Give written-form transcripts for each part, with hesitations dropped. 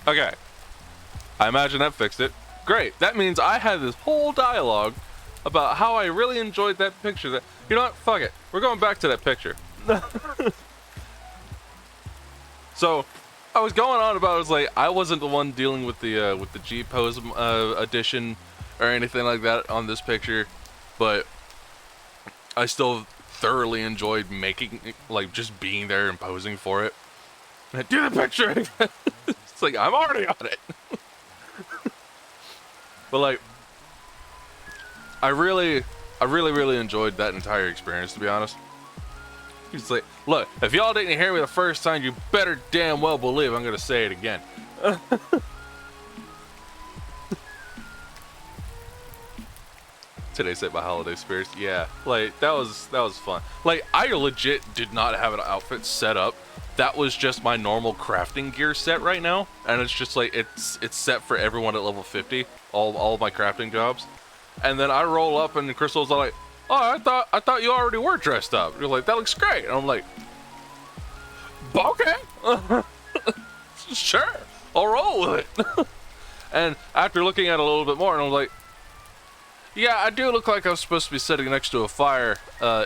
Okay. I imagine that fixed it. Great. That means I had this whole dialogue about how I really enjoyed that picture. That, you know what? Fuck it. We're going back to that picture. So, I was going on about, I was like, I wasn't the one dealing with the G pose addition or anything like that on this picture, but I still thoroughly enjoyed making, like, just being there and posing for it. And do the picture again. It's like, I'm already on it. But like, I really enjoyed that entire experience, to be honest. He's like, look, if y'all didn't hear me the first time, you better damn well believe I'm gonna say it again. Today set by holiday spirits. Yeah, like that was fun. Like, I legit did not have an outfit set up. That was just my normal crafting gear set right now, and it's just like it's set for everyone at level 50. All of my crafting jobs, and then I roll up and Crystal's like, "Oh, I thought you already were dressed up." You're like, "That looks great," and I'm like, "Okay, sure, I'll roll with it." And after looking at it a little bit more, and I'm like, yeah, I do look like I'm supposed to be sitting next to a fire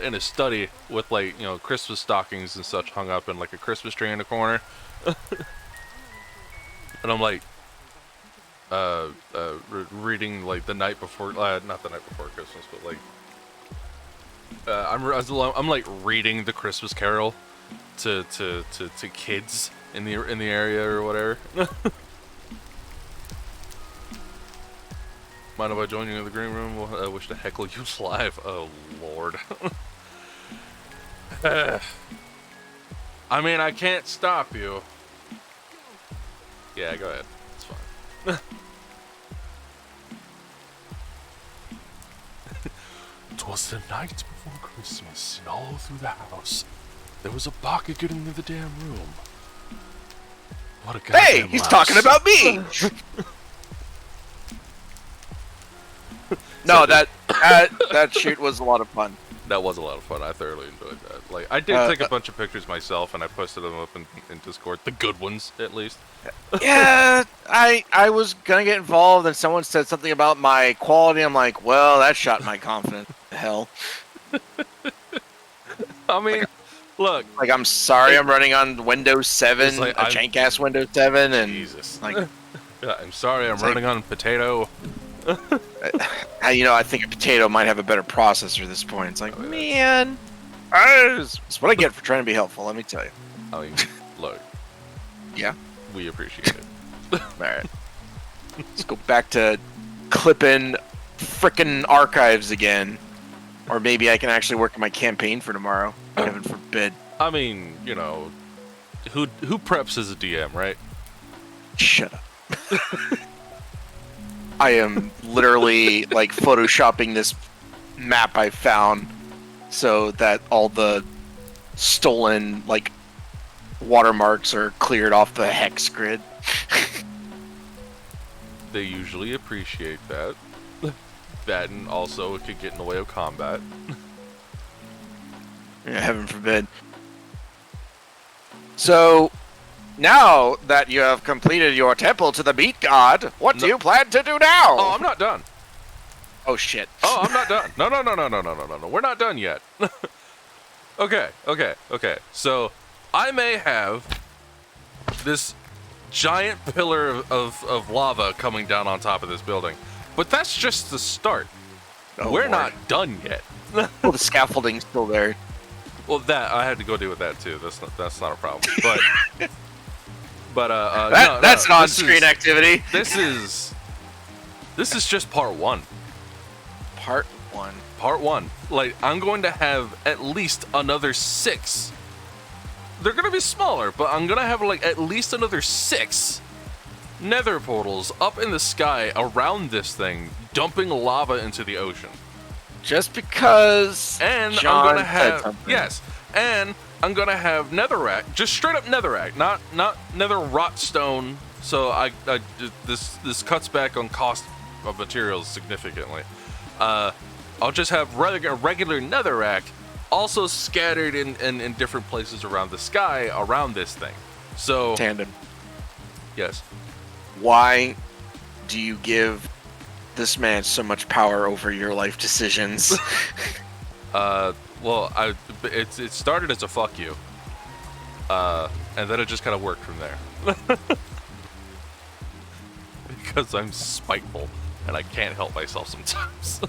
in a study with, like, you know, Christmas stockings and such hung up and like a Christmas tree in the corner. And I'm like, reading like the night before, not the night before Christmas, but like I'm like reading the Christmas Carol to kids in the area or whatever. Mind if I join you in the green room? I wish to heckle you live. Oh lord. I mean, I can't stop you. Yeah, go ahead. It's fine. 'Twas the night before Christmas, and all through the house, there was a pocket getting into the damn room. What a goddamn Hey, he's mouse. talking about me! No, that shoot was a lot of fun. That was a lot of fun. I thoroughly enjoyed that. Like, I did take a bunch of pictures myself, and I posted them up in Discord. The good ones, at least. Yeah, I was gonna get involved, and someone said something about my quality. I'm like, well, that shot my confidence. The hell. I mean, look. Like, I'm sorry, I'm running on Windows 7, like, a jank-ass Windows 7, and Jesus. like, yeah, I'm sorry, I'm running on Potato. you know, I think a Potato might have a better processor at this point. It's like, man, it's what I get for trying to be helpful. Let me tell you. I mean, look. Yeah. We appreciate it. All right. Let's go back to clipping frickin' archives again. Or maybe I can actually work on my campaign for tomorrow. Heaven forbid. I mean, you know, who preps as a DM, right? Shut up. I am literally like photoshopping this map I found so that all the stolen like watermarks are cleared off the hex grid. They usually appreciate that. That, and also it could get in the way of combat. Yeah, heaven forbid. So, now that you have completed your temple to the meat god, what do you plan to do now? Oh, I'm not done. Oh shit. Oh, I'm not done. No. We're not done yet. Okay. So, I may have this giant pillar of lava coming down on top of this building, but that's just the start. Oh, We're Lord. not done yet. Well, the scaffolding's still there. Well, that I had to go deal with that too. That's not a problem. But That's an on-screen activity. This is just part one. Part one. Part one. Like, I'm going to have at least another 6. They're gonna be smaller, but I'm gonna have like at least another 6 nether portals up in the sky around this thing, dumping lava into the ocean. Just because And John I'm gonna said have something. yes, and I'm gonna have netherrack, just straight up netherrack, not nether rot stone. So this cuts back on cost of materials significantly. I'll just have regular netherrack, also scattered in different places around the sky around this thing. So Tandem. yes. Why do you give this man so much power over your life decisions? Well, it started as a fuck you, and then it just kind of worked from there. Because I'm spiteful, and I can't help myself sometimes.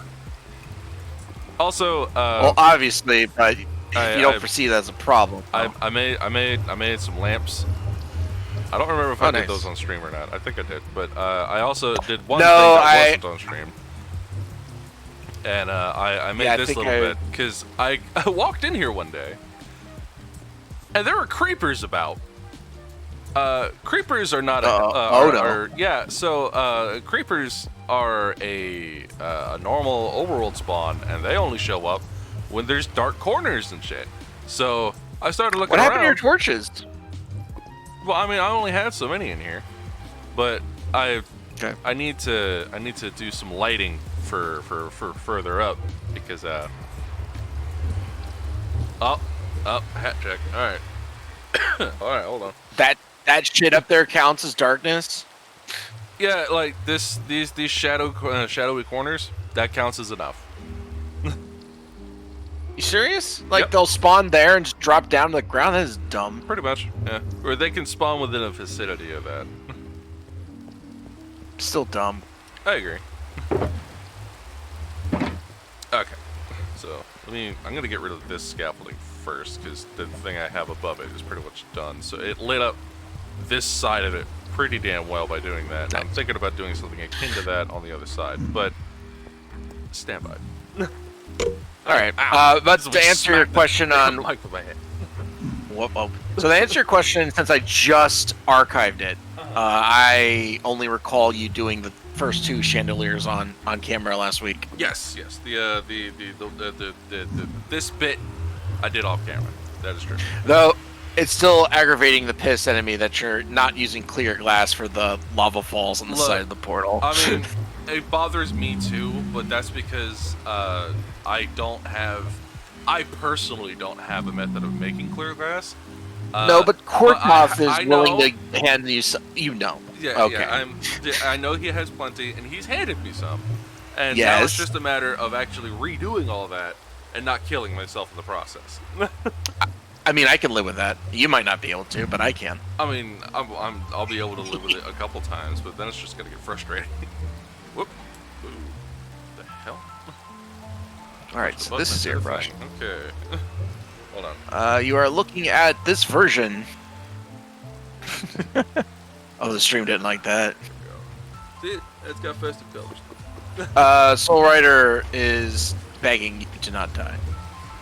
Also, well, obviously, but you don't foresee that as a problem. I made some lamps. I don't remember if I did nice. those on stream or not. I think I did, but I also did one No, thing that wasn't on stream. And I made Yeah, I this think little bit because I walked in here one day, and there were creepers about. Creepers are not no. yeah. So creepers are a normal overworld spawn, and they only show up when there's dark corners and shit. So I started looking around. What happened to your torches? Well, I mean, I only had so many in here, but I need to do some lighting for further up because hat check. All right. All right, hold on. That shit up there counts as darkness? Yeah, like these shadowy corners, that counts as enough. You serious? Like, Yep. they'll spawn there and just drop down to the ground? That is dumb. Pretty much, yeah. Or they can spawn within a vicinity of that. Still dumb. I agree. Okay, so I'm gonna get rid of this scaffolding first, because the thing I have above it is pretty much done. So it lit up this side of it pretty damn well by doing that. I'm thinking about doing something akin to that on the other side, but stand by. All right, but to answer your question on Mike with my head. So to answer your question, since I just archived it, I only recall you doing the first 2 chandeliers on camera last week. Yes. This bit I did off camera. That is true. Though it's still aggravating the piss enemy that you're not using clear glass for the lava falls on the side of the portal. I mean, it bothers me too, but that's because I personally don't have a method of making clear glass. No, but Korthoff is I willing know. to hand you some. You know. Yeah, Okay. yeah. I know he has plenty, and he's handed me some. And now Yes. it's just a matter of actually redoing all that and not killing myself in the process. I mean, I can live with that. You might not be able to, but I can. I mean, I'll be able to live with it a couple times, but then it's just gonna get frustrating. Whoop. Ooh. The hell? All right, so this is airbrush. Okay. Hold on. You are looking at this version. Oh, the stream didn't like that. See, it's got festive colors. Soul Rider is begging you to not die.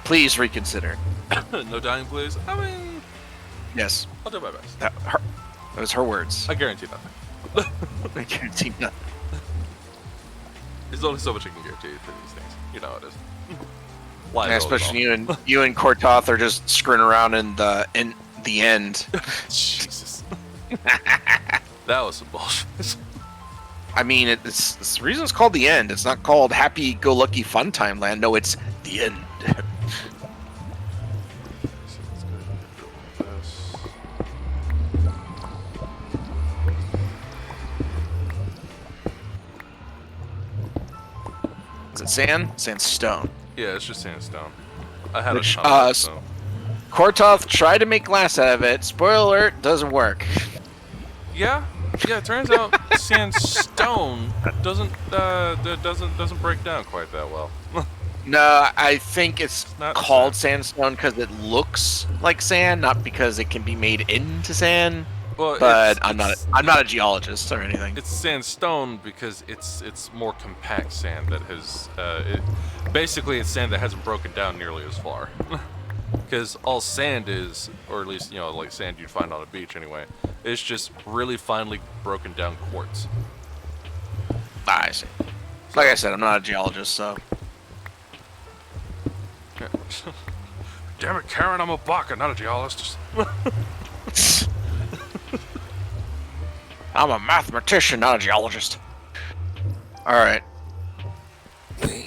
Please reconsider. No dying, please. I mean, Yes, I'll do my best. that was her words. I guarantee nothing. I guarantee nothing. There's only so much I can guarantee for these things. You know how it is. Yeah, especially you and Korthoff are just screwing around in the end. Jesus. That was some bullshit. I mean, it's the reason it's called the end. It's not called Happy-Go-Lucky Fun Time Land. No, it's the end. Is it sand? Sandstone. Yeah, it's just sandstone. I had Which, a ton of so. Korthoff tried to make glass out of it. Spoiler alert, doesn't work. Yeah, it turns out sandstone doesn't break down quite that well. No, I think it's not called sandstone because it looks like sand, not because it can be made into sand. Well, But I'm not a geologist or anything. It's sandstone because it's more compact sand that has basically it's sand that hasn't broken down nearly as far. Because all sand is, or at least like sand you'd find on a beach anyway, is just really finely broken down quartz. I see. Like I said, I'm not a geologist, so. Yeah. Damn it, Karen, I'm a buck, not a geologist. I'm a mathematician, not a geologist. Alright.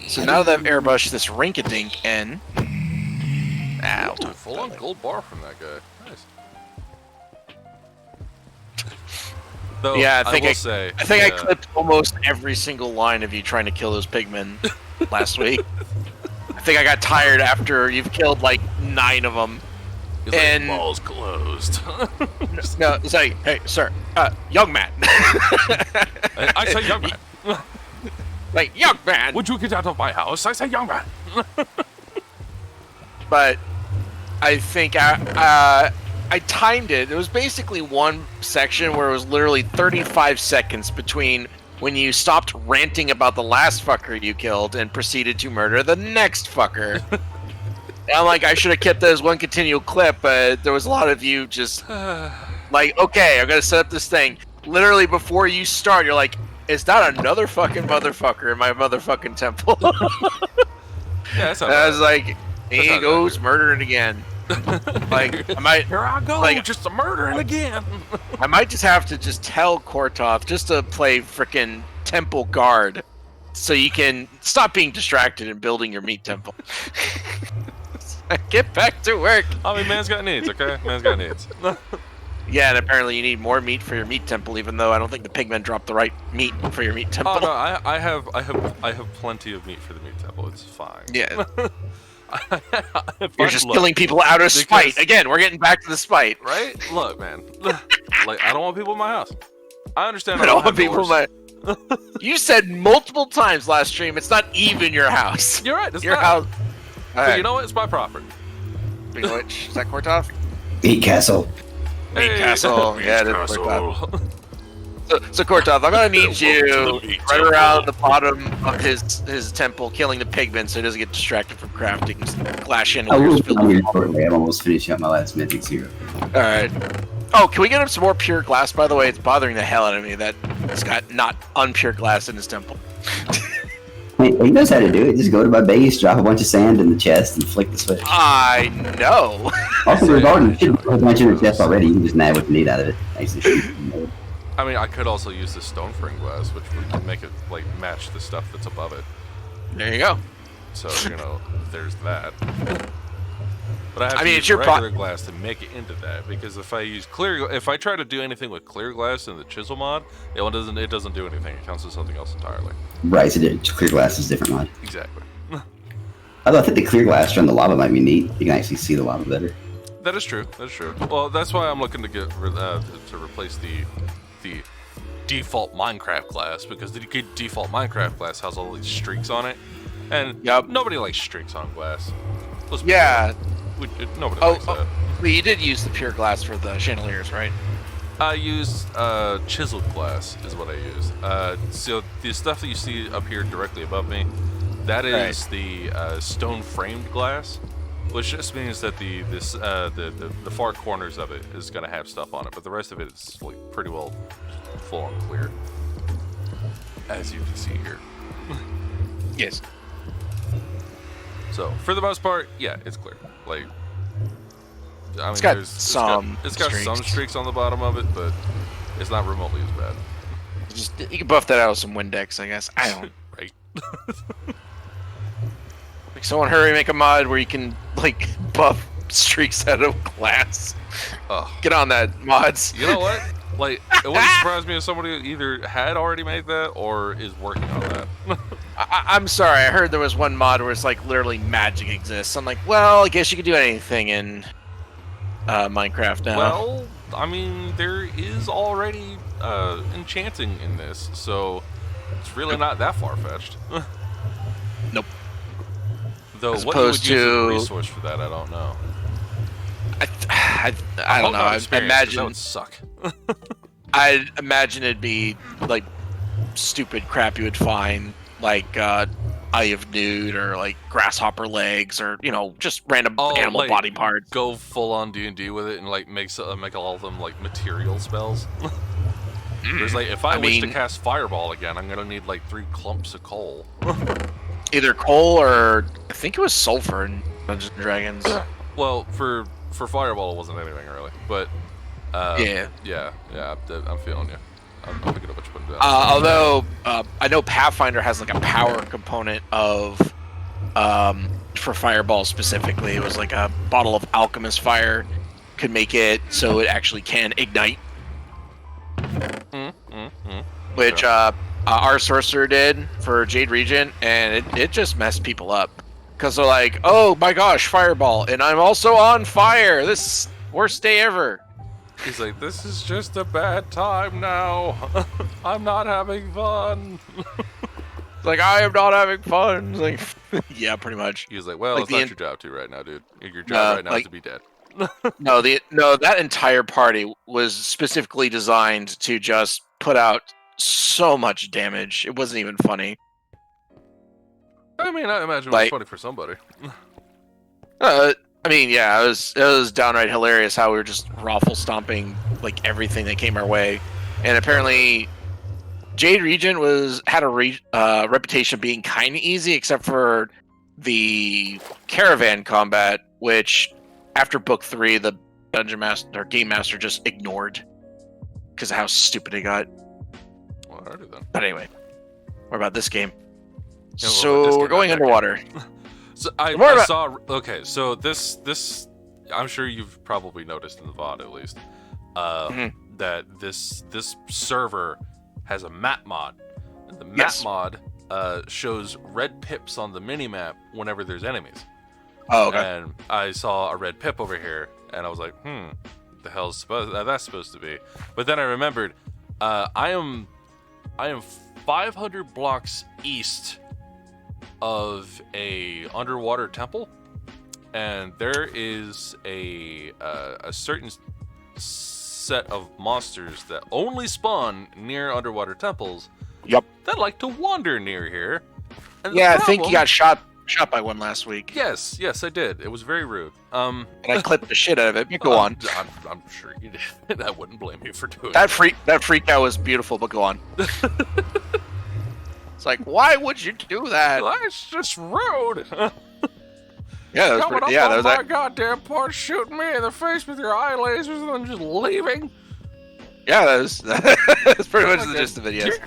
So now that I've airbrushed this rink-a-dink in. Ow. Ooh, full-on gold bar from that guy. Nice. Though, Yeah, I think I yeah. clipped almost every single line of you trying to kill those pigmen last week. I think I got tired after you've killed like 9 of them. He's and like, mall's closed. No, it's like, hey, sir, young man. I say young man. Like, young man. Would you get out of my house? I say young man. But I think I timed it. It was basically one section where it was literally 35 seconds between when you stopped ranting about the last fucker you killed and proceeded to murder the next fucker. And I'm like, I should have kept that as one continual clip, but there was a lot of you just like, okay, I'm gonna set up this thing. Literally before you start, you're like, is that another fucking motherfucker in my motherfucking temple? Yeah, that's And I was like, he goes murdering again. Like, I might, here I go, like, just a murdering again. I might just have to just tell Korthoff just to play frickin' temple guard, so you can stop being distracted and building your meat temple. Get back to work. I mean, man's got needs, okay? Man's got needs. Yeah, and apparently you need more meat for your meat temple, even though I don't think the pigmen dropped the right meat for your meat temple. Oh no, I have plenty of meat for the meat temple. It's fine. Yeah. If You're I- just look, killing people out of spite. because- Again, we're getting back to the spite. right? Look, man. Like, I don't want people in my house. I understand. I don't want have people doors. You said multiple times last stream, it's not even your house. You're right. It's Your not. house. But you know what? It's my property. Speaking of which, is that Kortov? Meat Castle. Meat Castle. Yeah, it is Kortov. So Kortov, I'm gonna need you right around the bottom of his temple, killing the pigmen so he doesn't get distracted from crafting glass I will chandeliers. come here shortly. I'm almost finishing up my last mythics here. Alright. Oh, can we get him some more pure glass, by the way? It's bothering the hell out of me that he's got not unpure glass in his temple. Hey, he knows how to do it. Just go to my base, drop a bunch of sand in the chest, and flick the switch. I know. Also, there's already a bunch in the chest already. You can just nab what you need out of it. Nice and shoot. I mean, I could also use the stone frame glass, which would make it like match the stuff that's above it. There you go. So there's that. But I have to mean, use it's your regular glass to make it into that, because if I try to do anything with clear glass in the chisel mod, it doesn't do anything. It counts as something else entirely. Right, so clear glass is different mod. Exactly. Although I think the clear glass from the lava might be neat. You can actually see the lava better. That is true. That's true. Well, that's why I'm looking to get to replace the default Minecraft glass, because the default Minecraft glass has all these streaks on it, and nobody likes streaks on glass. Nobody likes that. Well, you did use the pure glass for the chandeliers, right? I used chiseled glass is what I used. So the stuff that you see up here directly above me, that is the stone framed glass, which just means that the far corners of it is going to have stuff on it, but the rest of it is like pretty well full on clear, as you can see here. Yes. So for the most part, yeah, it's clear. Like, I mean, it's got some streaks on the bottom of it, but it's not remotely as bad. Just you can buff that out with some Windex, I guess. I don't. Right. Like, someone hurry, make a mod where you can like buff streaks out of glass. Get on that, mods. You know what? Like, it wouldn't surprise me if somebody either had already made that or is working on that. I'm sorry, I heard there was one mod where it's like literally magic exists. I'm like, well, I guess you could do anything in Minecraft now. Well, I mean, there is already enchanting in this, so it's really not that far-fetched. Nope. Though what you would use as a resource for that, I don't know. I don't know. I imagine that would suck. I'd imagine it'd be like stupid crap you would find, like Eye of Nude or like grasshopper legs, or just random animal like, body parts. Go full on D&D with it and like make all of them like material spells. There's like, if I wish to cast Fireball again, I'm gonna need like 3 clumps of coal. Either coal or I think it was sulfur in Dungeons and Dragons. Well, for Fireball, it wasn't anything really, but yeah, I'm feeling you. I'm picking up what you're putting down. Although I know Pathfinder has like a power component of for Fireball specifically. It was like a bottle of alchemist fire could make it so it actually can ignite. Which our sorcerer did for Jade Regent, and it just messed people up. Because they're like, oh my gosh, Fireball, and I'm also on fire! This worst day ever! He's like, this is just a bad time now. I'm not having fun. Like, I am not having fun. It's like, yeah, pretty much. He's like, well, like it's not your job to right now, dude. Your job right now is to be dead. No, that entire party was specifically designed to just put out so much damage. It wasn't even funny. I mean, I imagine it was funny for somebody. I mean, yeah, it was downright hilarious how we were just raffle stomping like everything that came our way, and apparently Jade Regent had a reputation of being kind of easy, except for the caravan combat, which after book 3, the dungeon master or game master just ignored because of how stupid it got. Well, alrighty then. But anyway, what about this game? Yeah, so we're going underwater. So I saw. Okay, so this I'm sure you've probably noticed in the VOD at least that this server has a map mod, and the map mod shows red pips on the minimap whenever there's enemies. Oh, okay. And I saw a red pip over here, and I was like, what the hell's that's supposed to be? But then I remembered, I am 500 blocks east of a underwater temple, and there is a certain set of monsters that only spawn near underwater temples. Yep. That like to wander near here. And Yeah, the I think you problem- got shot by one last week. Yes, I did. It was very rude. And I clipped the shit out of it. But go on. I'm sure you did. I wouldn't blame you for doing That freak out was beautiful, but go on. It's like, why would you do that? That's just rude. Yeah, that was Coming pretty, up that on was my that. goddamn part, shooting me in the face with your eye lasers, and then just leaving. Yeah, that's pretty much Like the a gist of it. Yes.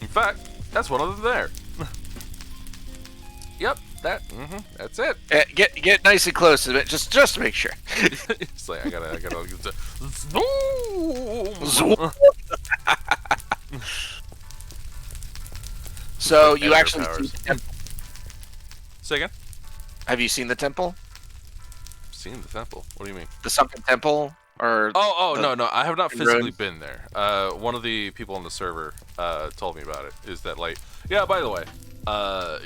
In fact, that's one of them there. Yep, that's it. Get nice and close to it, just to make sure. It's like I gotta get to zoom. So Like you editor actually powers. see the temple. Say again. Have you seen the temple? Seen the temple. What do you mean? The sunken temple? Or Oh the- no, I have not the physically ruins? been there. One of the people on the server told me about it. Is that like, yeah, by the way,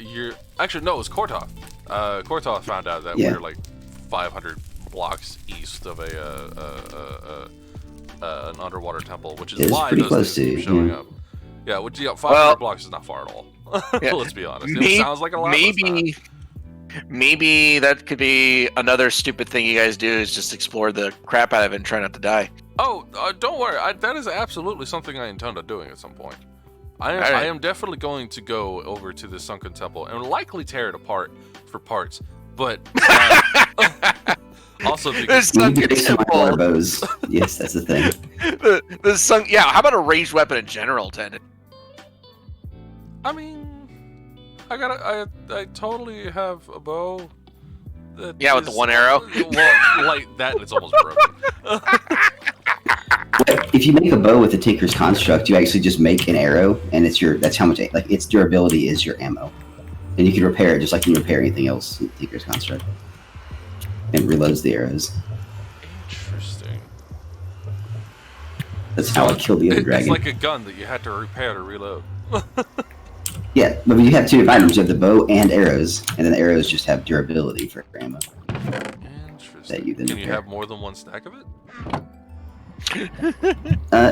you're actually no, it was Kortoth. Kortoth found out that Yeah. we're like 500 blocks east of an underwater temple, which is It's why pretty those close things to, keep showing yeah. up. Yeah, which 500 Well- blocks is not far at all. Yeah. Let's be honest. It sounds like a lot. But it's not. Maybe that could be another stupid thing you guys do is just explore the crap out of it and try not to die. Oh, don't worry. That is absolutely something I intend on doing at some point. I Alright. am definitely going to go over to the sunken temple and likely tear it apart for parts. But also The because We need to sunken make some water temple. bows. Yes, that's the thing. The sunk. Yeah. How about a ranged weapon in general, Ted? I mean, I totally have a bow. That Yeah, with the is- one arrow. Well, like that, and it's almost broken. But if you make a bow with a Tinker's Construct, you actually just make an arrow, and that's how much like its durability is your ammo, and you can repair it just like you repair anything else in Tinker's Construct. And it reloads the arrows. Interesting. That's how I killed the other It's dragon. like a gun that you had to repair to reload. Yeah, but you have two different items. You have the bow and arrows, and then the arrows just have durability for ammo. Interesting. That you then Can you repair. have more than one stack of it?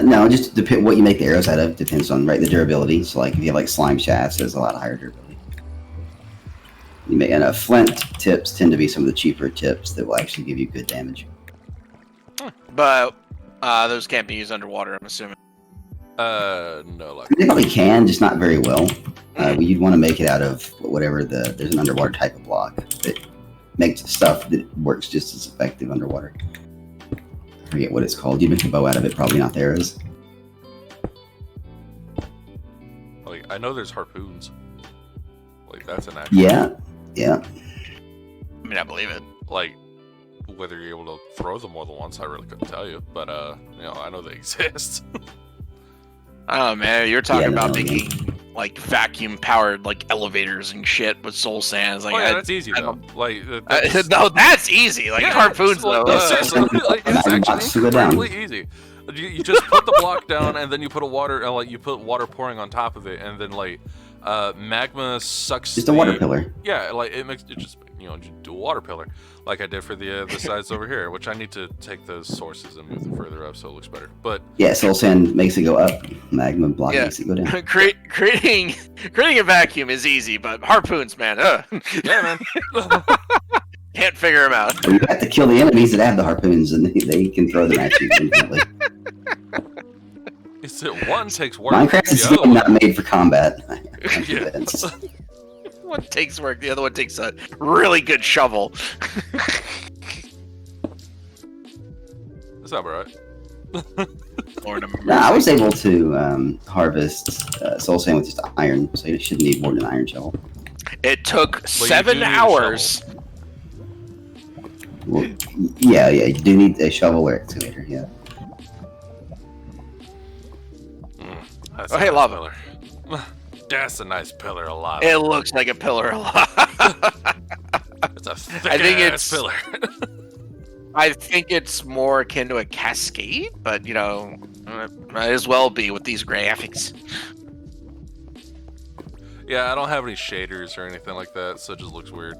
No, just what you make the arrows out of depends on the durability. So like if you have like slime shafts, there's a lot of higher durability. You make and flint tips tend to be some of the cheaper tips that will actually give you good damage. But those can't be used underwater. I'm assuming. No, like They probably can, just not very well. You'd want to make it out of whatever there's an underwater type of block that makes stuff that works just as effective underwater. I forget what it's called. You make a bow out of it, probably not the arrows. I know there's harpoons. Like that's an actual. Yeah. I mean, I believe it. Like whether you're able to throw them more than once, I really couldn't tell you. But I know they exist. Oh man, you're talking Yeah, about no, making like vacuum powered like elevators and shit with soul sands. Like, Oh yeah, that's easy I though. don't- Like no, that's easy. Like Yeah, harpoons well, though. seriously, like, it's Nine actually blocks to go down. incredibly easy. You just put the block down, and then you put you put water pouring on top of it, and then magma sucks. Just a water pillar. Yeah, like it makes it just do a water pillar, like I did for the sides over here, which I need to take those sources and move them further up so it looks better. But Yeah, soul sand makes it go up. Magma block Yeah. makes it go down. creating a vacuum is easy, but harpoons, man, yeah, man. Can't figure them out. You have to kill the enemies that have the harpoons, and they can throw them at you instantly. It's one takes work. Minecraft is the other still one. not made for combat. I'm Yeah. convinced. One takes work, the other one takes a really good shovel. That's not right. Lord of No, I mercy. was able to harvest soul sand with just iron, so you shouldn't need more than an iron shovel. It took you 7 do need a hours. Well, yeah, you do need a shovel or excavator. Yeah. That's Oh, a hey, nice lava. pillar. That's a nice pillar of lava. It looks like a pillar a lot. It's a thick I think ass it's- pillar. I think it's more akin to a cascade, but might as well be with these graphics. Yeah, I don't have any shaders or anything like that, so it just looks weird.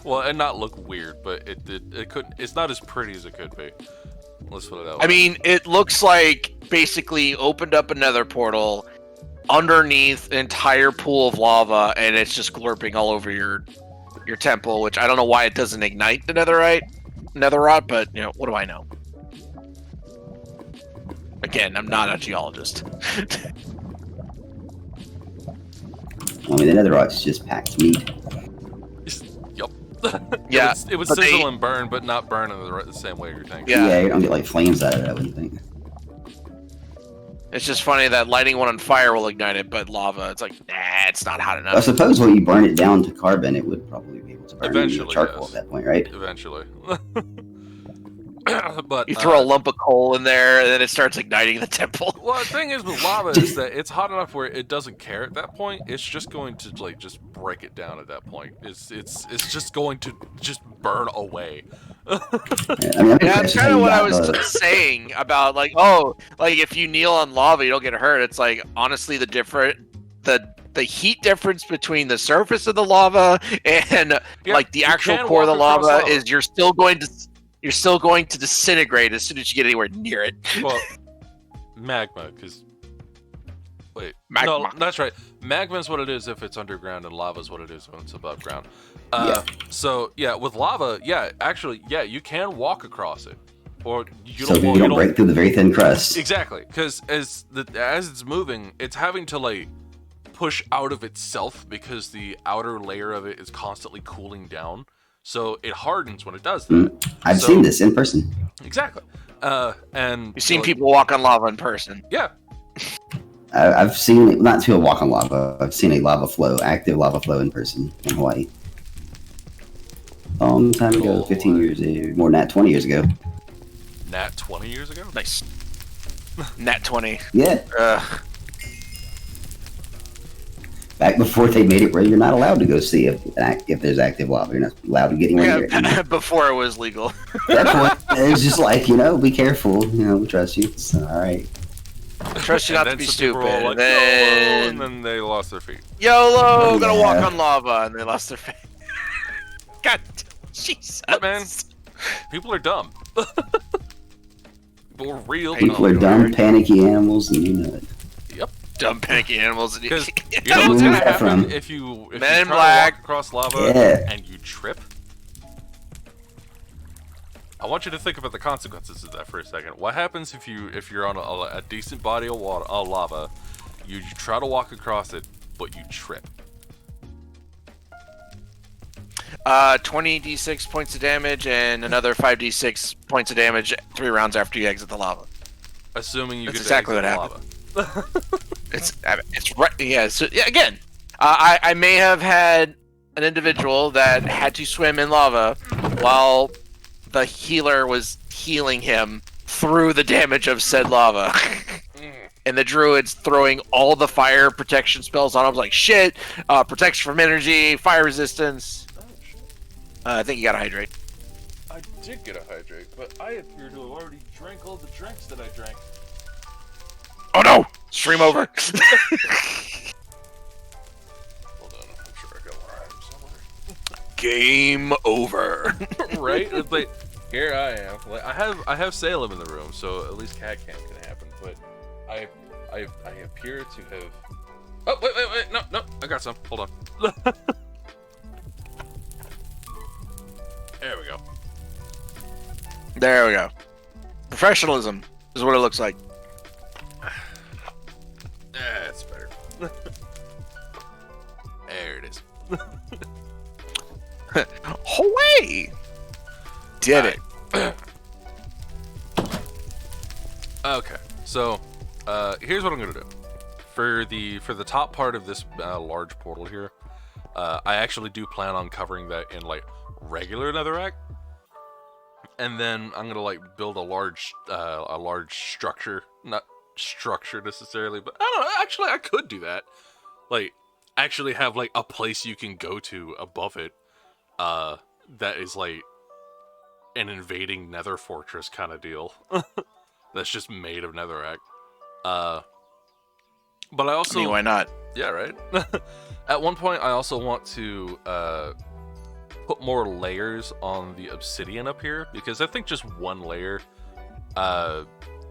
Well, and not look weird, but it couldn't. It's not as pretty as it could be. Let's put it that way. I mean, it looks like basically opened up another portal underneath an entire pool of lava, and it's just glurping all over your temple. Which I don't know why it doesn't ignite the netherrot, but you know, what do I know? Again, I'm not a geologist. I mean, the netherite's just packed meat. Yup. Yeah, it would but sizzle and burn, but not burn in the same way you're thinking. Yeah. You don't get like flames out of that, what do you think? It's just funny that lighting one on fire will ignite it, but lava, it's like, nah, it's not hot I enough. suppose when you burn it down to carbon, it would probably be able to burn Eventually, into charcoal yes. at that point, right? Eventually. But You throw a lump of coal in there, and then it starts igniting the temple. well, the thing is with lava is that it's hot enough where it doesn't care at that point. It's just going to like just break it down at that point. It's just going to just burn away. Yeah, I mean, I'm Yeah, impressed that's kind how of you what I got was the- saying about like, oh, like if you kneel on lava, you don't get hurt. It's like honestly, the heat difference between the surface of the lava and Yeah, like the you actual can core of the walk across lava lava. is you're still going to disintegrate as soon as you get anywhere near it. Well, magma, because wait, Magma. no, that's right. Magma is what it is if it's underground, and lava is what it is when it's above ground. Yeah. So yeah, with lava, yeah, actually, yeah, you can walk across it, or you so don't. you well, don't break through the very thin crust. Exactly, because as it's moving, it's having to like push out of itself because the outer layer of it is constantly cooling down. So it hardens when it does that. I've So- seen this in person. Exactly. And You've seen like, people walk on lava in person. Yeah. I've seen, not to a walk on lava, I've seen a lava flow, active lava flow in person in Hawaii. Long time ago, Oh, 15 years, more than that, 20 years ago. Nat 20 years ago. Nice. Nat 20. Yeah, back before they made it where you're not allowed to go see if there's active lava. You're not allowed to get anywhere near it. Yeah, before it was legal. At that point, it was just like, be careful. We trust you. It's all right. Trust you not And to be then some people were stupid. like, and "YOLO," and then they lost their feet. YOLO, gonna walk Yeah. on lava, and they lost their face. God, Jesus. Look, man, people are dumb. People are real People are dumb. dumb, panicky animals, and you know it. Dumb panicky animals. Because you know what's Where's gonna that happen from? if you Men in try Black. to walk across lava Yeah. and you trip? I want you to think about the consequences of that for a second. What happens if you're on a decent body of water, lava, you try to walk across it, but you trip? 20d6 points of damage and another 5d6 points of damage 3 rounds after you exit the lava. Assuming you That's get exactly to exit what the lava. It's right. Yeah. So yeah, again, I may have had an individual that had to swim in lava while the healer was healing him through the damage of said lava. And the druid's throwing all the fire protection spells on him. I was like, shit, protection from energy, fire resistance. I think you gotta hydrate. I did get a hydrate, but I appear to have already drank all the drinks that I drank. Oh no! Stream over. Hold on, I'm sure I got one item somewhere. Game over. Right? It's like, here I am. Like I have Salem in the room, so at least cat camp can happen. But I appear to have. Oh wait, no, I got some. Hold on. There we go. There we go. Professionalism is what it looks like. That's better. There it is. Hawaii! Did it. Okay, so here's what I'm gonna do. For the top part of this large portal here, I actually do plan on covering that in like regular netherrack, and then I'm gonna like build a large structure, not structure necessarily, but I don't know. Actually, I could do that. Like, actually have like a place you can go to above it, that is like an invading nether fortress kind of deal. That's just made of netherrack. But I also I mean, why not? Yeah, right? At one point, I also want to put more layers on the obsidian up here, because I think just one layer,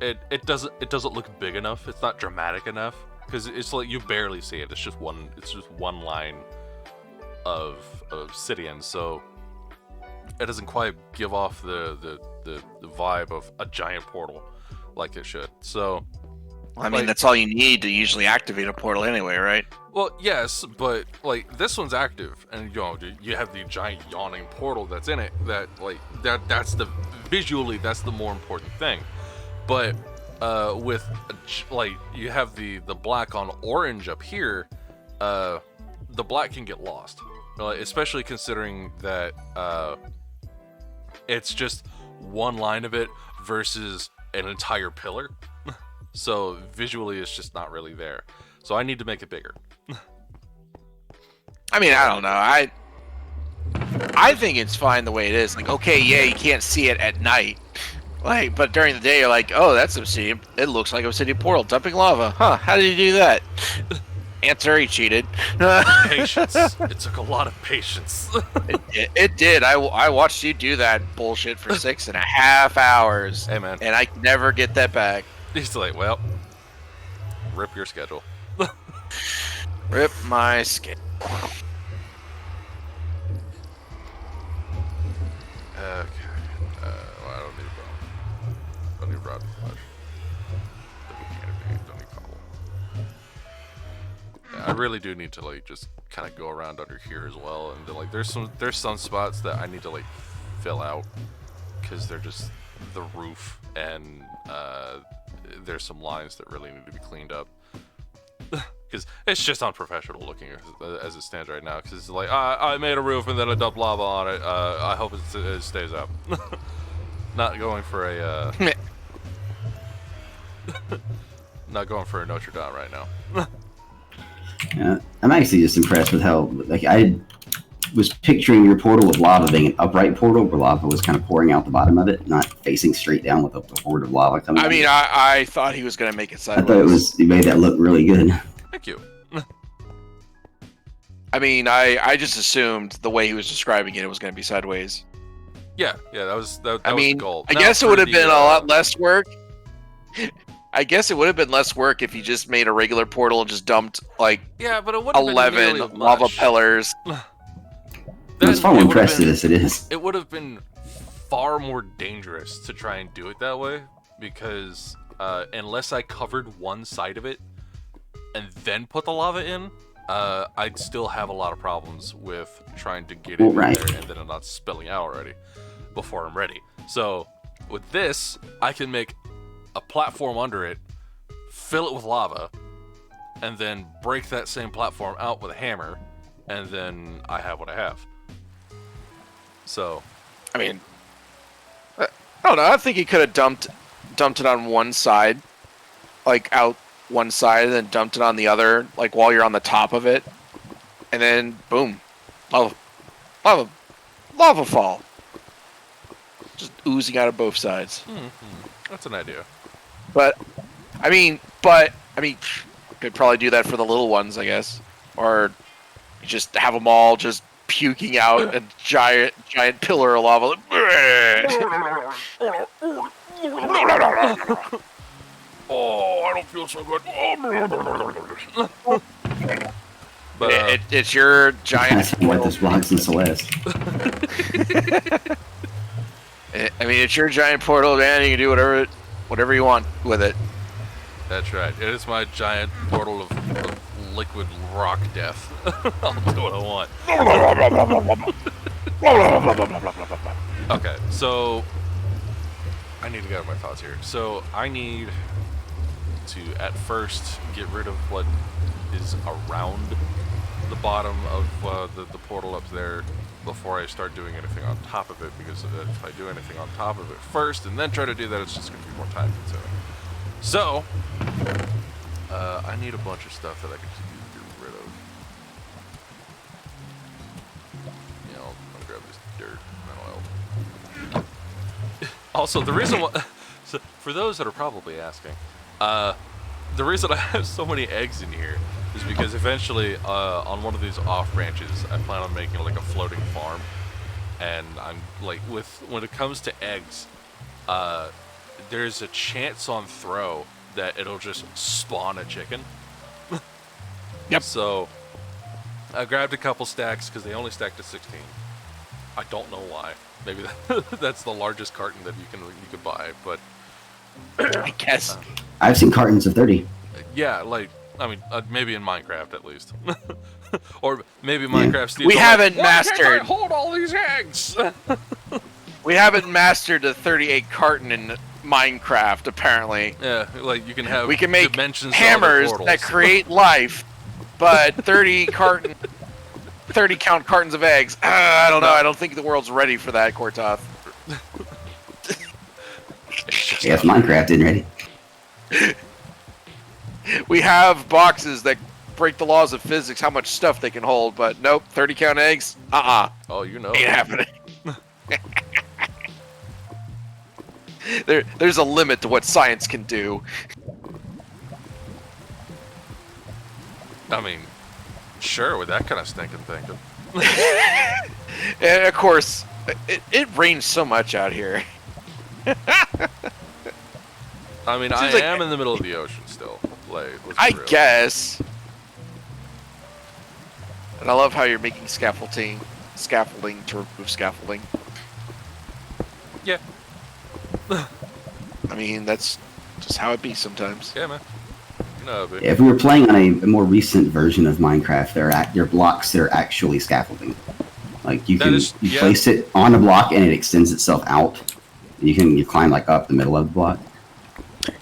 it doesn't look big enough. It's not dramatic enough, because it's like you barely see it. It's just one line of obsidian, so it doesn't quite give off the vibe of a giant portal like it should. So, I mean, that's all you need to usually activate a portal anyway, right? well, yes, but like this one's active, and you have the giant yawning portal that's in it. That's visually that's the more important thing. But with like you have the black on orange up here, the black can get lost, especially considering that it's just one line of it versus an entire pillar. So visually, it's just not really there. So I need to make it bigger. I mean, I don't know. I think it's fine the way it is. Like, okay, yeah, you can't see it at night. Like, but during the day, you're like, oh, that's obsidian. It looks like obsidian portal dumping lava. Huh? How did you do that? Answer: he cheated. Patience. It took a lot of patience. It did. I watched you do that bullshit for 6.5 hours. Hey, man. And I could never get that back. He's like, well, rip your schedule. Rip my skin. Okay. Well, I don't need a problem. Don't need rod much. Don't need cobble. Yeah, I really do need to like just kind of go around under here as well, and then, like there's some spots that I need to like fill out because they're just the roof, and there's some lines that really need to be cleaned up. Because it's just unprofessional looking as it stands right now. Because it's like, I made a roof and then I dumped lava on it. I hope it stays up. Not going for a not going for a Notre Dame right now. Yeah, I'm actually just impressed with how, like, I was picturing your portal with lava being an upright portal where lava was kind of pouring out the bottom of it, not facing straight down with a horde of lava coming. I mean, I thought he was gonna make it sideways. I thought you made that look really good. Thank you. I mean, I just assumed the way he was describing it, it was gonna be sideways. Yeah, that was the goal. I guess it would have been a lot less work. I guess it would have been less work if you just made a regular portal and just dumped like but it 11 lava pillars. It's far more impressive as it is. It would have been far more dangerous to try and do it that way, because unless I covered one side of it and then put the lava in, I'd still have a lot of problems with trying to get it in there and then it not spilling out already before I'm ready. So with this, I can make a platform under it, fill it with lava, and then break that same platform out with a hammer, and then I have what I have. So, I mean, I don't know. I think he could have dumped it on one side, like out one side, and then dumped it on the other, like while you're on the top of it, and then boom, lava fall, just oozing out of both sides. That's an idea. But I mean, could probably do that for the little ones, I guess, or just have them all just puking out a giant pillar of lava. Oh, I don't feel so good. But it's your giant. What this blocks in Celeste. I mean, it's your giant portal, man. You can do whatever you want with it. That's right. It is my giant portal of liquid rock death. I'll do what I want. Okay, so I need to gather my thoughts here. So I need to, at first, get rid of what is around the bottom of the portal up there before I start doing anything on top of it, because if I do anything on top of it first and then try to do that, it's just going to be more time consuming. So, I need a bunch of stuff that I can get rid of. Yeah, I'll grab this dirt and then oil. Also, the reason why, so for those that are probably asking, the reason I have so many eggs in here is because eventually, on one of these off branches, I plan on making like a floating farm, and I'm like, when it comes to eggs, there's a chance on throw that it'll just spawn a chicken. Yep. So I grabbed a couple stacks because they only stacked to 16. I don't know why. Maybe that's the largest carton that you could buy, but I guess. I've seen cartons of 30. yeah, like I mean, maybe in Minecraft at least, or maybe Minecraft. Steve's We all haven't like, "Why can't I mastered- hold all these eggs. We haven't mastered the 38 carton in Minecraft, apparently. Yeah, like you can have. We can make dimensions hammers of other that portals. create life, but 30 count cartons of eggs. I don't know. I don't think the world's ready for that, Kortoth. Yes, Minecraft isn't ready. We have boxes that break the laws of physics, how much stuff they can hold, but nope, 30 count eggs? Oh, you know. Ain't happening. There's a limit to what science can do. I mean, sure, with that kind of stinking thinking. And of course, it rains so much out here. I mean, I Seems like- am in the middle of the ocean still. Like, let's be I real. guess. And I love how you're making scaffolding to remove scaffolding. Yeah, I mean, that's just how it be sometimes. yeah, man. No, but If we were playing on a more recent version of Minecraft, there are blocks that are actually scaffolding. Like you That can is- you yeah. place it on a block and it extends itself out. You climb like up the middle of the block.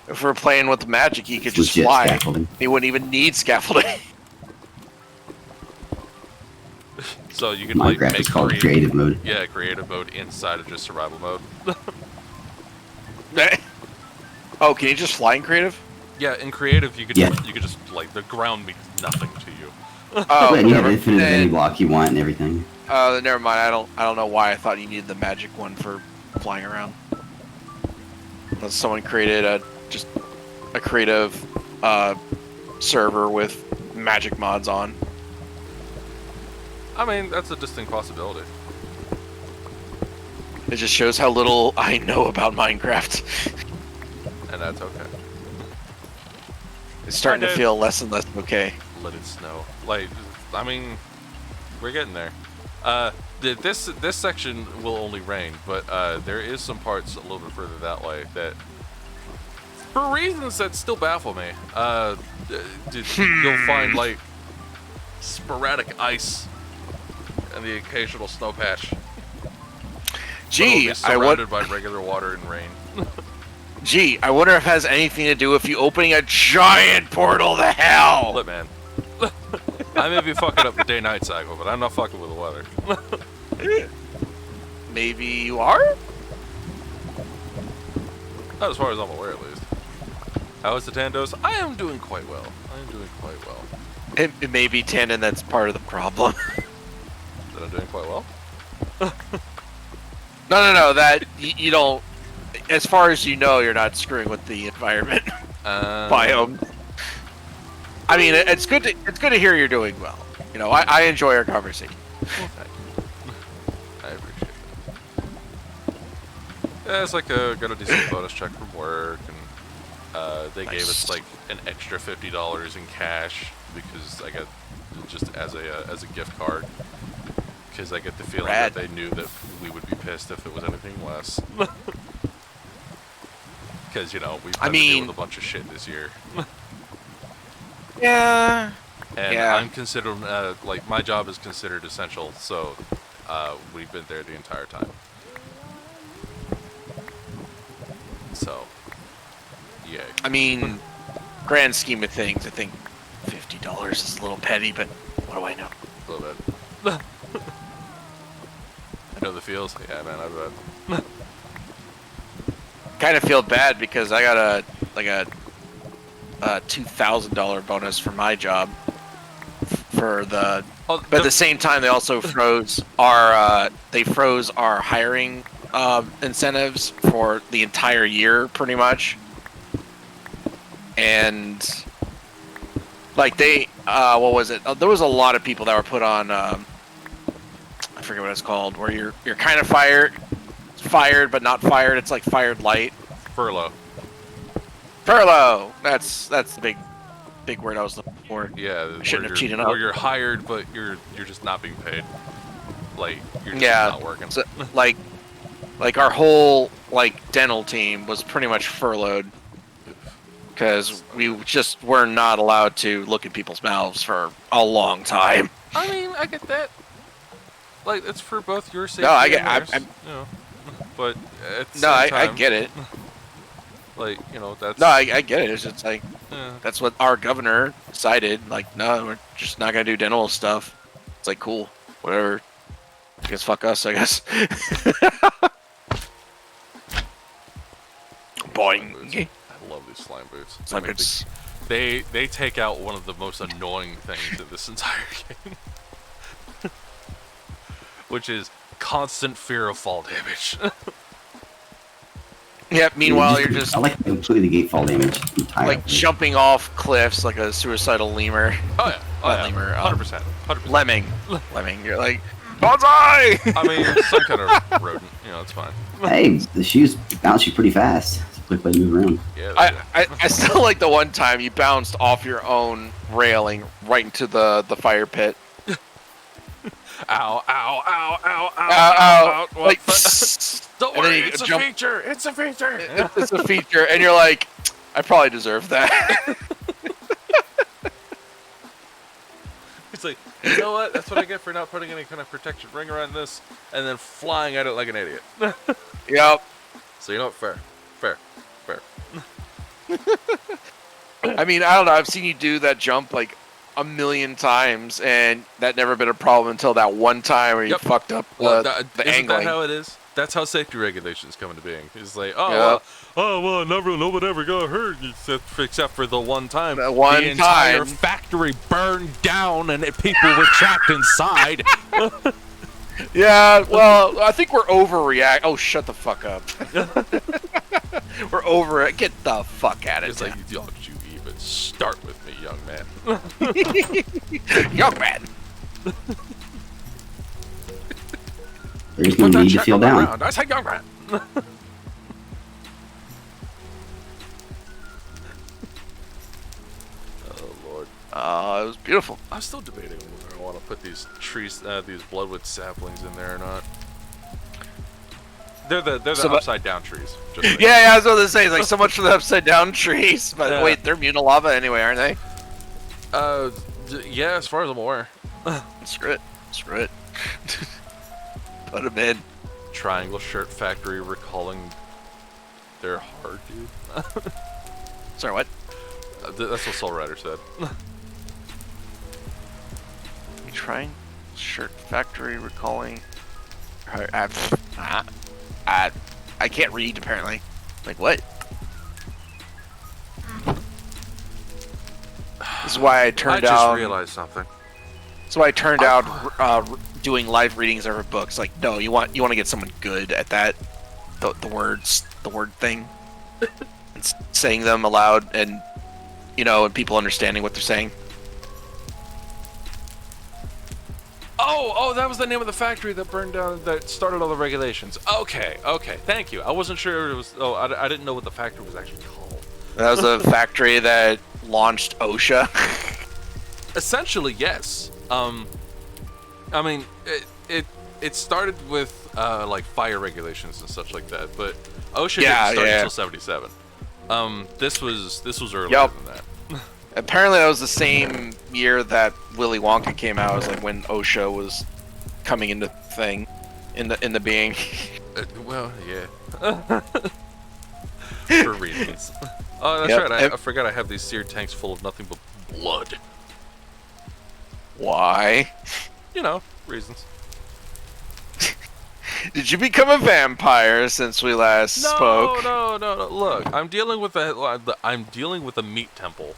If we're playing with magic, he could It's just legit fly. scaffolding. He wouldn't even need scaffolding. so you can like Minecraft make is called creative mode. Yeah, creative mode inside of just survival mode. Oh, can you just fly in creative? Yeah, in creative you could Yeah. just like the ground means nothing to you. Oh, and you have never, infinite of any then, block you want and everything. never mind. I don't know why I thought you needed the magic one for flying around. Unless someone created a creative server with magic mods on. I mean, that's a distinct possibility. It just shows how little I know about Minecraft. And that's okay. It's starting to Dave. feel less and less okay. Let it snow. Like, I mean, we're getting there. This section will only rain, but there is some parts a little bit further that way that, for reasons that still baffle me, you'll find like sporadic ice and the occasional snow patch. But it'll Gee, be I surrounded by regular water and rain. I wonder if it has anything to do with you opening a giant portal to hell. Look, man. I may be fucking up the day-night cycle, but I'm not fucking with the weather. Maybe you are? Not as far as I'm aware, at least. How is the Tandos? I am doing quite well. It may be Tannen that's part of the problem. That I'm doing quite well? No, that you don't. As far as you know, you're not screwing with the environment biome. I mean, it's good to hear you're doing well. You know, I enjoy our conversation. I appreciate it. Yeah, it's like got a decent bonus check from work, and they gave us like an extra $50 in cash because I got just as a gift card. Because I get the feeling Rad. that they knew that we would be pissed if it was anything less. Because we've had to deal with a bunch of shit this year. Yeah. And Yeah. I'm considered, like, my job is considered essential, so we've been there the entire time. So, yay. I mean, grand scheme of things, I think $50 is a little petty, but what do I know? A little bit. I know the feels. Yeah, man, I bet. Kind of feel bad because I got a $2,000 bonus for my job for the. Oh, But at the same time, they also froze our hiring incentives for the entire year, pretty much. And Like they, what was it? There was a lot of people that were put on. I forget what it's called. Where you're kind of fired but not fired. It's like fired light. Furlough. Furlough. That's the big word I was looking for. Yeah. I shouldn't have cheated Or up. you're hired, but you're just not being paid. Like you're just Yeah. not working. So, like our whole like dental team was pretty much furloughed because we just were not allowed to look at people's mouths for a long time. I mean, I get that. Like it's for both your safety. No, I get. and theirs, you know. But at the No, same time, I get it. Like that's. No, I get it. It's just like Yeah. that's what our governor decided. Like, no, we're just not gonna do dental stuff. It's like cool, whatever. I guess fuck us. I guess. Boing. I love these slime boots. Slime boots. They take out one of the most annoying things in this entire game, which is constant fear of fall damage. Yeah. Meanwhile, you're just I like to completely negate fall damage entirely. like jumping off cliffs like a suicidal lemur. Oh yeah, Lemur, 100%, 100%. Lemming. You're like, bonsai! I mean, it's some kind of rodent. You know, it's fine. Hey, the shoes bounce you pretty fast. It's a quick way to move around. Yeah. I still like the one time you bounced off your own railing right into the fire pit. Ow! Ow! Ow! Ow! Ow! Ow. Ow! Like, Don't and then worry, you it's a jump- feature. It's a feature. it's a feature, and you're like, I probably deserve that. It's like, you know what? That's what I get for not putting any kind of protection ring around this, and then flying at it like an idiot. Yep. So you know what? Fair. I mean, I don't know. I've seen you do that jump like a million times, and that never been a problem until that one time where you Yep. fucked up Well, the isn't that angling. how it is? That's how safety regulations come into being. It's like, Yep. no one ever got hurt except for the one time. That one the entire time. factory burned down and people were trapped inside. Yeah, well, I think we're overreact. Oh, shut the fuck up. We're over it. Get the fuck out of It's here. like, don't you even start with me, young man. Young man. There's no Put that need to check feel on the down. ground. I said young man. Oh Lord. It was beautiful. I'm still debating whether I want to put these trees, these bloodwood saplings in there or not. They're the So, upside down trees. Just saying. Yeah, I was about to say, it's like so much for the upside down trees. But Yeah. wait, they're immune to lava anyway, aren't they? Yeah, as far as I'm aware. Screw it. Put them in. Triangle Shirt Factory recalling their heart, dude. Sorry, what? That's what Soul Rider said. Trying shirt factory recalling. I can't read apparently. Like what? This is why I turned I just down. realized something. That's why I turned out doing live readings of her books. Like, no, you want to get someone good at that. The word thing, and saying them aloud, and and people understanding what they're saying. Oh, that was the name of the factory that burned down, that started all the regulations. Okay, thank you. I wasn't sure it was. Oh, I didn't know what the factory was actually called. That was a factory that launched OSHA. Essentially, yes. I mean, it started with like fire regulations and such like that, but OSHA didn't start until '77. This was earlier Yep. than that. Apparently, that was the same year that Willy Wonka came out. It was like when OSHA was coming into thing, in the being. Well, yeah. For reasons. Oh, that's Yep. right. I forgot I have these seared tanks full of nothing but blood. Why? Reasons. Did you become a vampire since we last spoke? No. Look, I'm dealing with a meat temple.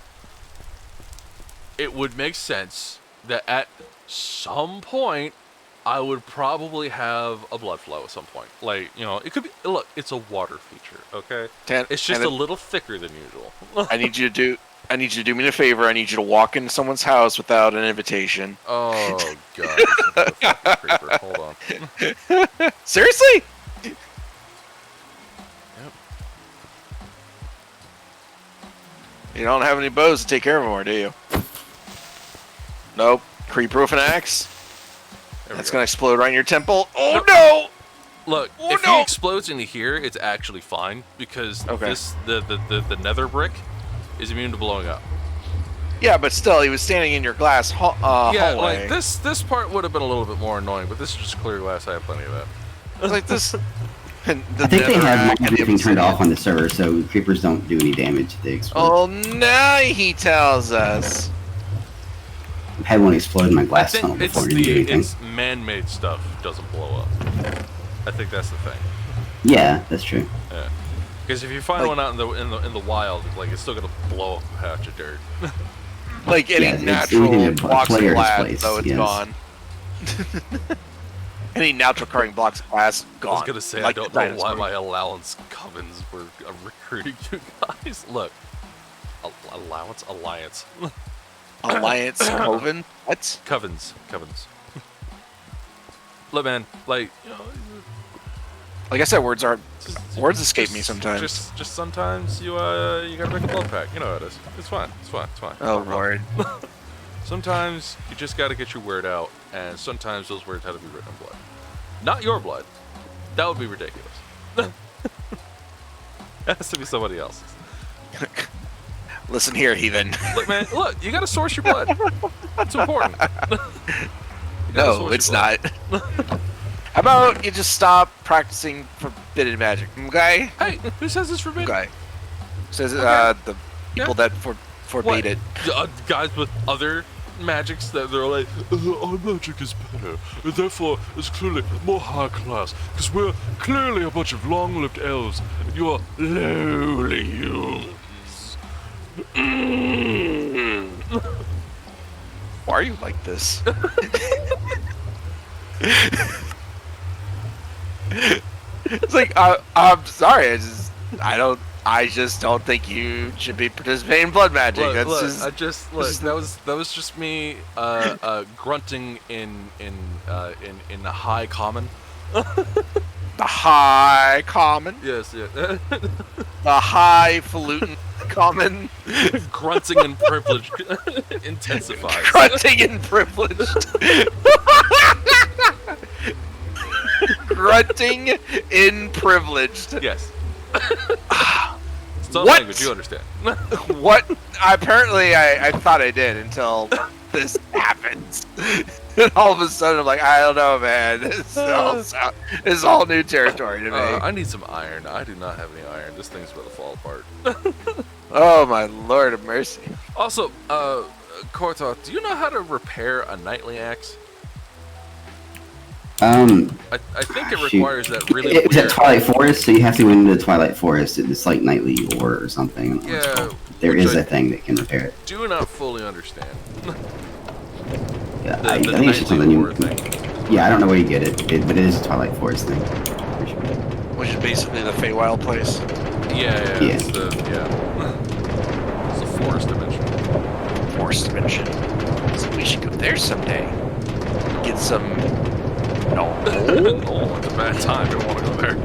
It would make sense that at some point I would probably have a blood flow at some point. Like, it could be. Look, it's a water feature, okay? It's just a little thicker than usual. I need you to I need you to do me a favor. I need you to walk into someone's house without an invitation. Oh god. This is a fucking creeper. Hold on. Seriously? Yep. You don't have any bows to take care of them, do you? Nope. Creeper with an axe? That's gonna explode right in your temple. Oh no! Look, Oh, if no! he explodes into here, it's actually fine because this the nether brick is immune to blowing up. Yeah, but still, he was standing in your glass Yeah, hallway. like this part would have been a little bit more annoying, but this is just clear glass. I have plenty of that. Like this. And I think they have netherrack and everything turned obsidian. off on the server, so creepers don't do any damage if they explode. Oh, now he tells us. I've had one explode in my I glass think tunnel it's before. It didn't do anything. it's man-made stuff doesn't blow up. I think that's the thing. Yeah, that's true. Yeah. Because if you find Like- one out in the wild, like it's still gonna blow up a patch of dirt. Like any Yeah, it's natural anything that blocks of player glass, displays, though, it's yes. gone. Any natural occurring blocks of glass, gone. I was gonna say Like I don't the know why dinosaur. my allowance covens were recruiting you guys. Look, allowance alliance Alliance Coven? What? covens. Look, man, like you know, Like I said, words just- Words escape just- me sometimes. Just sometimes you gotta make a blood pack. You know how it is. It's fine. It's fine. Oh No problem. lord. Sometimes you just gotta get your word out, and sometimes those words have to be written in blood. Not your blood. That would be ridiculous. It has to be somebody else's. Listen here, heathen. Look, man, look, you gotta source your blood. It's important. You gotta No, source it's your blood. not. How about you just stop practicing forbidden magic, okay? Hey, who says it's forbidden? Okay. Says Okay. the people that forbade it. Guys with other magics that they're like, our magic is better, and therefore it's clearly more high class, because we're clearly a bunch of long-lived elves, and you are lowly humans. Why are you like this? It's like I'm sorry. I just don't think you should be participating in blood magic. Look, That's look, just I just look. That was just me grunting in the high common. the high common, Yes, yeah. the highfalutin common, Grunting and privilege intensifies. grunting and privileged. Grunting in privileged. Yes. It's not What? language, you understand. What? Apparently, I thought I did until this happens. And all of a sudden, I'm like, I don't know, man. This is all new territory to me. I need some iron. I do not have any iron. This thing's about to fall apart. Oh my lord of mercy! Also, Kortoth, do you know how to repair a knightly axe? I think it shoot. requires that really It's weird... at Twilight Forest, so you have to go into the Twilight Forest. It's like nightly ore or something. I don't know what it's Yeah, called. There which is I a thing that can repair it. do not fully understand. Yeah, The I think it's just something knightly you. ore thing. Yeah, I don't know where you get it, but it is a Twilight Forest thing. For sure. Which is basically the Feywild place. Yeah. Yeah. It's the forest dimension. Force dimension. So we should go there someday. Get some. No. Oh, it's a bad time. I don't want to go there.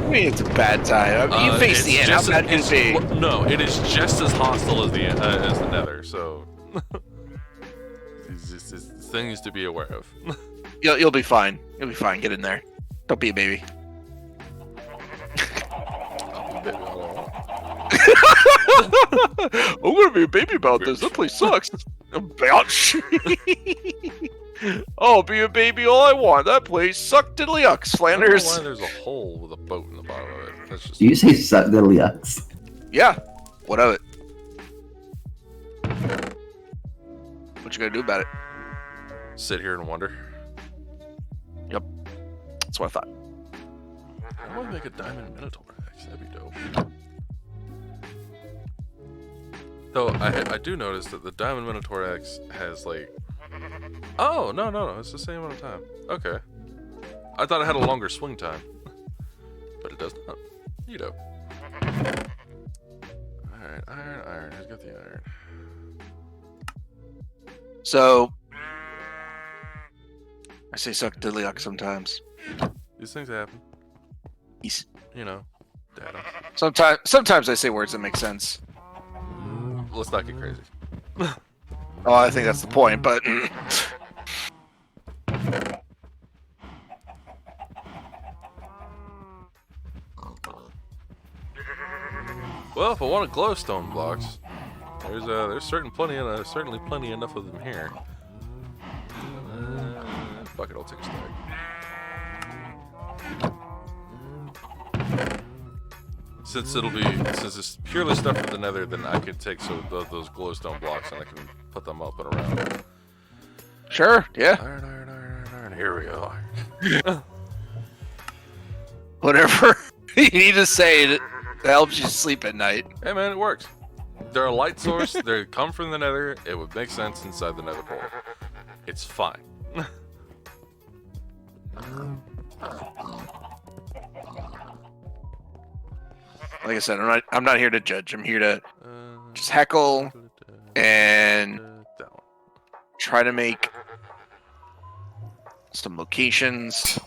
I mean, it's a bad time. I mean, you face It's the end. How just bad can it be? No, it is just as hostile as the Nether. So, it's things to be aware of. You'll be fine. You'll be fine. Get in there. Don't be a baby. I'm gonna be a baby about this. That place sucks. Ouch. Oh, be a baby all I want. That place sucked diddly yucks, I don't know Flanders. why there's a hole with a boat in the bottom of it. That's just. Do you say suck little yucks? Yeah. What of it? What you gonna do about it? Sit here and wonder. That's what I thought. I want to make a diamond minotaur axe. That'd be dope. Though I do notice that the diamond minotaur axe has like. Oh no! It's the same amount of time. Okay. I thought it had a longer swing time, but it does not. You know. All Alright, iron. Who's got the iron? So, I say suck diddlyuck sometimes. These things happen. He's- You know, data. Sometimes I say words that make sense. Let's not get crazy. Oh, I think that's the point, but... Well, if I want glowstone blocks, there's certainly plenty enough of them here. Fuck it, I'll take a stack. Since it's purely stuff for the nether, then I could take those glowstone blocks and I can put them up and around. Sure, yeah. Iron. Here we go. Whatever you need to say that helps you sleep at night. Hey man, it works. They're a light source. They come from the nether. It would make sense inside the nether portal. It's fine. Like I said, I'm not here to judge. I'm here to just heckle and try to make some locations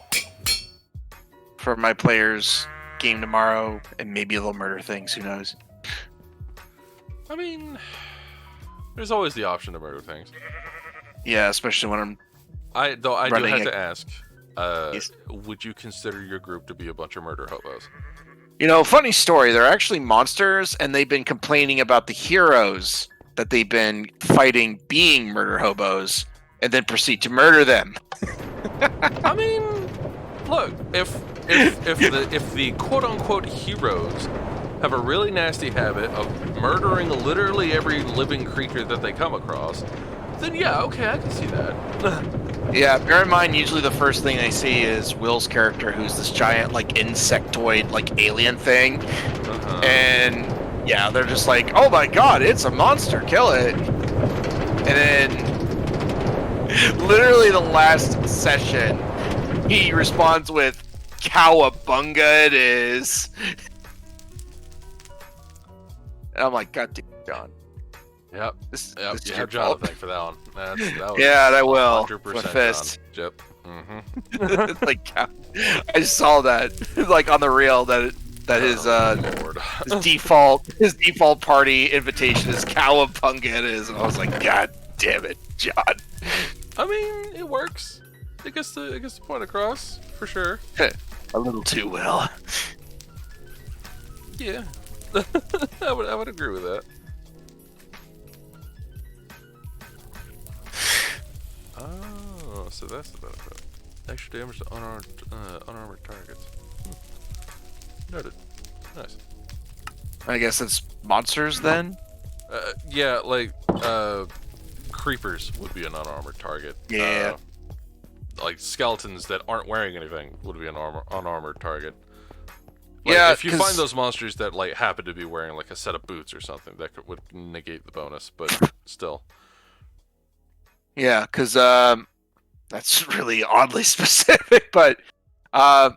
for my players' game tomorrow, and maybe they'll murder things. Who knows? I mean, there's always the option to murder things. Yeah, especially when I'm. I do have to ask. Yes. Would you consider your group to be a bunch of murder hobos? You know, funny story. They're actually monsters, and they've been complaining about the heroes that they've been fighting being murder hobos, and then proceed to murder them. I mean, look, if the quote unquote heroes have a really nasty habit of murdering literally every living creature that they come across, then yeah, okay, I can see that. Yeah, bear in mind, usually the first thing they see is Will's character, who's this giant, like, insectoid, like, alien thing. And, yeah, they're just like, oh my god, it's a monster, kill it. And then, literally the last session, he responds with, cowabunga it is. And I'm like, god damn, John. Yep. This You is your have John fault. to thank for that one. That was Yeah, and I will. 100% With a fist. John. Yep. It's like, I saw that, like, on the reel, that his Lord. his default party invitation is cowabunga it is, and I was like, god damn it, John. I mean, it works. It gets the point across for sure. A little too well. Yeah. I would agree with that. Oh, so that's the benefit. Extra damage to unarmored targets. Noted. Nice. I guess it's monsters then? Yeah, like, creepers would be an unarmored target. Yeah. Like, skeletons that aren't wearing anything would be an unarmored target. Like, Yeah, if you find those monsters that, like, happen to be wearing, like, a set of boots or something, that would negate the bonus, but still. Yeah, because that's really oddly specific, but I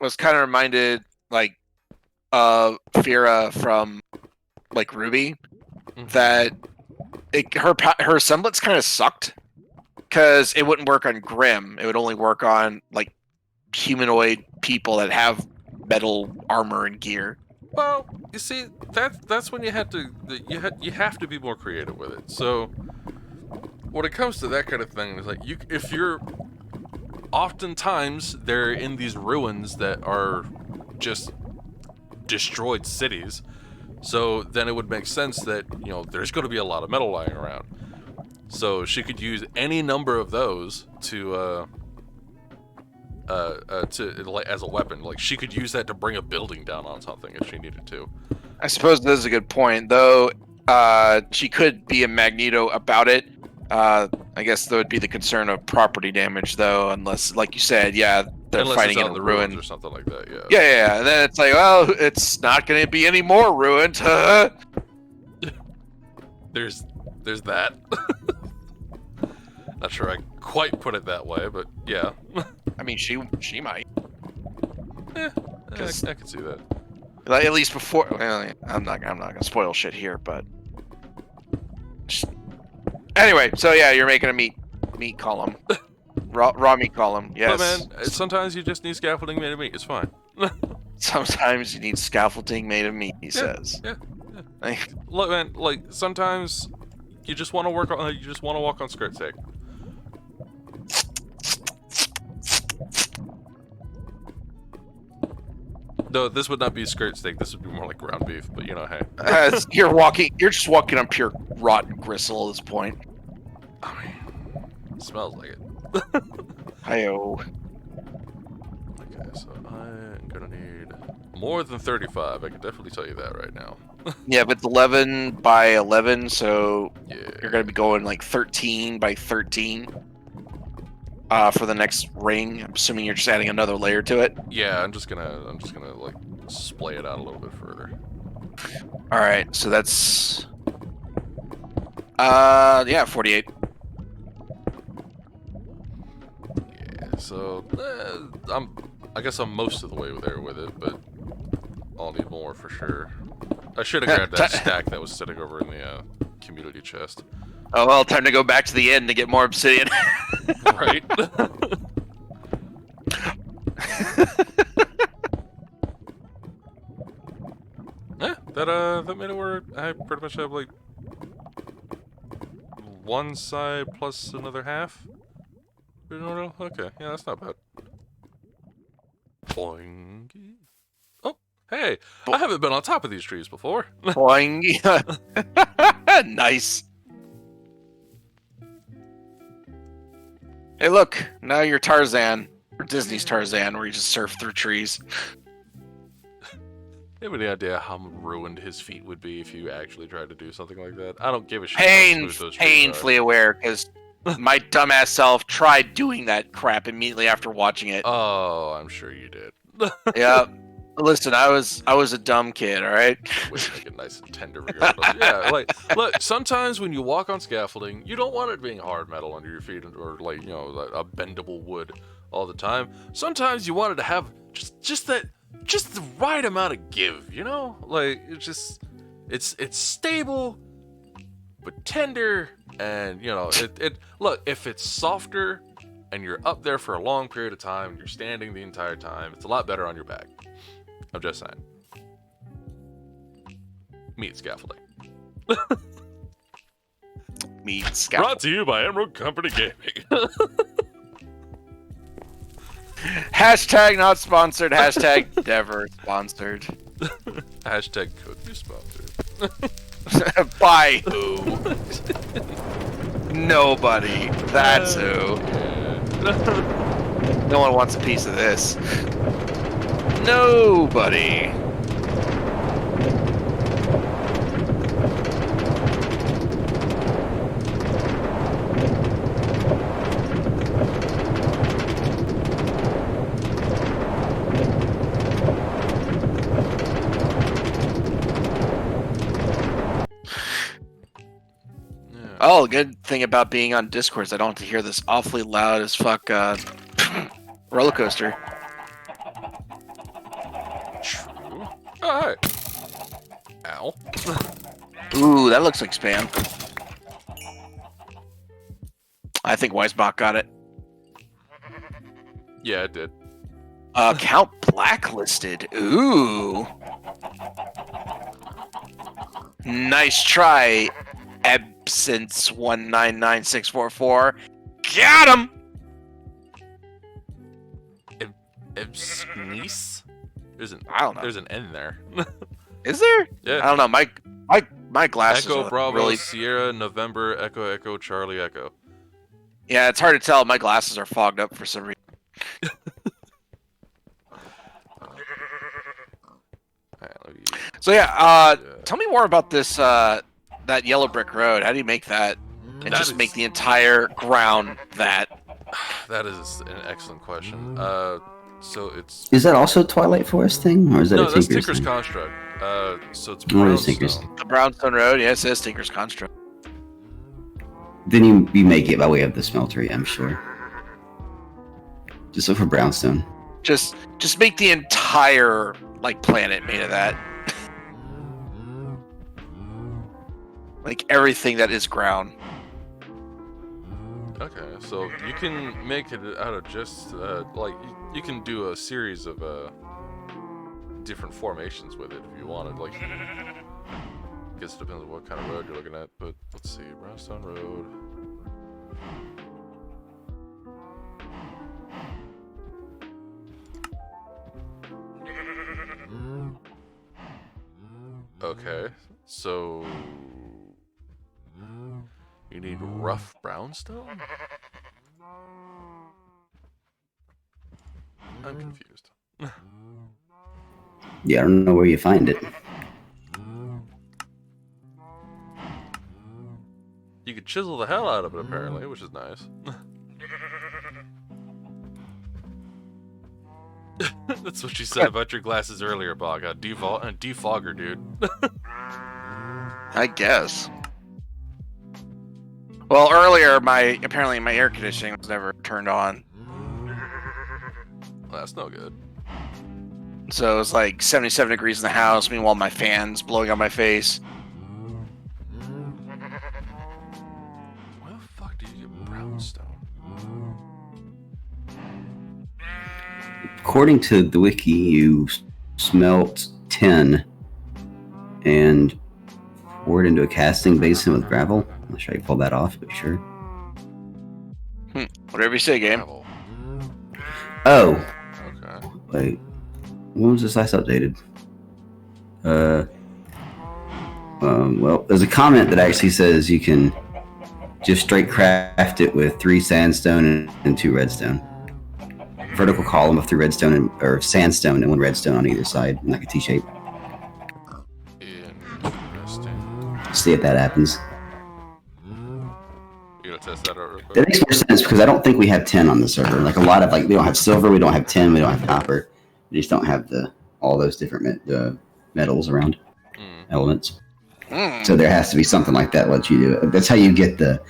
was kind of reminded, like, of Fira from, like, Ruby, that her semblance kind of sucked, because it wouldn't work on Grim. It would only work on, like, humanoid people that have metal armor and gear. Well, you see, that's when you have to be more creative with it. So when it comes to that kind of thing, it's like if you're oftentimes they're in these ruins that are just destroyed cities. So then it would make sense that, you know, there's going to be a lot of metal lying around. So she could use any number of those to like, as a weapon. Like, she could use that to bring a building down on something if she needed to. I suppose that is a good point, though. She could be a Magneto about it. I guess there would be the concern of property damage, though, unless, like you said, yeah, they're Unless fighting it's in out a the ruin or something like that. Yeah. Yeah. And then it's like, well, it's not going to be any more ruined. There's that. Not sure I quite put it that way, but yeah. I mean, she might. I can see that. Like, at least before. Well, I'm not gonna spoil shit here, but anyway. So yeah, you're making a meat column, raw meat column. Yes. But man, sometimes you just need scaffolding made of meat. It's fine. Sometimes you need scaffolding made of meat. He says. Yeah. Look, man. Like sometimes you just want to work on. You just want to walk on skirt steak. No, this would not be skirt steak. This would be more like ground beef. But you know, hey. You're just walking on pure rotten gristle at this point. I mean, it smells like it. Hi-yo. Okay, so I'm gonna need more than 35. I can definitely tell you that right now. Yeah, but it's 11 by 11, so Yeah. you're gonna be going like 13 by 13 for the next ring. I'm assuming you're just adding another layer to it. Yeah, I'm just gonna like splay it out a little bit further. All right, so that's 48. Yeah, so I guess I'm most of the way there with it, but I'll need more for sure. I should have grabbed that stack that was sitting over in the community chest. Oh well, time to go back to the end to get more obsidian. Right? Yeah, that made it where I pretty much have like one side plus another half. Okay, yeah, that's not bad. Boing. Oh, hey, I haven't been on top of these trees before. Boing. Nice. Hey, look, now you're Tarzan, or Disney's Tarzan, where you just surf through trees. You have any idea how ruined his feet would be if you actually tried to do something like that? I don't give a shit. Painfully aware, because my dumbass self tried doing that crap immediately after watching it. Oh, I'm sure you did. Yeah. Listen, I was a dumb kid, all right? We make it nice and tender regardless. Yeah, like, look, sometimes when you walk on scaffolding, you don't want it being hard metal under your feet or like, you know, a bendable wood all the time. Sometimes you want it to have just the right amount of give, you know? Like, it's stable, but tender, and, you know, look, if it's softer and you're up there for a long period of time, you're standing the entire time, it's a lot better on your back. I'm just saying. Meat scaffolding. Meat scaffolding. Brought to you by Emerald Company Gaming. Hashtag not sponsored. Hashtag never sponsored. Hashtag could be sponsored. By who? Nobody. That's who. No one wants a piece of this. Nobody. Oh, good thing about being on Discord is I don't have to hear this awfully loud as fuck roller coaster. True. Oh, hi. Ow. Ooh, that looks like spam. I think Weisbach got it. Yeah, it did. Account blacklisted. Ooh. Nice try, Absence199644. Got him! Ebsnice? I don't know. There's an N there. Is there? Yeah. I don't know. My glasses Echo are Bravo really... Sierra November Echo Echo Charlie Echo. Yeah, it's hard to tell. My glasses are fogged up for some reason. So yeah, tell me more about this that yellow brick road. How do you make that? And just make the entire ground that? That is an excellent question. So it's... Is that also Twilight Forest thing, or is that No, a that's Tinker's Tinker's thing? Construct. So it's What is Tinker's? Brownstone. The Brownstone Road. Yeah, it says Tinker's Construct. Then you make it by way of the smeltery, I'm sure. Just look for Brownstone. Just make the entire like planet made of that. Like everything that is ground. Okay, so you can make it out of just like you can do a series of different formations with it if you wanted. Like, I guess it depends on what kind of road you're looking at. But let's see, Brownstone Road. Okay, so you need rough brownstone? I'm confused. Yeah, I don't know where you find it. You could chisel the hell out of it apparently, which is nice. That's what you said about your glasses earlier, Bog. Defogger, dude. I guess. Well, earlier apparently my air conditioning was never turned on. Well, that's no good. So it was like 77 degrees in the house, meanwhile my fan's blowing on my face. Where the fuck did you get brownstone? According to the wiki, you smelt tin and poured into a casting basin with gravel. I'm not sure I can pull that off, but sure. Whatever you say, game. Gravel. Oh, Okay. wait. When was this last updated? Well, there's a comment that actually says you can just straight craft it with 3 sandstone and 2 redstone. Vertical column of 3 redstone or sandstone and 1 redstone on either side, like a T shape. Interesting. See if that happens. You gonna test that out real quick? That makes more sense because I don't think we have tin on the server. Like a lot of we don't have silver, we don't have tin, we don't have copper. We just don't have all those different metals around elements. So there has to be something like that. What you do? That's how you get the.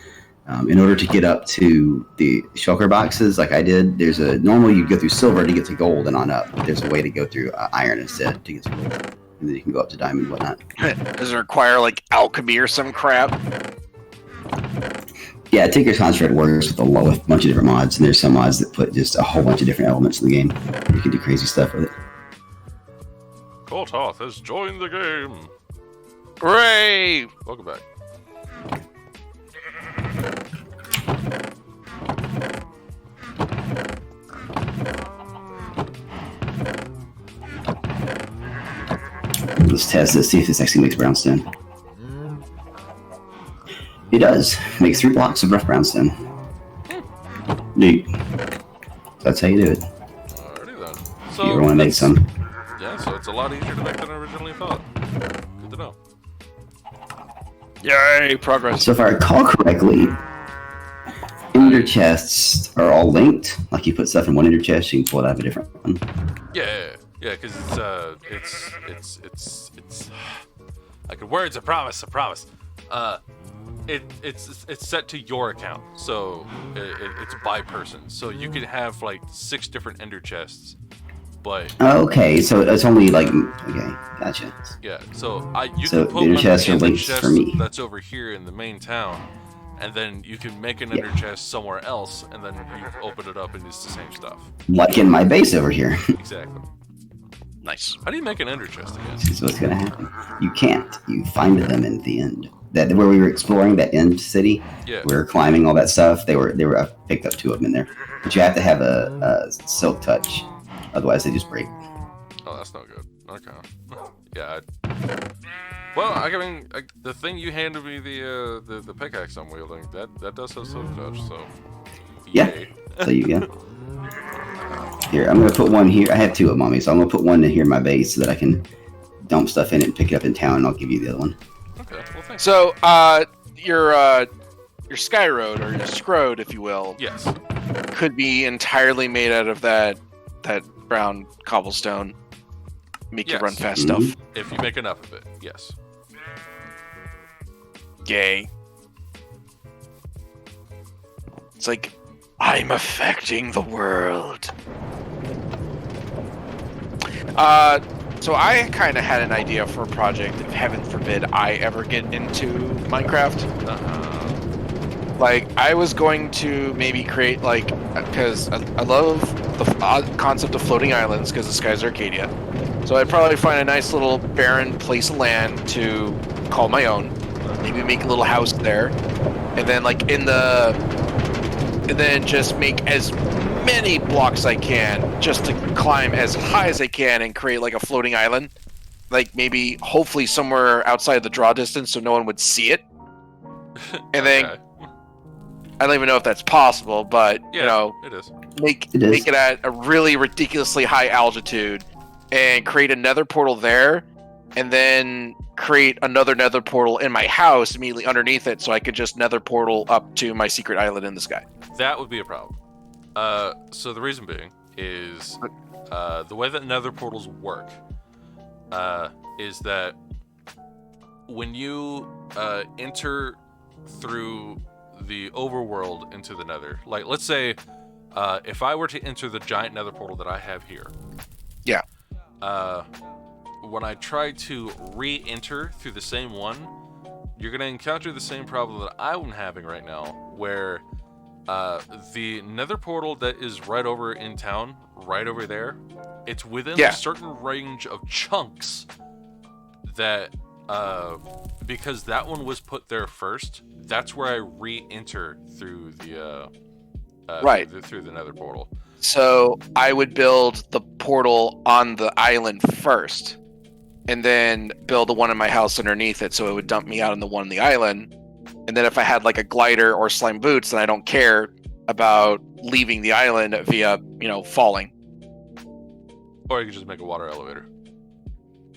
In order to get up to the shulker boxes, like I did, normally you go through silver to get to gold and on up. There's a way to go through iron instead to get to gold, and then you can go up to diamond and whatnot. Does it require like alchemy or some crap? Yeah, Tinker's Construct works with a bunch of different mods, and there's some mods that put just a whole bunch of different elements in the game. You can do crazy stuff with it. Koltoth has joined the game. Hooray! Welcome back. Let's test this, see if this actually makes brownstone. It does. Makes 3 blocks of rough brownstone. Neat. That's how you do it. Alrighty then. If So you ever want to make some. Yeah, so it's a lot easier to make than I originally thought. Good to know. Yay, progress. So if I recall correctly, ender chests are all linked. Like you put stuff in one ender chest, you can pull it out of a different one. Yeah, because it's like words. I promise. It's set to your account, so it's by person. So you can have like 6 different ender chests, but Okay, so it's only like okay, gotcha. yeah. So you So can put ender one chests are in the linked chest for me. that's over here in the main town, and then you can make an ender chest somewhere else, and then you open it up and it's the same stuff. Like in my base over here. Exactly. Nice. How do you make an ender chest again? This is what's gonna happen. You can't. You find them in the end. That where we were exploring that end city. Yeah. We were climbing all that stuff. They were. I picked up 2 of them in there. But you have to have a silk touch, otherwise they just break. Oh, that's not good. Okay. Yeah. Well, I mean, the thing you handed me, the pickaxe I'm wielding, that does have silk touch, so. Yeah. Yay. So you go. Here, I'm gonna put one here. I have 2 of them on me, so I'm gonna put one in here in my base so that I can dump stuff in it and pick it up in town, and I'll give you the other one. Okay. Well, thanks. So, your Sky Road, or your Scrode, if you will, Yes. could be entirely made out of that brown cobblestone. Make you Yes. run fast Mhm. stuff. If you make enough of it, yes. Yay. It's like, I'm affecting the world. So I kind of had an idea for a project if heaven forbid I ever get into Minecraft. Like, I was going to maybe create, like, because I love the concept of floating islands because the sky's Arcadia. So I'd probably find a nice little barren place of land to call my own. Maybe make a little house there. And then, like, and then just make as many blocks I can just to climb as high as I can and create, like, a floating island. Like, maybe, hopefully, somewhere outside the draw distance so no one would see it. And then... I don't even know if that's possible, but Yeah, you know, it is. make it at a really ridiculously high altitude, and create a nether portal there, and then create another nether portal in my house immediately underneath it, so I could just nether portal up to my secret island in the sky. That would be a problem. So the reason being is the way that nether portals work is that when you enter through the overworld into the nether, like, let's say if I were to enter the giant nether portal that I have here, yeah, when I try to re-enter through the same one, you're going to encounter the same problem that I'm having right now, where the nether portal that is right over in town, right over there, it's within a certain range of chunks that because that one was put there first, that's where I re-enter through the through the nether portal. So I would build the portal on the island first, and then build the one in my house underneath it, so it would dump me out on the one on the island. And then if I had like a glider or slime boots, then I don't care about leaving the island via, you know, falling. Or you could just make a water elevator.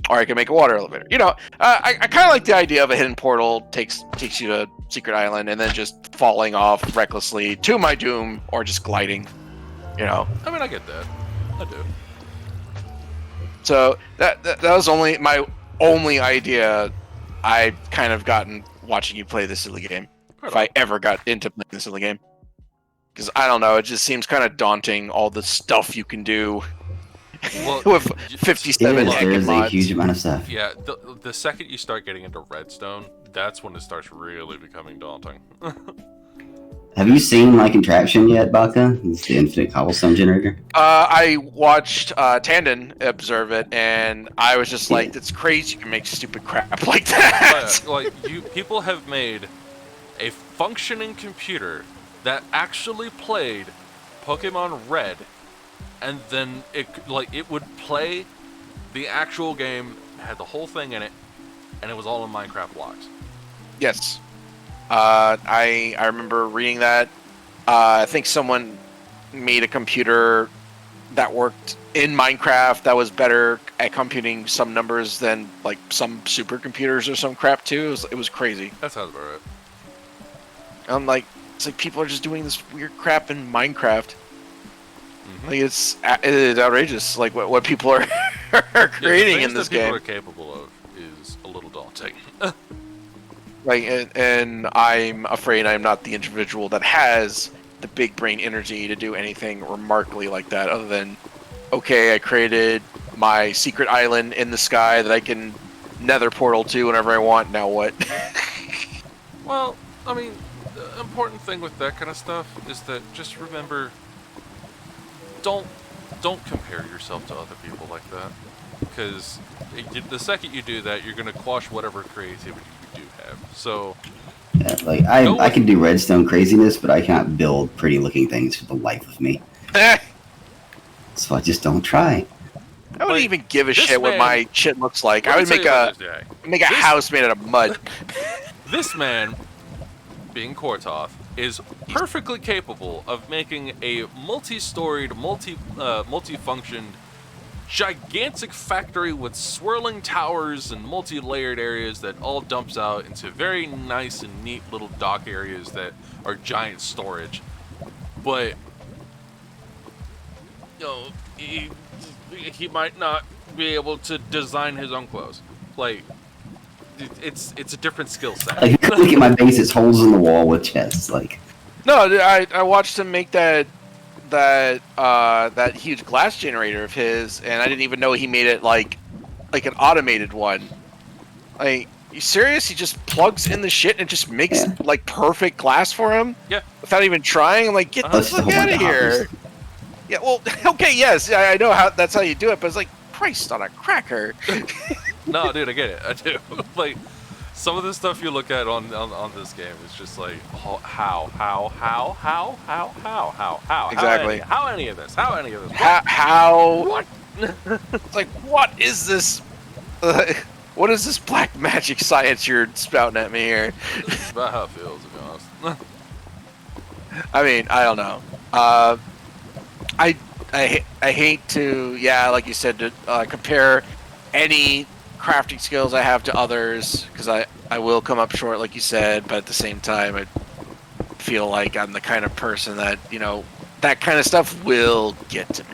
Or I can make a water elevator. You know, I kind of like the idea of a hidden portal takes you to secret island and then just falling off recklessly to my doom, or just gliding. You know. I mean, I get that. I do. So that was my only idea I've kind of gotten watching you play this silly game. Right if I ever got into playing this silly game, because I don't know, it just seems kind of daunting, all the stuff you can do. Well, with 57 there's a mods. huge amount of stuff. Yeah, the second you start getting into redstone, that's when it starts really becoming daunting. Have you seen my contraption yet, Baka? It's the infinite cobblestone generator. I watched Tandon observe it, and I was just like, "That's crazy! You can make stupid crap like that." Like, people have made a functioning computer that actually played Pokemon Red, and then it would play the actual game, had the whole thing in it, and it was all in Minecraft blocks. Yes. I remember reading that. I think someone made a computer that worked in Minecraft that was better at computing some numbers than like some supercomputers or some crap too. It was crazy. That sounds about right. I'm like, it's like people are just doing this weird crap in Minecraft. Mm-hmm. Like it is outrageous. Like what people are creating in this game. The things that people are capable of is a little daunting. Like, and I'm afraid I'm not the individual that has the big brain energy to do anything remarkably like that, other than, okay, I created my secret island in the sky that I can nether portal to whenever I want, now what? Well, I mean, the important thing with that kind of stuff is that just remember, don't compare yourself to other people like that, because the second you do that, you're going to quash whatever creativity you do have. So, yeah, like I can do redstone craziness, but I cannot build pretty looking things for the life of me. So I just don't try. I wouldn't even give a shit what my shit looks like. I would make a house made out of mud. This man, being Kortoth, is perfectly capable of making a multi-storied, multi-functioned, gigantic factory with swirling towers and multi-layered areas that all dumps out into very nice and neat little dock areas that are giant storage. But, you know, he might not be able to design his own clothes. Like, it's a different skill set. Like, look at my base; it's holes in the wall with chests. Like, no, I watched him make that huge glass generator of his, and I didn't even know he made it like like an automated one. Like, you serious? He just plugs in the shit and it just makes like perfect glass for him? Yeah. Without even trying? I'm like, get the fuck out of here. Yeah, well, okay, yes, I know how that's how you do it, but it's like, Christ on a cracker. No, dude, I get it. I do. Like, some of the stuff you look at on this game is just like, how? Exactly. How any of this? How? What? It's like, what is this? What is this black magic science you're spouting at me here? That's about how it feels, to be honest. I mean, I don't know. I hate to, like you said, to compare any crafting skills I have to others, because I will come up short, like you said, but at the same time, I feel like I'm the kind of person that, you know, that kind of stuff will get to me.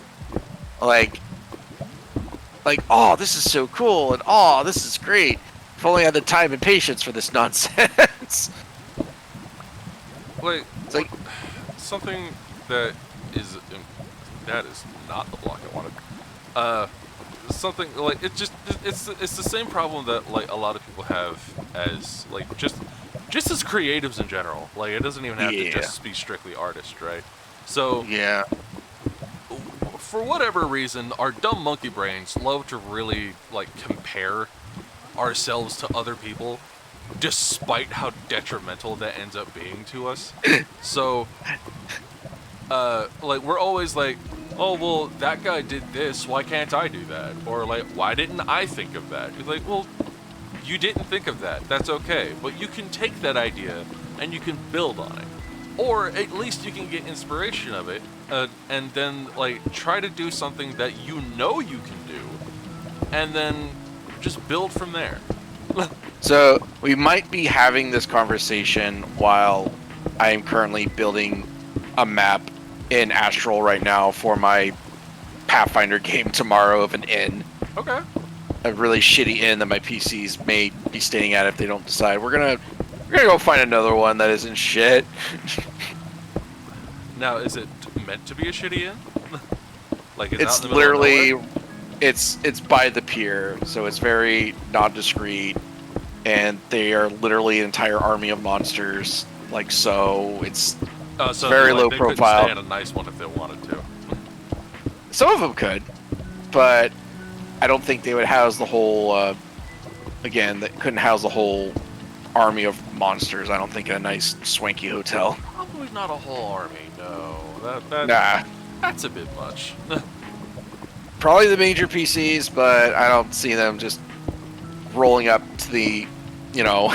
Like, oh, this is so cool, and oh, this is great. If only I had the time and patience for this nonsense. Like, it's like something that is not the block I wanted. Something like it's the same problem that like a lot of people have as like just as creatives in general. Like, it doesn't even have to just be strictly artists, right? So yeah. For whatever reason, our dumb monkey brains love to really like compare ourselves to other people, despite how detrimental that ends up being to us. So, like, we're always like, oh, well, that guy did this, why can't I do that? Or like, why didn't I think of that? You're like, well, you didn't think of that, that's okay, but you can take that idea and you can build on it. Or at least you can get inspiration of it, and then like try to do something that you know you can do, and then just build from there. So we might be having this conversation while I am currently building a map in Astral right now for my Pathfinder game tomorrow of an inn. Okay. A really shitty inn that my PCs may be staying at if they don't decide. We're gonna go find another one that isn't shit. Now, is it meant to be a shitty inn? Like, it's literally, it's by the pier, so it's very non-discreet, and they are literally an entire army of monsters. Like, so it's so very like, low they profile. Couldn't stay in a nice one if they wanted to. Some of them could, but I don't think they would house the whole. Again, they couldn't house the whole army of monsters. I don't think in a nice swanky hotel. Probably not a whole army. No, nah, that's a bit much. Probably the major PCs, but I don't see them just rolling up to the, you know,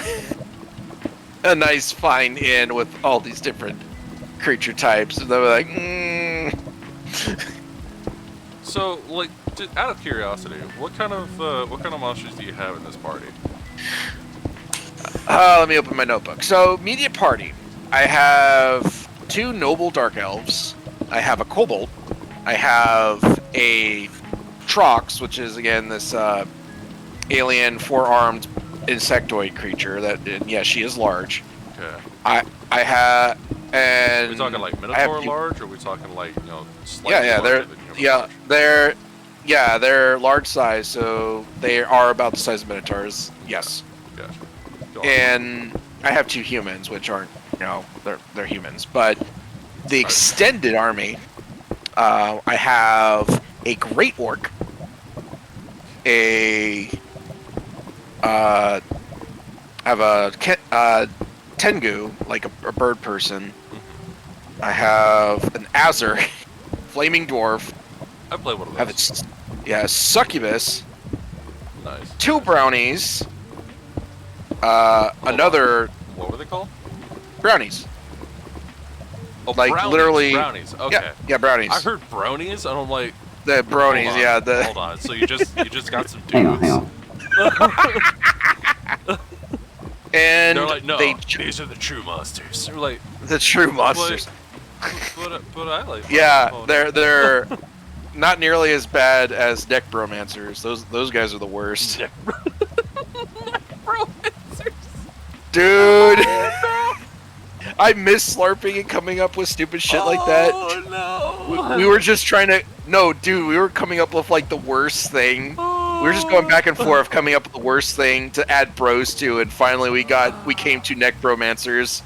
a nice fine inn with all these different creature types, and they'll be like, So, like, out of curiosity, what kind of monsters do you have in this party? Let me open my notebook. So, media party. I have 2 noble dark elves. I have a kobold. I have a Trox, which is again this alien 4-armed insectoid creature. That, yeah, she is large. Okay. I have, and are we talking like Minotaur large, or are we talking like, you know, slightly they're large size, so they are about the size of Minotaurs. Yes. Gotcha. And I have 2 humans, which aren't, you know, they're humans. But the extended army, I have a Great Orc, I have a Tengu, like a bird person. I have an Azur, Flaming Dwarf. I played one of those. I have a Succubus. Nice. 2 brownies. Another. What were they called? Brownies. Oh, like brownies, literally. Brownies. Okay. Yeah, brownies. I heard brownies, and I'm like. The brownies, yeah. Hold on. So you just got some dudes. Hang on. And And they're like, no, these are the true monsters. They're like, the true monsters. But I like. Yeah, they're not nearly as bad as neck bromancers. Those guys are the worst. Neck bromancers. Dude, I miss slurping and coming up with stupid shit like that. Oh no. We were just trying to. No, dude, we were coming up with like the worst thing. We were just going back and forth, coming up with the worst thing to add bros to, and finally we came to neck bromancers.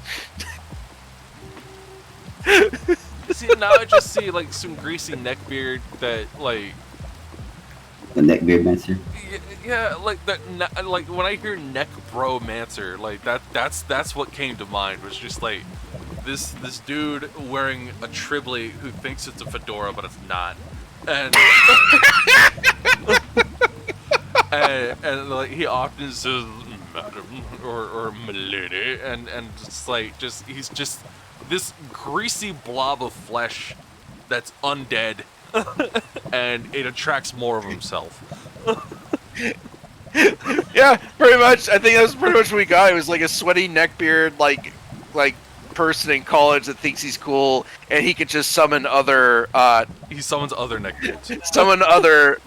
See, now I just see like some greasy neckbeard that like. The neckbeard mancer. Yeah, like that. Like when I hear neck bromancer, like that's what came to mind. Was just like this dude wearing a tribly who thinks it's a fedora, but it's not, and and like he often says madam or milady, and it's like he's just this greasy blob of flesh that's undead, and it attracts more of himself. Yeah, pretty much. I think that was pretty much what we got. It was like a sweaty neckbeard, like person in college that thinks he's cool, and he could just summon other. He summons other neckbeards. Summon other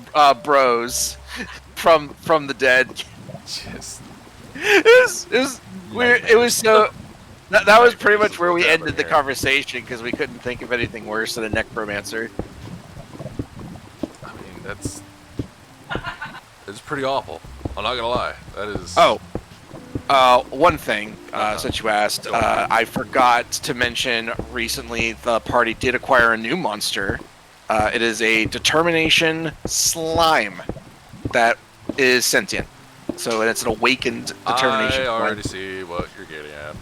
bros from the dead. Just It was weird. It was so. That was pretty much where we ended the conversation because we couldn't think of anything worse than a necromancer. I mean, it's pretty awful. I'm not gonna lie. That is. Oh, one thing, since you asked, I forgot to mention recently the party did acquire a new monster. It is a determination slime that is sentient. So it's an awakened determination I already slime. see what you're getting at.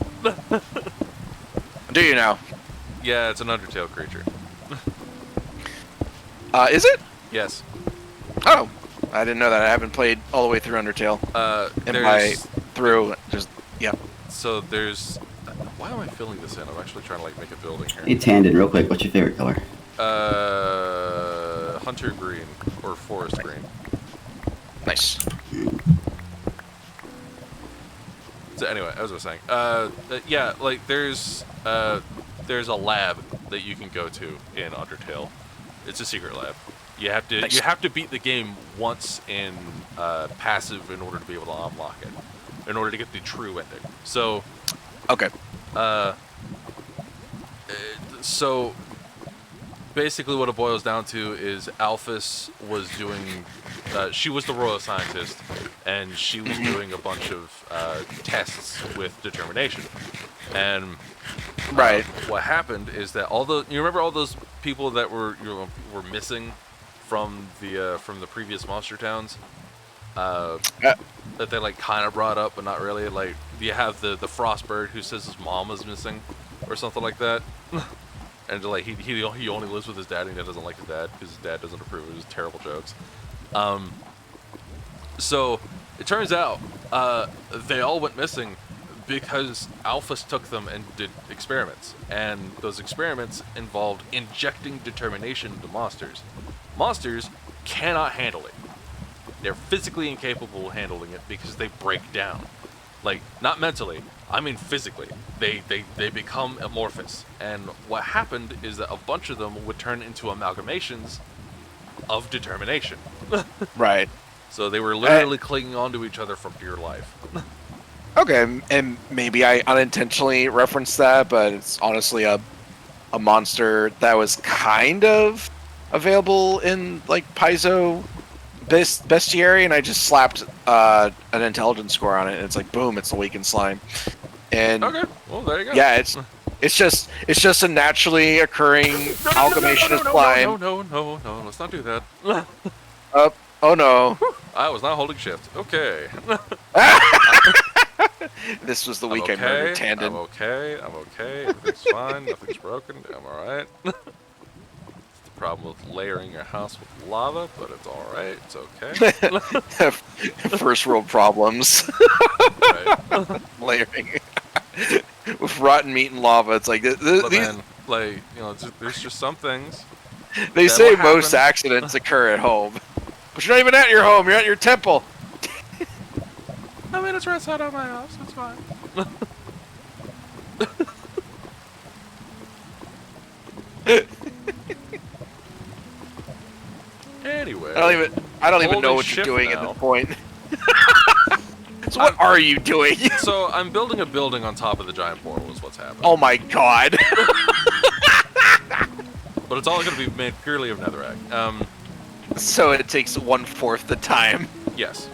Do you now? Yeah, it's an Undertale creature. Is it? Yes. Oh, I didn't know that. I haven't played all the way through Undertale. Yeah. So there's. Why am I filling this in? I'm actually trying to like make a building here. Hey, Tandon, real quick, what's your favorite color? Hunter green or forest green. Nice. So anyway, as I was saying, yeah, like there's a lab that you can go to in Undertale. It's a secret lab. You have to beat the game once in passive in order to be able to unlock it, in order to get the true ending. So, Okay. So basically, what it boils down to is Alphys was doing. She was the royal scientist, and she was doing a bunch of tests with determination. And Right. what happened is that you remember all those people that were missing from the previous monster towns, that they like kind of brought up but not really. Like you have the Frostbird who says his mom was missing, or something like that. And like he only lives with his dad and he doesn't like his dad because his dad doesn't approve of his terrible jokes. So it turns out they all went missing because Alphys took them and did experiments, and those experiments involved injecting determination into monsters. Monsters cannot handle it. They're physically incapable of handling it because they break down. Like, not mentally, I mean physically. They become amorphous. And what happened is that a bunch of them would turn into amalgamations of determination. Right. So they were literally clinging onto each other for dear life. Okay, and maybe I unintentionally referenced that, but it's honestly a monster that was kind of available in like Paizo Bestiary, and I just slapped an intelligence score on it, and it's like boom, it's the Awakened Slime. And Okay, well there you go. yeah, it's just a naturally occurring amalgamation of slime. No, let's not do that. Oh no. I was not holding shift. Okay. This was the I'm week I okay. murdered Tandon. I'm okay. Everything's fine. Nothing's broken. I'm alright. It's the problem with layering your house with lava, but it's alright. It's okay. First world problems. Right. Layering. With rotten meat and lava, it's like But these, then, like, there's just some things. they that say will most happen. accidents occur at home. But you're not even at your home, you're at your temple. I mean, it's right outside of my house. It's fine. Anyway. I don't even know Holding what you're shift doing at now. this point. So what are you doing? So I'm building a building on top of the giant portal is what's happening. Oh my god. But it's all going to be made purely of netherrack. So it takes 1/4 the time. Yes.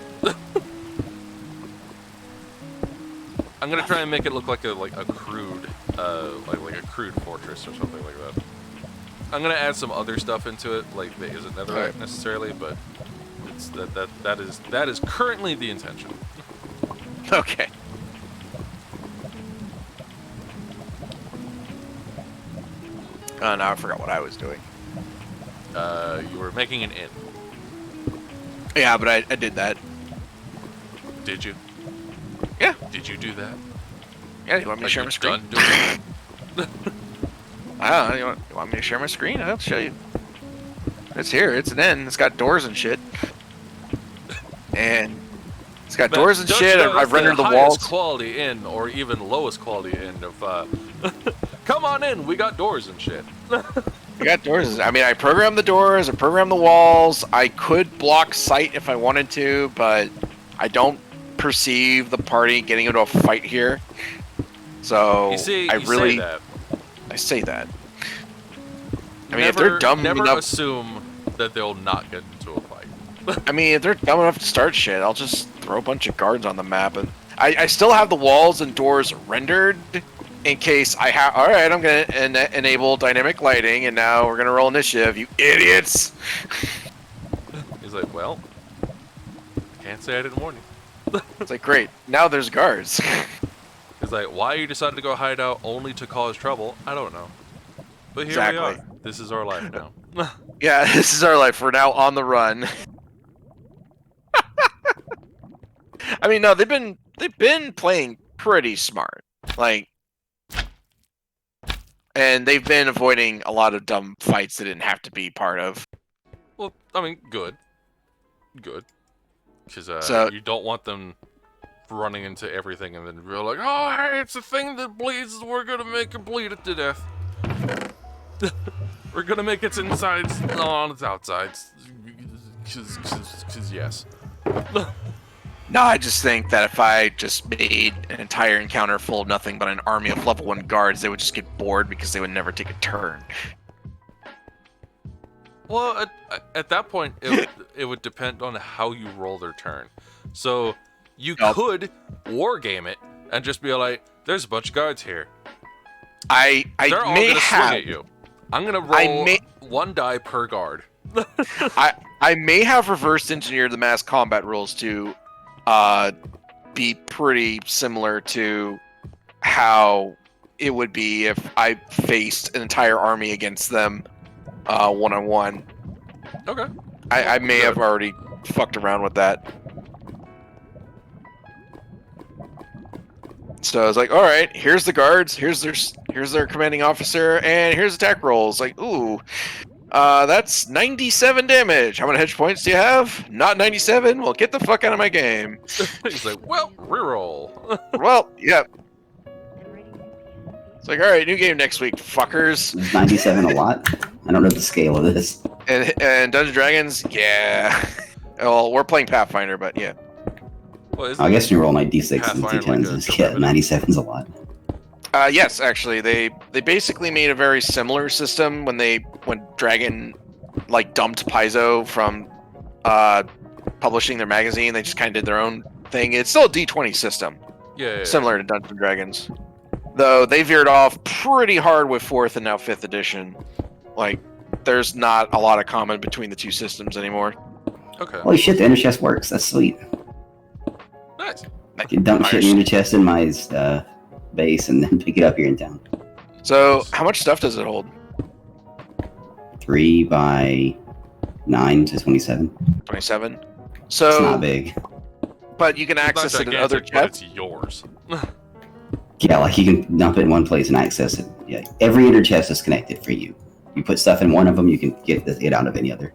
I'm gonna try and make it look like a crude like a crude fortress or something like that. I'm gonna add some other stuff into it, like that isn't netherite necessarily, but it's that is currently the intention. Okay. Oh, now I forgot what I was doing. You were making an inn. Yeah, but I did that. Did you? Yeah. Did you do that? Yeah, you want me to share my screen? Done doing it? I don't know. You want me to share my screen? I'll show you. It's here. It's an inn. It's got doors and shit. And it's got doors and shit. I've rendered the walls. Quality inn, or even lowest quality inn of. Come on in. We got doors and shit. I got doors. I mean, I programmed the doors. I programmed the walls. I could block sight if I wanted to, but I don't perceive the party getting into a fight here. So you see, I say that. I say that. I mean, Never, if they're dumb never enough, assume that they'll not get into a fight. I mean, if they're dumb enough to start shit, I'll just throw a bunch of guards on the map, and I still have the walls and doors rendered in case I have. All right, I'm gonna enable dynamic lighting, and now we're gonna roll initiative. You idiots! He's like, well, can't say I didn't warn you. It's like, great. Now there's guards. He's like, why you decided to go hide out only to cause trouble? I don't know. But here Exactly. we are. This is our life now. Yeah, this is our life. We're now on the run. I mean, no, they've been playing pretty smart, like, and they've been avoiding a lot of dumb fights they didn't have to be part of. Well, I mean, good. Because So- you don't want them running into everything and then real like, oh, hey, it's a thing that bleeds. We're gonna make it bleed it to death. We're gonna make its insides on its outsides. Cause yes. No, I just think that if I just made an entire encounter full of nothing but an army of level 1 guards, they would just get bored because they would never take a turn. Well, at that point, it would depend on how you roll their turn. So you could wargame it and just be like, "There's a bunch of guards here. I They're all may gonna have swing at you. I'm gonna roll one die per guard." I may have reverse engineered the mass combat rules to be pretty similar to how it would be if I faced an entire army against them one-on-one. Okay. I may have already fucked around with that. So I was like, all right, here's the guards, here's their commanding officer, and here's attack rolls. Like, ooh, that's 97 damage. How many hit points do you have? Not 97? Well, get the fuck out of my game. He's like, well, reroll. Well, yeah. It's like, all right, new game next week, fuckers. Is 97 a lot? I don't know the scale of this. And Dungeons & Dragons, yeah. Well, we're playing Pathfinder, but yeah. Well, I guess you roll like d6 and Pathfinder d10s. Yeah, 97's a lot. Yes, actually, they basically made a very similar system when Dragon like dumped Paizo from publishing their magazine. They just kind of did their own thing. It's still a D20 system, yeah. similar to Dungeons and Dragons, though they veered off pretty hard with 4th and now 5th edition. Like, there's not a lot of common between the two systems anymore. Okay. Holy shit, the inner chest works. That's sweet. Nice. I can dump shit in the inner chest in my base and then pick it up here in town. So, how much stuff does it hold? 3 by 9 to 27. 27. It's So, not big. but you can It's access not it in other gigantic, but chests. it's yours. Yeah, like you can dump it in one place and access it. Yeah, every inner chest is connected for you. You put stuff in one of them, you can get it out of any other.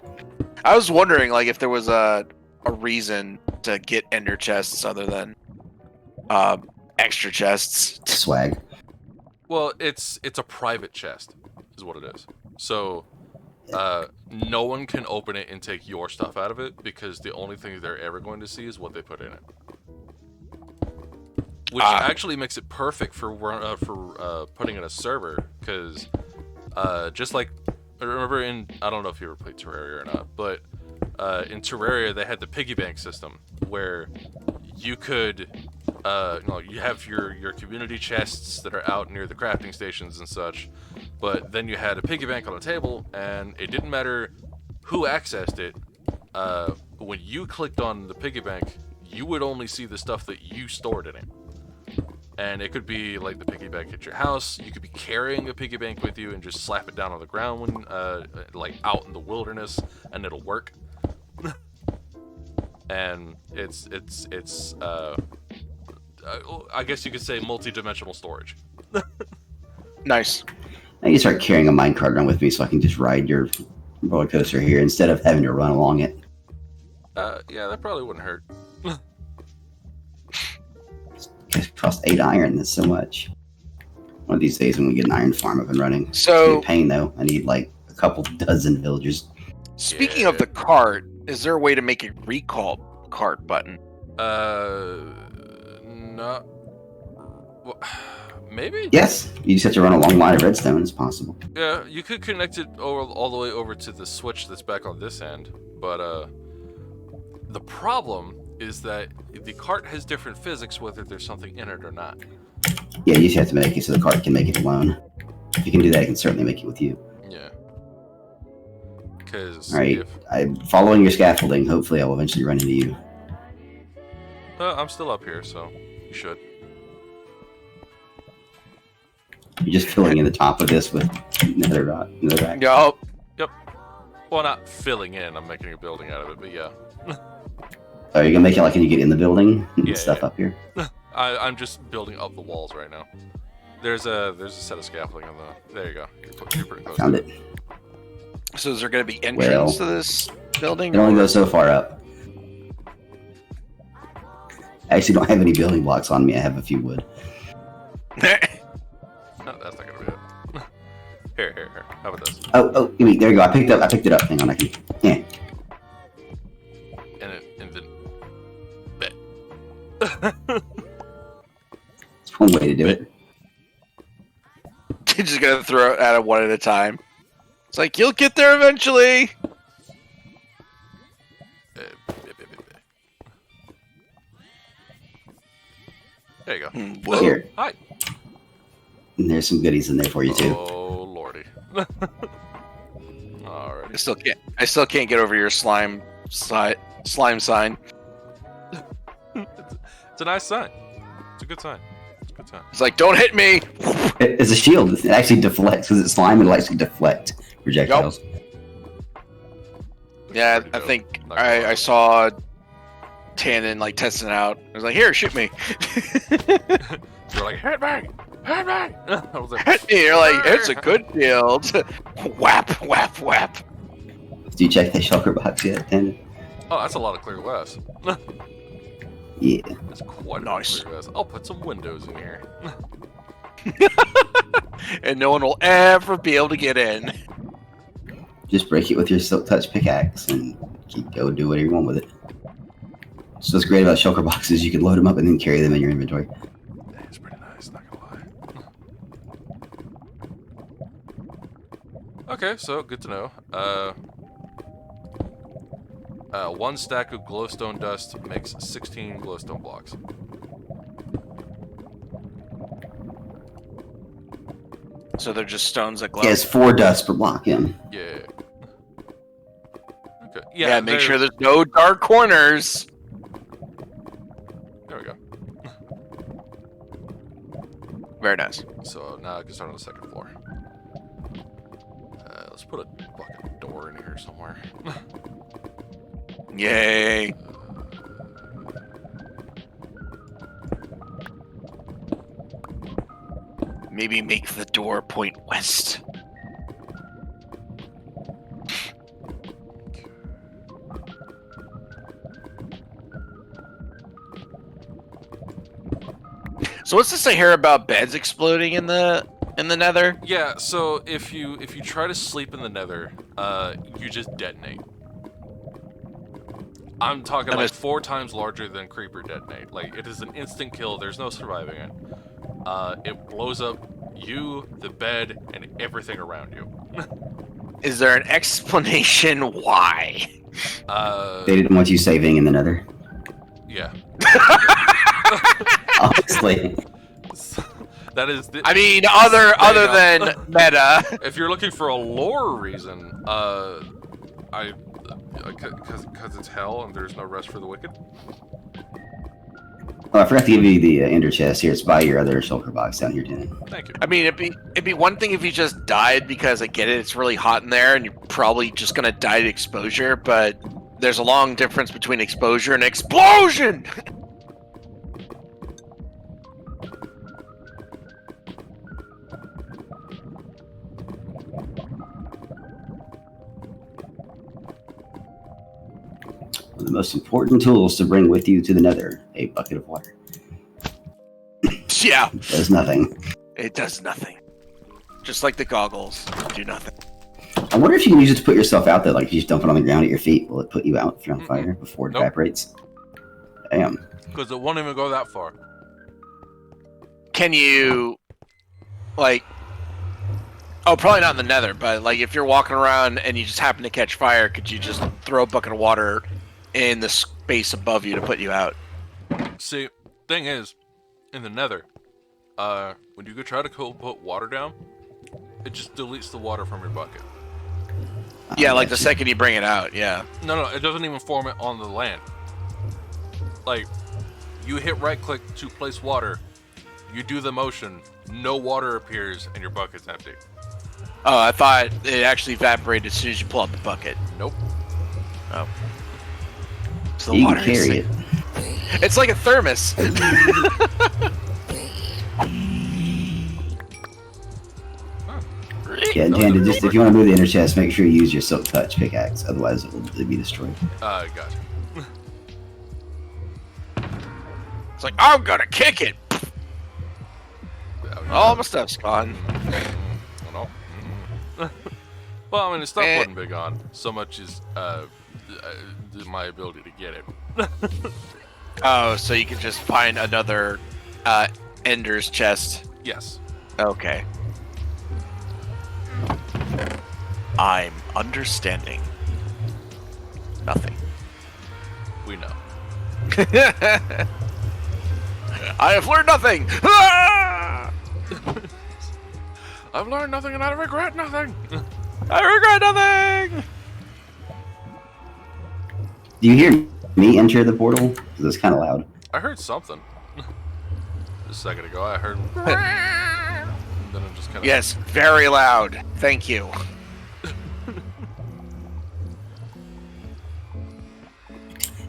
I was wondering, like, if there was a reason to get ender chests other than extra chests. Swag. Well, it's a private chest, is what it is. So, no one can open it and take your stuff out of it because the only thing they're ever going to see is what they put in it. Which actually makes it perfect for putting in a server, because just like I remember I don't know if you ever played Terraria or not, but in Terraria they had the piggy bank system where you could, you have your community chests that are out near the crafting stations and such, but then you had a piggy bank on a table, and it didn't matter who accessed it. When you clicked on the piggy bank, you would only see the stuff that you stored in it. And it could be like the piggy bank at your house. You could be carrying a piggy bank with you and just slap it down on the ground when, like out in the wilderness, and it'll work. And it's I guess you could say multi-dimensional storage. Nice. I need to start carrying a minecart around with me so I can just ride your roller coaster here instead of having to run along it. Yeah, that probably wouldn't hurt. It cost 8 iron. That's so much. One of these days when we get an iron farm up and running. So, it's a pain though. I need like a couple dozen villagers. speaking of the cart, is there a way to make a recall cart button? Not. Well, maybe? Yes, you just have to run a long line of redstone. It's possible. Yeah, you could connect it all the way over to the switch that's back on this end, but the problem is that the cart has different physics whether there's something in it or not. Yeah, you just have to make it so the cart can make it alone. If you can do that, it can certainly make it with you. Yeah. Because Alright, I'm following your scaffolding. Hopefully I will eventually run into you. I'm still up here, so you should. You're just filling in the top of this with nether rock. Yup. Yep. Well, not filling in. I'm making a building out of it, but yeah. So you're gonna make it like when you get in the building and Yeah, stuff yeah. up here? I'm just building up the walls right now. There's a set of scaffolding on the. There you go. You're pretty close. Found to it. So is there going to be entrance to this building? It only goes so far up. I actually don't have any building blocks on me. I have a few wood. No, that's not gonna be it. Here. How about this? Oh, give me. There you go. I picked it up. Hang on. I can. Yeah. And then. Bet. It's one way to do it. You're just going to throw it at it one at a time. It's like, you'll get there eventually. There you go. Whoa. Here. Hi. And there's some goodies in there for you too. Oh lordy. Alrighty. I still can't get over your slime sign. It's a nice sign. It's a good sign. It's a good sign. It's like, don't hit me. It's a shield. It actually deflects because it's slime. It'll actually deflect projectiles. Yeah, I think I saw Tannen like testing it out. I was like, here, shoot me. You're like, hit me! Hit me! I was like, Hit me. You're like, it's a good build. Whap, whap, whap. Did you check that shulker box yet, Tandos? oh, that's a lot of clear glass. Yeah. That's quite Nice. a clear glass. I'll put some windows in here. And no one will ever be able to get in. Just break it with your silk touch pickaxe and go do whatever you want with it. So what's great about shulker boxes, you can load them up and then carry them in your inventory. It's pretty nice, not gonna lie. Okay, so good to know. One stack of glowstone dust makes 16 glowstone blocks. So they're just stones that glow. Yeah, it's 4 dust per block, yeah. Yeah. Okay. Yeah, make sure there's no dark corners. There we go. Very nice. So now I can start on the second floor. Let's put a fucking door in here somewhere. Yay. Maybe make the door point west. So what's this I hear about beds exploding in the Nether? Yeah, so if you try to sleep in the Nether, you just detonate. I'm talking like 4 times larger than Creeper detonate. Like, it is an instant kill. There's no surviving it. It blows up you, the bed, and everything around you. Is there an explanation why? They didn't want you saving in the Nether. Yeah. Honestly. That is. I mean, other than meta. If you're looking for a lore reason, because it's hell and there's no rest for the wicked. Oh, I forgot to give you the ender chest here. It's by your other shulker box down here, Tannon. Thank you. I mean, it'd be one thing if you just died because I get it, it's really hot in there, and you're probably just gonna die to exposure. But there's a long difference between exposure and explosion. One of the most important tools to bring with you to the Nether: a bucket of water. Yeah, Does nothing. it does nothing. Just like the goggles, do nothing. I wonder if you can use it to put yourself out there. Like, if you just dump it on the ground at your feet, will it put you out if you're on fire before it Nope. evaporates? Damn. Because it won't even go that far. Can you, like, oh, probably not in the Nether, but like if you're walking around and you just happen to catch fire, could you just throw a bucket of water in the space above you to put you out? See, thing is, in the Nether, when you go try to put water down, it just deletes the water from your bucket. Yeah, like the second you bring it out, yeah. No, it doesn't even form it on the land. Like, you hit right click to place water, you do the motion, no water appears, and your bucket's empty. Oh, I thought it actually evaporated as soon as you pull out the bucket. Nope. Oh. So the You water can carry is it. It's like a thermos. Yeah, and Tanda, just if you want to move the ender chest, make sure you use your silk touch pickaxe. Otherwise, it will be destroyed. Gotcha. It's like, I'm gonna kick it. All my stuff's gone. No. Well, I mean, the stuff Eh. wasn't big on so much as my ability to get it. Oh, so you can just find another Ender's chest. Yes. Okay. I'm understanding. Nothing. We know. I have learned nothing! Ah! I've learned nothing and I regret nothing. I regret nothing! Do you hear me enter the portal? Because it's kind of loud. I heard something. Just a second ago, I heard. And then it just kind of. Yes, very loud. Thank you.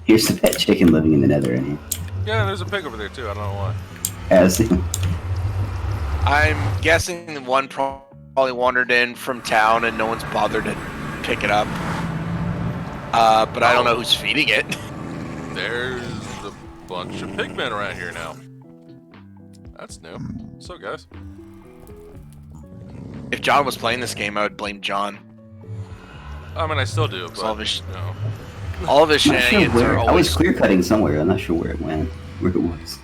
Here's the pet chicken living in the Nether in here. Yeah, there's a pig over there too. I don't know why. As I'm guessing one probably wandered in from town and no one's bothered to pick it up. But I don't know who's feeding it. There's a bunch of pigmen around here now. That's new. So, guys. If John was playing this game, I would blame John. I mean, I still do, but all of his, you know. all of his I'm not sure shenanigans where. are I was always... clear cutting somewhere. I'm not sure where it went. Where it was.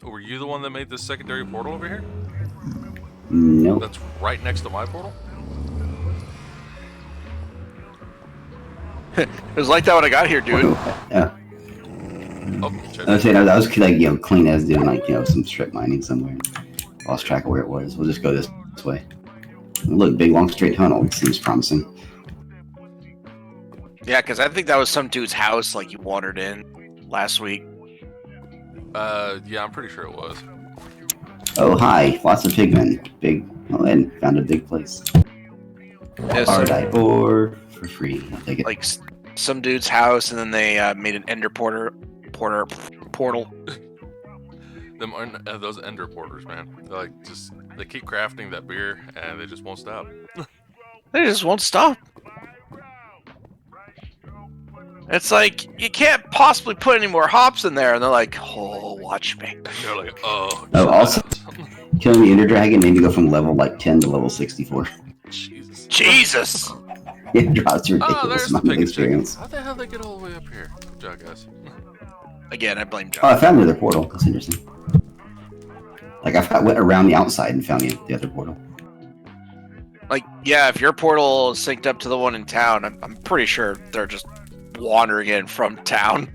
Were you the one that made this secondary portal over here? Nope. That's right next to my portal? It was like that when I got here, dude. Yeah. Oh, check. I was saying I was like, clean as doing like, some strip mining somewhere. Lost track of where it was. We'll just go this way. Look, big long straight tunnel. It seems promising. Yeah, because I think that was some dude's house, like you wandered in last week. Yeah, I'm pretty sure it was. Oh, hi. Lots of pigmen. Big. Oh, and found a big place. Yes, Paradise ore for free. I'll take it. like some dude's house, and then they made an ender portal. Them those ender porters, man. They're like they keep crafting that beer and they just won't stop. They just won't stop. It's like, you can't possibly put any more hops in there, and they're like, oh, watch me. They're like, oh. Oh, also, killing the Ender Dragon made me go from level 10 to level 64. Jesus. Jesus! It drops Oh, ridiculous there's the amount of pig and chicken. experience. How the hell they get all the way up here? Good job, guys. Again, I blame Oh, John. I found the other portal. That's interesting. Like, went around the outside and found the other portal. Like, yeah, if your portal is synced up to the one in town, I'm pretty sure they're just wandering in from town.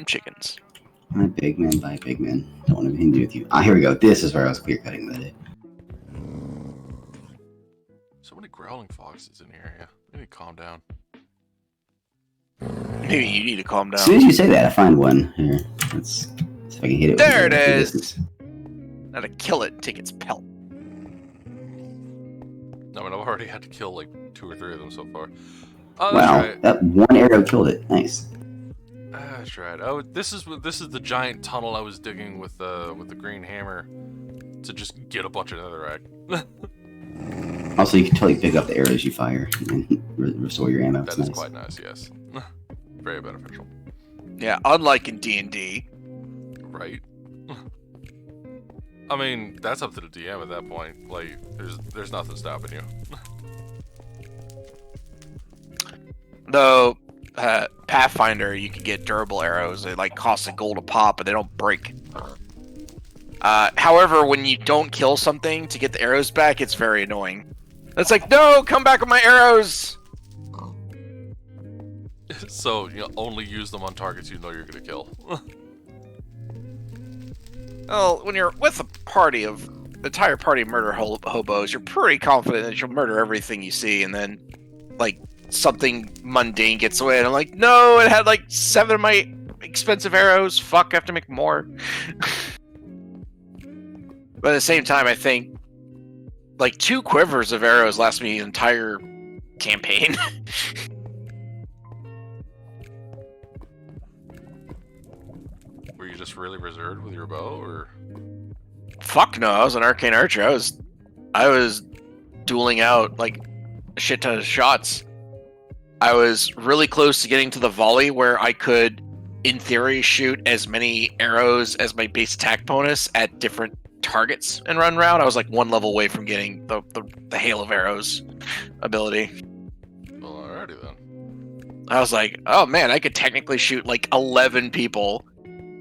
Chickens. My big man by big man. Don't want anything to do with you. Ah, here we go. This is where I was clear cutting that. So many growling foxes in here. Yeah, maybe calm down. Maybe you need to calm As down. soon as you say that, I find one. Here, let's see if I can hit it. There with it the is. distance. Now to kill it and take its pelt. No, I mean, I've already had to kill like 2 or 3 of them so far. Oh, that's Wow, right. that one arrow killed it. Nice. That's right. Oh, this is the giant tunnel I was digging with the green hammer to just get a bunch of netherrack. Also, you can totally pick up the arrows you fire and restore your ammo. That It's is nice. quite nice. Yes, very beneficial. Yeah, unlike in D&D. Right. I mean, that's up to the DM at that point. Like, there's nothing stopping you. Though, Pathfinder, you can get durable arrows. They like cost a gold a pop, but they don't break. However, when you don't kill something to get the arrows back, it's very annoying. It's like, no, come back with my arrows! So, only use them on targets you know you're gonna kill. Well, when you're with a party of entire party of murder hobos, you're pretty confident that you'll murder everything you see, and then, like, something mundane gets away, and I'm like, no, it had like 7 of my expensive arrows. Fuck, I have to make more. But at the same time, I think like 2 quivers of arrows last me the entire campaign. Were you just really reserved with your bow, or? Fuck no, I was an arcane archer. I was dueling out like a shit ton of shots. I was really close to getting to the volley where I could, in theory, shoot as many arrows as my base attack bonus at different targets and run round. I was like 1 level away from getting the hail of arrows ability. Well, alrighty then. I was like, oh man, I could technically shoot like 11 people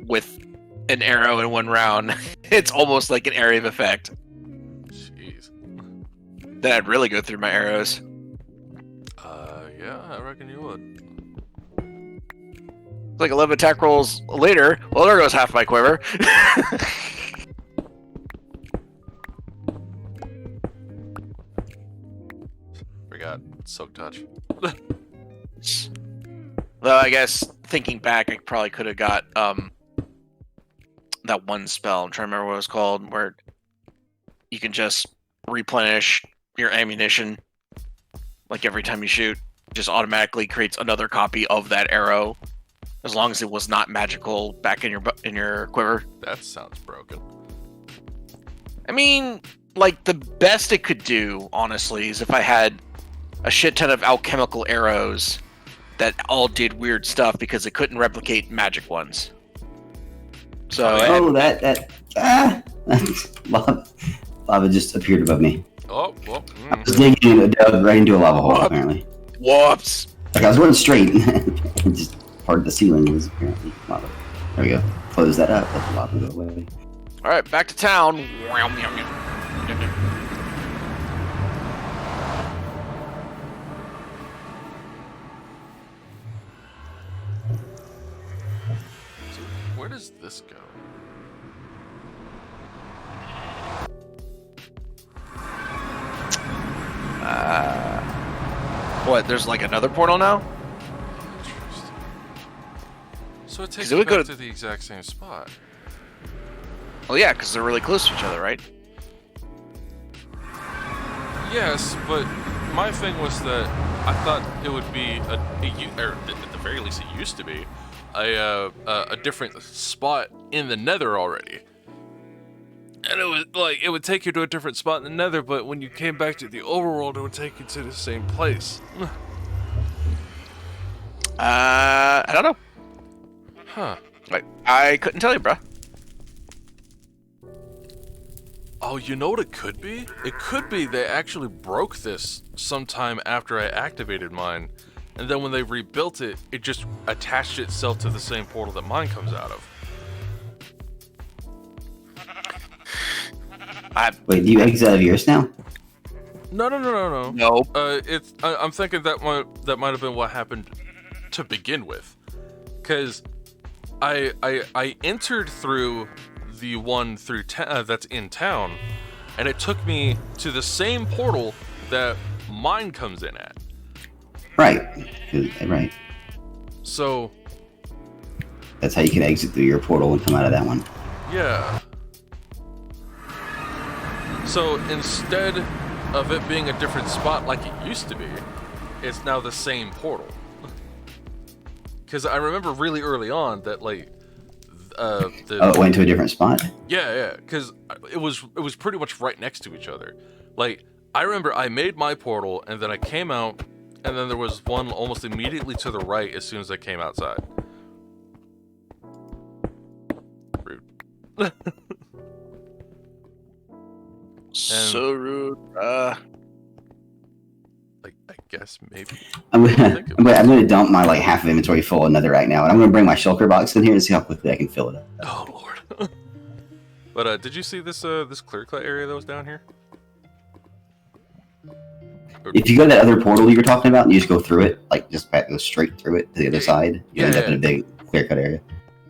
with an arrow in 1 round. It's almost like an area of effect. Jeez. Then I'd really go through my arrows. Yeah, I reckon you would. It's like 11 attack rolls later. Well, there goes half my quiver. Forgot soak touch. Though I guess thinking back, I probably could have got that one spell. I'm trying to remember what it was called, where you can just replenish your ammunition like every time you shoot. Just automatically creates another copy of that arrow, as long as it was not magical back in your quiver. That sounds broken. I mean, like the best it could do, honestly, is if I had a shit ton of alchemical arrows that all did weird stuff because it couldn't replicate magic ones. So lava just appeared above me. Oh, well. I was digging and dug right into a lava hole, apparently. Whoops! Like I was running straight, and just part of the ceiling was apparently lava. There we go. Close that up. Let the lava go away. All right, back to town. So where does this go? What? There's like another portal now? Interesting. So it takes 'Cause it you would back go to the exact same spot. Well, yeah, because they're really close to each other, right? Yes, but my thing was that I thought it would be or at the very least it used to be, a different spot in the Nether already. And it was like it would take you to a different spot in the Nether, but when you came back to the overworld, it would take you to the same place. I don't know. Huh. Like, I couldn't tell you, bruh. Oh, you know what it could be? It could be they actually broke this sometime after I activated mine, and then when they rebuilt it, it just attached itself to the same portal that mine comes out of. Wait, do you exit out of yours now? No. Nope. I'm thinking that might have been what happened to begin with, because I entered through the one through that's in town, and it took me to the same portal that mine comes in at. Right. Right. So That's how you can exit through your portal and come out of that one. yeah. So instead of it being a different spot like it used to be, it's now the same portal. Because I remember really early on that like it went to a different spot? yeah, because it was pretty much right next to each other. Like, I remember I made my portal, and then I came out, and then there was one almost immediately to the right as soon as I came outside. Rude. So rude. Like, I guess maybe. I'm gonna dump my like half of inventory full of netherite now, and I'm gonna bring my shulker box in here and see how quickly I can fill it up. Oh lord. But did you see this this clear cut area that was down here? If you go to that other portal you were talking about and you just go through it, like just go straight through it to the other side, you end up in a big clear cut area.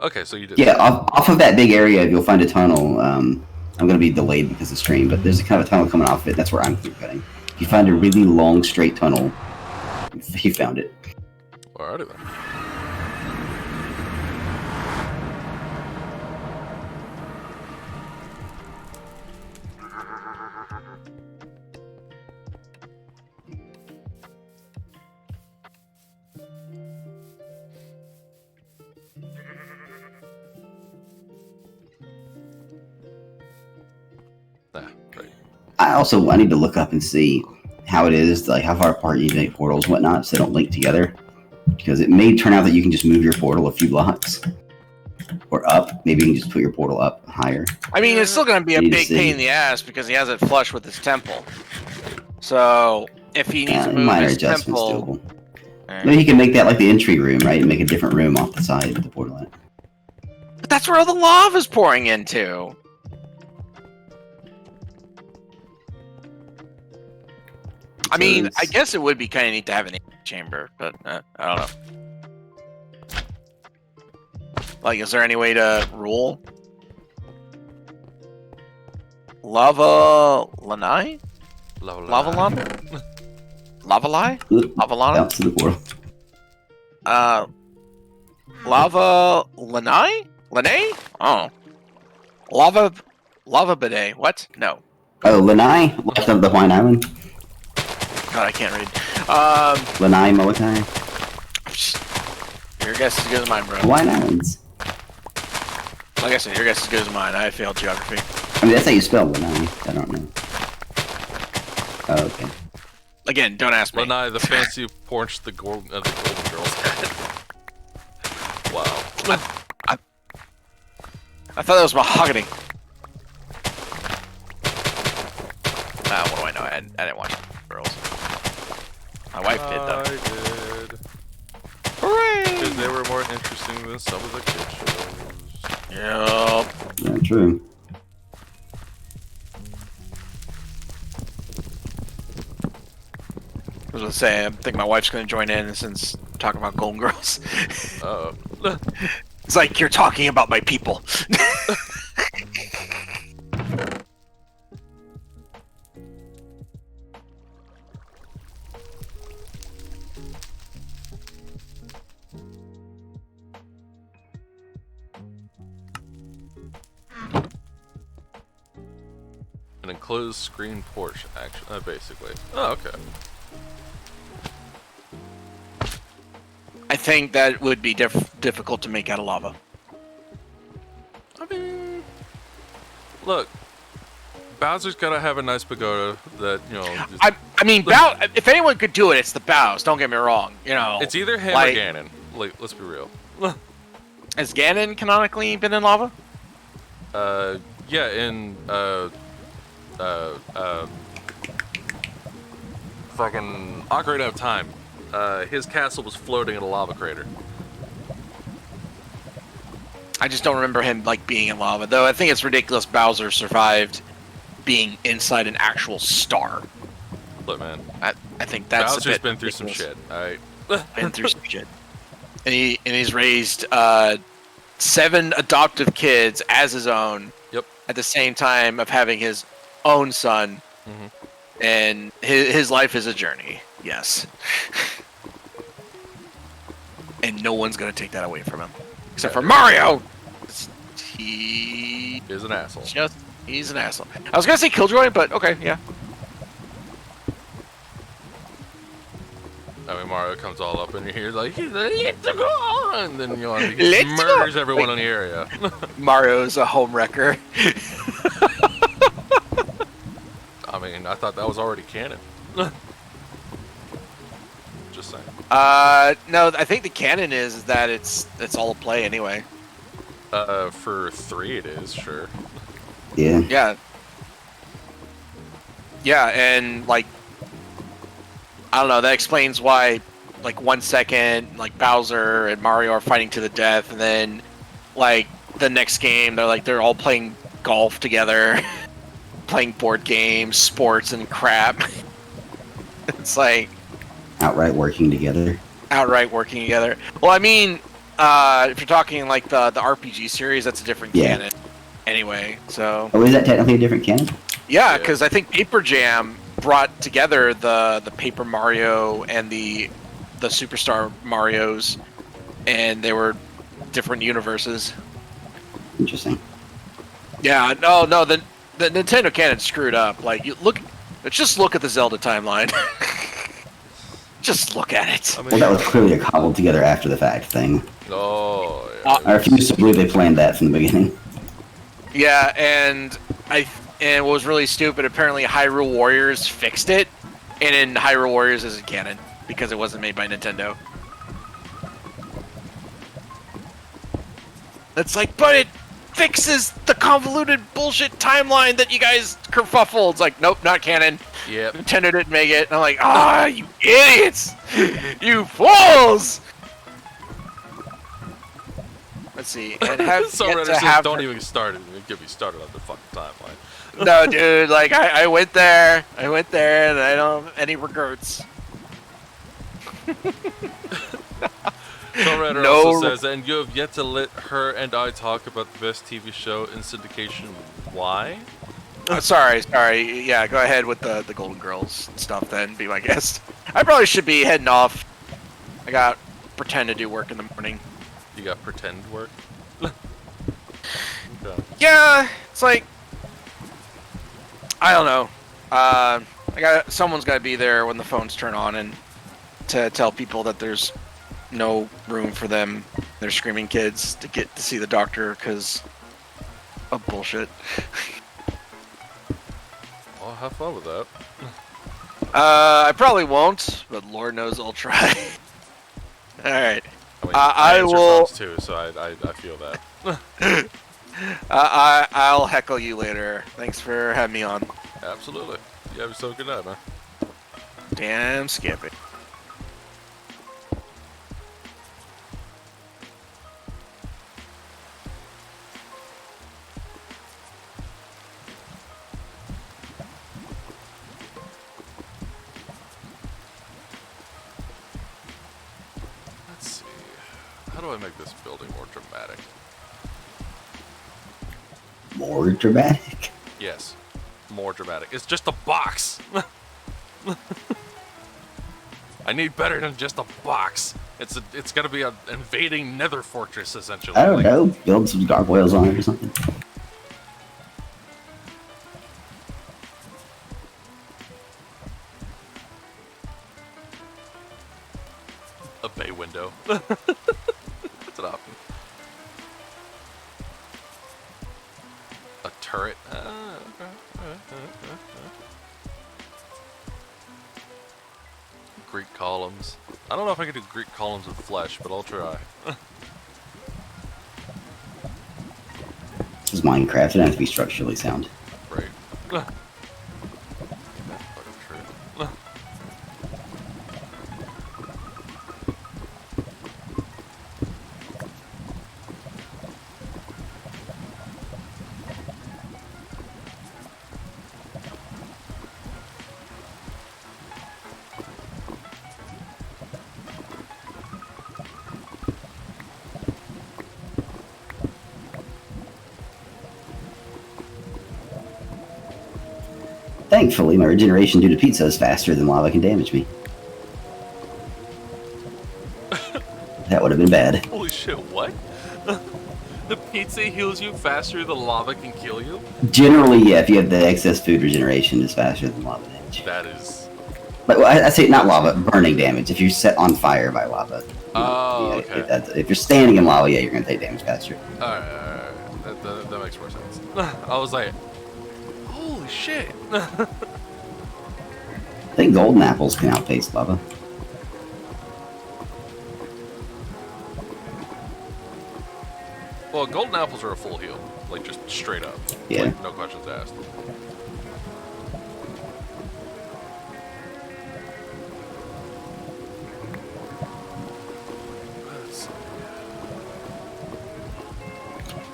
Okay, so you did. Yeah, off of that big area, you'll find a tunnel. I'm gonna be delayed because of stream, but there's a kind of a tunnel coming off of it. That's where I'm clear cutting. If you find a really long straight tunnel, you found it. Alrighty then. Right. I need to look up and see how it is, like how far apart you need to make portals and whatnot, so they don't link together. Because it may turn out that you can just move your portal a few blocks. Or up. Maybe you can just put your portal up higher. I mean, it's still going to be a Need to big see. pain in the ass because he has it flush with his temple. So, if he needs to move Minor his adjustments temple... doable. Maybe you can make that like the entry room, right? And make a different room off the side with the portal in it. But that's where all the lava's pouring into. I mean, I guess it would be kind of neat to have an chamber, but I don't know. Like, is there any way to rule? Lava lanai? Lava lan? Lava lie? Lava lana? Bounce to the portal. Lava lanai? Lanai? Oh. Lava bidet. What? No. Oh, Lanai, left of the Hawaiian Island. God, I can't read. Lanai, Molokai. Your guess is as good as mine, bro. Hawaiian Islands. Like I said, your guess is as good as mine. I failed geography. I mean, that's how you spell Lanai. I don't know. Oh, okay. Again, don't ask me. Lanai, the fancy porch, the golden girls. Wow. I thought that was mahogany. What do I know? I didn't watch girls. My wife did, though. I did. Hooray! Because they were more interesting than some of the kid shows. Yep. Yeah, true. I was gonna say, I think my wife's gonna join in since we're talking about Golden Girls. It's like, you're talking about my people. An enclosed screen porch, actually, basically. Oh, okay. I think that would be difficult to make out of lava. I mean, look, Bowser's gotta have a nice pagoda that, you know. Just, I mean, if anyone could do it, it's the Bows. Don't get me wrong. You know, it's either him like, or Ganon. Like, let's be real. Has Ganon canonically been in lava? Yeah, in fucking Ocarina of Time. His castle was floating in a lava crater. I just don't remember him like being in lava, though. I think it's ridiculous Bowser survived being inside an actual star. Look, man. I think that's Bowser's been through some shit. All right. Been through some shit. And he's raised 7 adoptive kids as his own. Yep. At the same time of having his own son. Mm-hmm. And his life is a journey. Yes. And no one's gonna take that away from him, except for Mario. He is an asshole. He's an asshole. I was gonna say Killjoy, but okay, yeah. I mean, Mario comes all up in here like, let's go, and then you know, he Let's murders go. everyone in the area. Mario's a home wrecker. I mean, I thought that was already canon. Just saying. No, I think the canon is that it's all a play anyway. For 3 it is, sure. Yeah. Yeah. Yeah, and like, I don't know, that explains why, like, 1 second, like, Bowser and Mario are fighting to the death, and then, like, the next game, they're all playing golf together, playing board games, sports, and crap. It's like... Outright working together. Outright working together. Well, I mean, if you're talking, like, the RPG series, that's a different canon anyway, so... Oh, is that technically a different canon? Yeah, because I think Paper Jam brought together the Paper Mario and the Superstar Marios, and they were different universes. Interesting. Yeah, no, the Nintendo canon screwed up. Like, let's just look at the Zelda timeline. Just look at it. I mean, Well, that was clearly a cobbled together after the fact thing. Oh, yeah. I refuse to believe they planned that from the beginning. Yeah, and what was really stupid, apparently Hyrule Warriors fixed it, and in Hyrule Warriors isn't canon because it wasn't made by Nintendo. It's like, but it fixes the convoluted bullshit timeline that you guys kerfuffled. It's like, nope, not canon. Yep. Nintendo didn't make it. And I'm like, ah, you idiots! You fools! Let's see. And have So yet Redder to says, have don't even get me started on the fucking timeline. No, dude, like, I went there, and I don't have any regrets. Redder No. also says, and you have yet to let her and I talk about the best TV show in syndication. Why? Sorry. Yeah, go ahead with the Golden Girls stuff then, be my guest. I probably should be heading off. I got pretend to do work in the morning. You got pretend work? Okay. Yeah, it's like, I don't know. Someone's got to be there when the phones turn on and to tell people that there's no room for them, their screaming kids, to get to see the doctor because of bullshit. Well, have fun with that. I probably won't, but Lord knows I'll try. All right. I mean, I answer will. phones too, so I feel that. I'll heckle you later. Thanks for having me on. Absolutely. You have yourself a good night, man. Damn Skippy. Let's see. How do I make this building more dramatic? More dramatic? Yes. More dramatic. It's just a box! I need better than just a box. It's gotta be an invading nether fortress, essentially. I don't Like, know. Build some gargoyles on it or something. a bay window. That's an option. A turret. Greek columns. I don't know if I can do Greek columns of flesh, but I'll try. This is Minecraft. It doesn't have to be structurally sound. Right. Thankfully, my regeneration due to pizza is faster than lava can damage me. That would have been bad. Holy shit, what? The pizza heals you faster than lava can kill you? Generally, yeah, if you have the excess food, regeneration is faster than lava damage. That is... But well, I say not lava, burning damage. If you're set on fire by lava. Oh, yeah, okay. if you're standing in lava, yeah, you're going to take damage faster. Alright. That makes more sense. I was like, holy shit. I think golden apples can outpace lava. Well, golden apples are a full heal. Like, just straight up. Yeah. Like, no questions asked.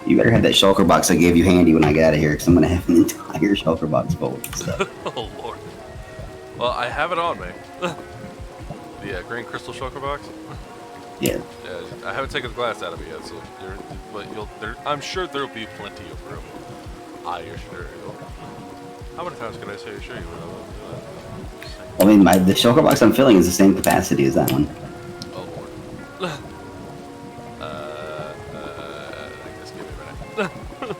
You better have that shulker box I gave you handy when I get out of here, because I'm going to have an entire shulker box full of stuff. Oh, Lord. Well, I have it on me. The green crystal shulker box? Yeah. Yeah, I haven't taken the glass out of it yet, so I'm sure there'll be plenty of room. I assure you. How many times can I say assure you? I mean, the shulker box I'm filling is the same capacity as that one. Oh, Lord. I guess give me a minute.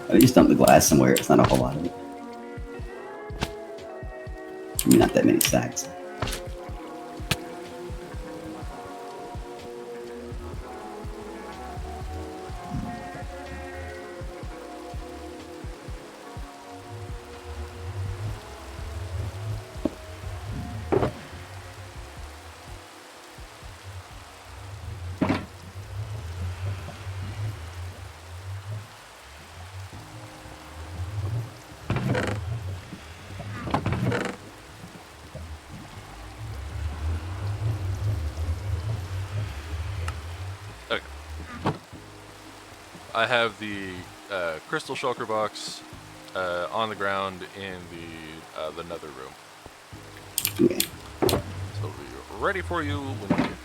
I just dump the glass somewhere. It's not a whole lot of it. I mean, not that many stacks. I have the crystal shulker box on the ground in the nether room. Okay. So it'll be ready for you when you get here.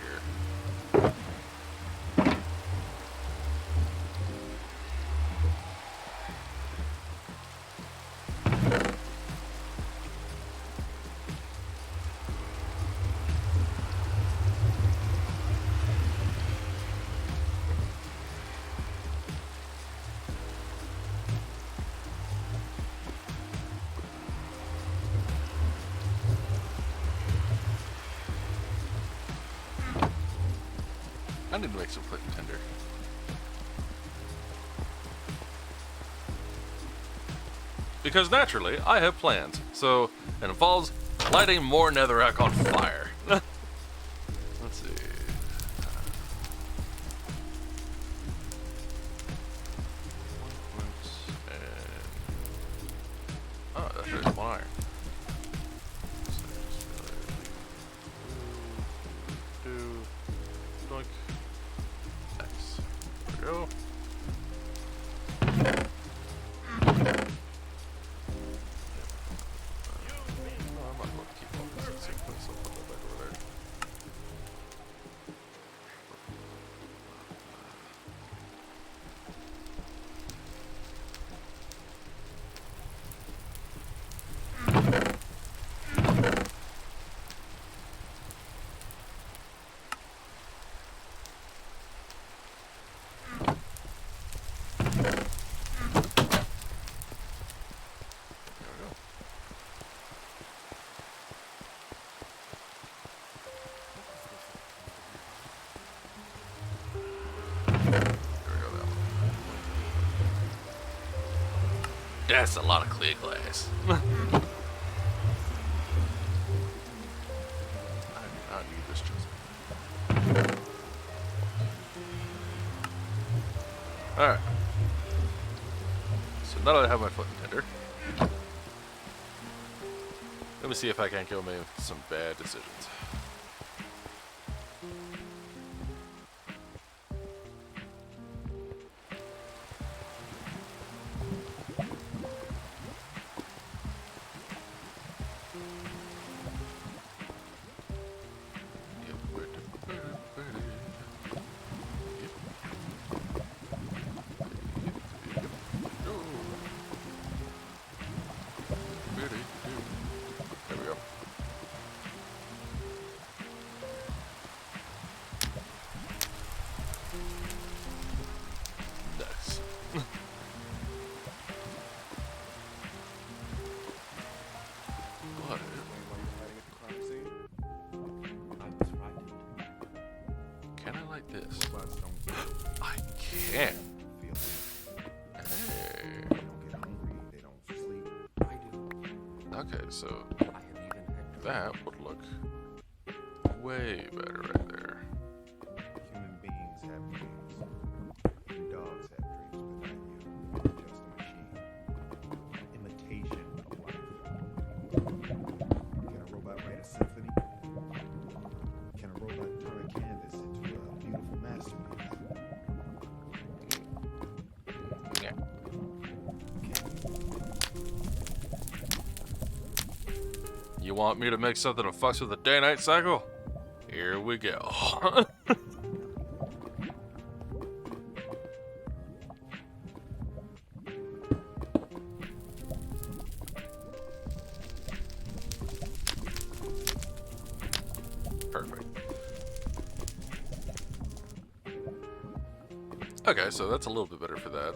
I need to make some flint and tinder. Because naturally, I have plans. So, it involves lighting more netherrack on fire. Let's see. Oh, that's just one iron. Doink. Nice. There we go. I'm not going to keep all this. Let's see, put that back over there. That's a lot of clear glass. I do not need this just. Alright. So now that I have my foot in tender, let me see if I can kill me with some bad decisions. Yeah. Feel Hey. they don't get hungry, they don't sleep. I do. Okay, so I have even had that would look way better right there. human beings have dreams. And dogs have dreams without you. You're just a machine. Imitation of life. Can a robot write a symphony? Can a robot turn a canvas into a beautiful masterpiece? Yeah. You want me to make something that fucks with the day-night cycle? Here we go. Perfect. Okay, so that's a little bit better for that.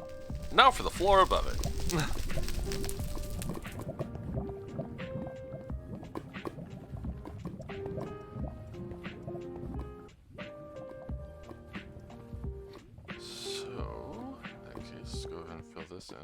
Now for the floor above it. So, in that case, let's go ahead and fill this in.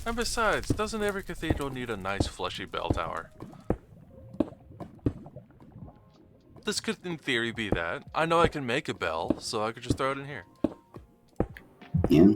And besides, doesn't every cathedral need a nice fleshy bell tower? This could in theory be that. I know I can make a bell, so I could just throw it in here. Yeah.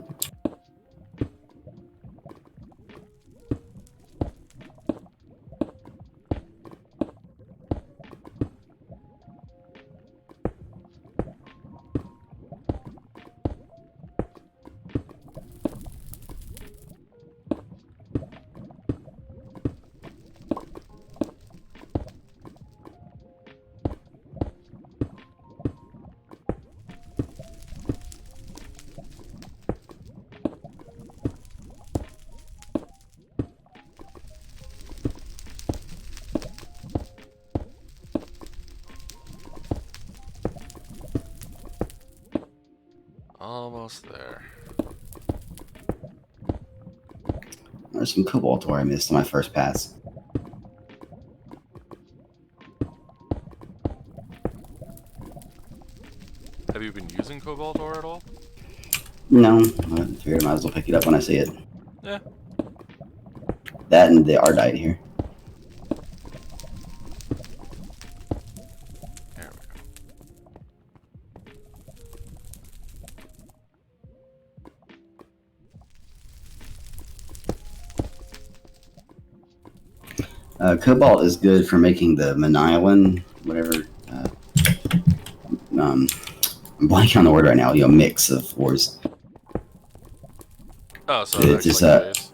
Almost there. There's some cobalt ore I missed on my first pass. Have you been using cobalt ore at all? No, I figured I might as well pick it up when I see it. Yeah. That and the Ardite here. There we go. Cobalt is good for making the Manilan, whatever. I'm blanking on the word right now. You know, mix of ores. Oh, so It's that's just, like base.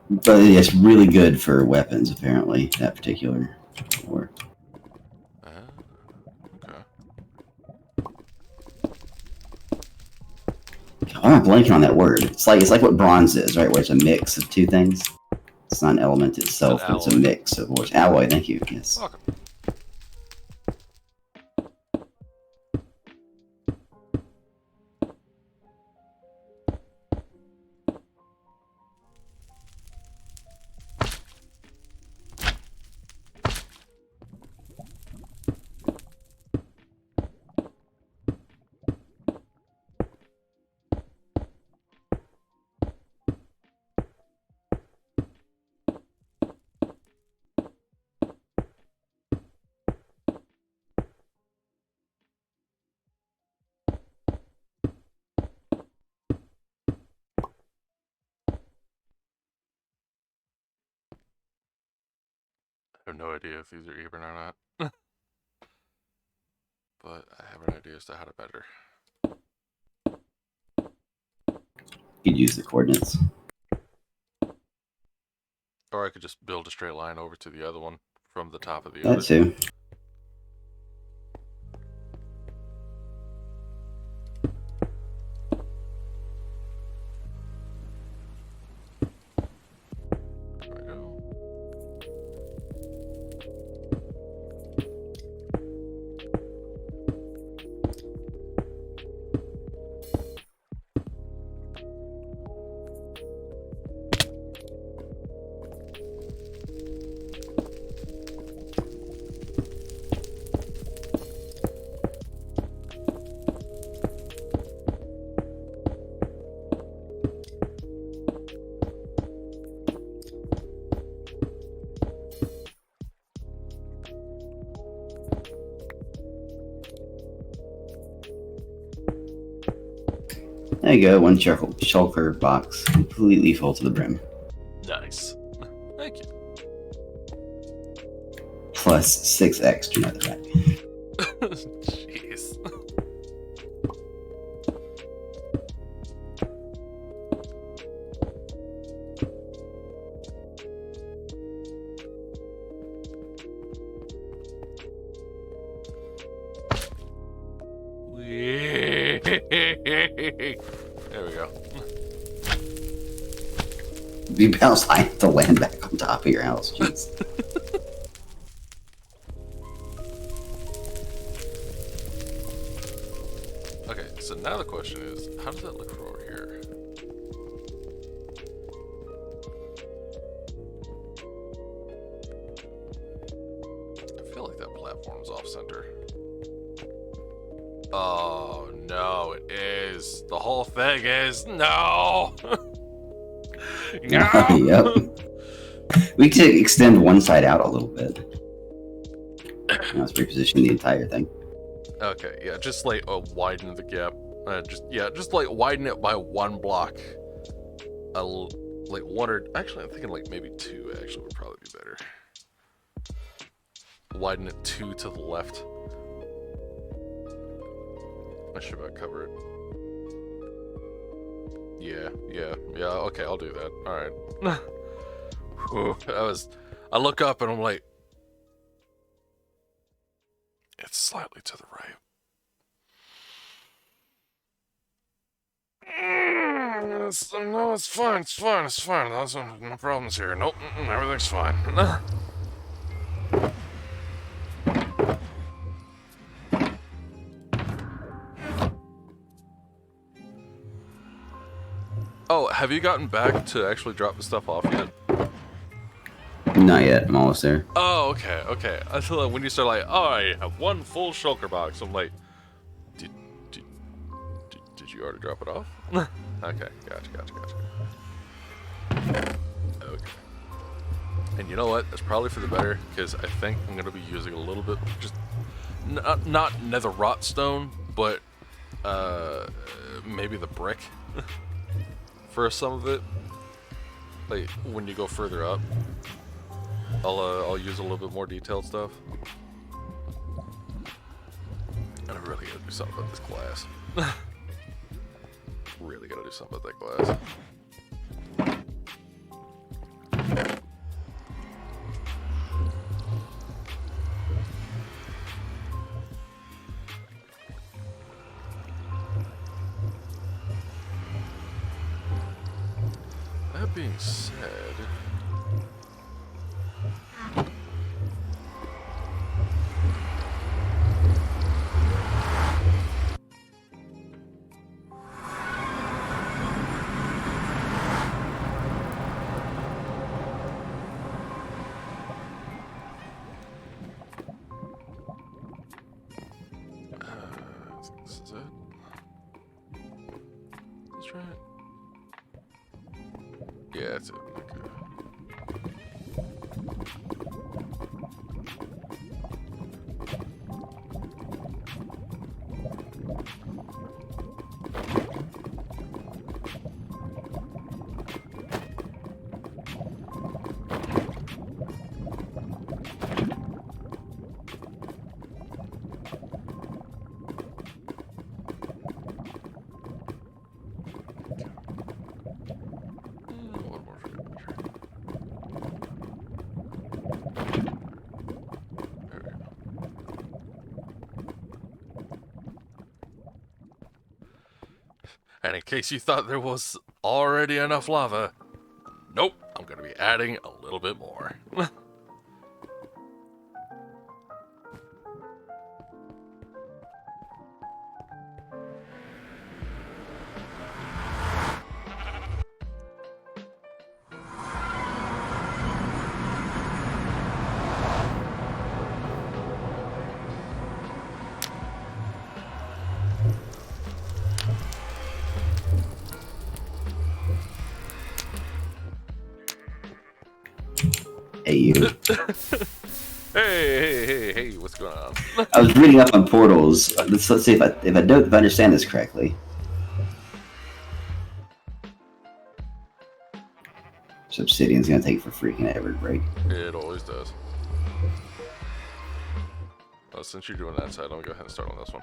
But it's really good for weapons, apparently, that particular ore. Okay. God, I'm blanking on that word. It's like what bronze is, right? Where it's a mix of two things. It's not an element itself, but it's a alloy. mix of ores. Alloy, thank you. Yes. Welcome. I have no idea if these are even or not. But I have an idea as to how to measure. You could use the coordinates. Or I could just build a straight line over to the other one from the top of the That other. too. There you go, one shulker box, completely full to the brim. Nice. Thank you. Plus 6 extra netherrack. Jeez. There we go. You bounce high to land back on top of your house. Jeez. Okay, so now the question is, how does that look from over here? I feel like that platform's off center. Oh no, it is. The whole thing is no. No. Yep. We could extend one side out a little bit. Now let's reposition the entire thing. Okay, yeah, just like widen the gap. Just like widen it by 1 block. Like 1 or actually, I'm thinking like maybe 2. Actually, would probably be better. Widen it 2 to the left. I should about cover it. Yeah. Okay, I'll do that. All right. Whew, I look up and I'm like, it's slightly to the right. No, it's fine. It's fine. There's no problems here. Nope, everything's fine. Oh, have you gotten back to actually drop the stuff off yet? Not yet. I'm almost there. Oh, okay. I feel like when you start like, oh, I have 1 full shulker box. I'm like, did you already drop it off? Okay, gotcha. Okay. And you know what? That's probably for the better, because I think I'm gonna be using a little bit, just not nether rot stone, but maybe the brick for some of it. Like when you go further up, I'll use a little bit more detailed stuff. And I really gotta do something about this glass. Really gotta do something about that glass. That being said, this is it. Let's try it. Yeah, that's it. Okay. One more for good measure. There we go. And in case you thought there was already enough lava, nope, I'm gonna be adding a little bit more. Hey, you. Hey, what's going on? I was reading up on portals. Let's see if I understand this correctly. So obsidian's gonna take for freaking ever to break. It always does. Since you're doing that side, I'll go ahead and start on this one.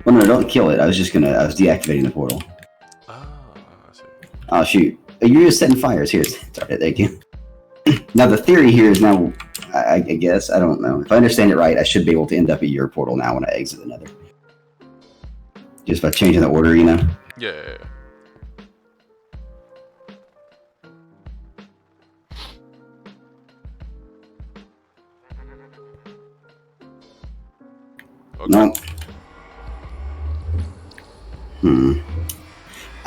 Well, no, don't kill it. I was deactivating the portal. Ah, I see. Oh, shoot. You're just setting fires. Here, sorry, thank you. Now, the theory here is now, I guess, I don't know. If I understand it right, I should be able to end up at your portal now when I exit another. Just by changing the order, you know? Yeah. Okay. No.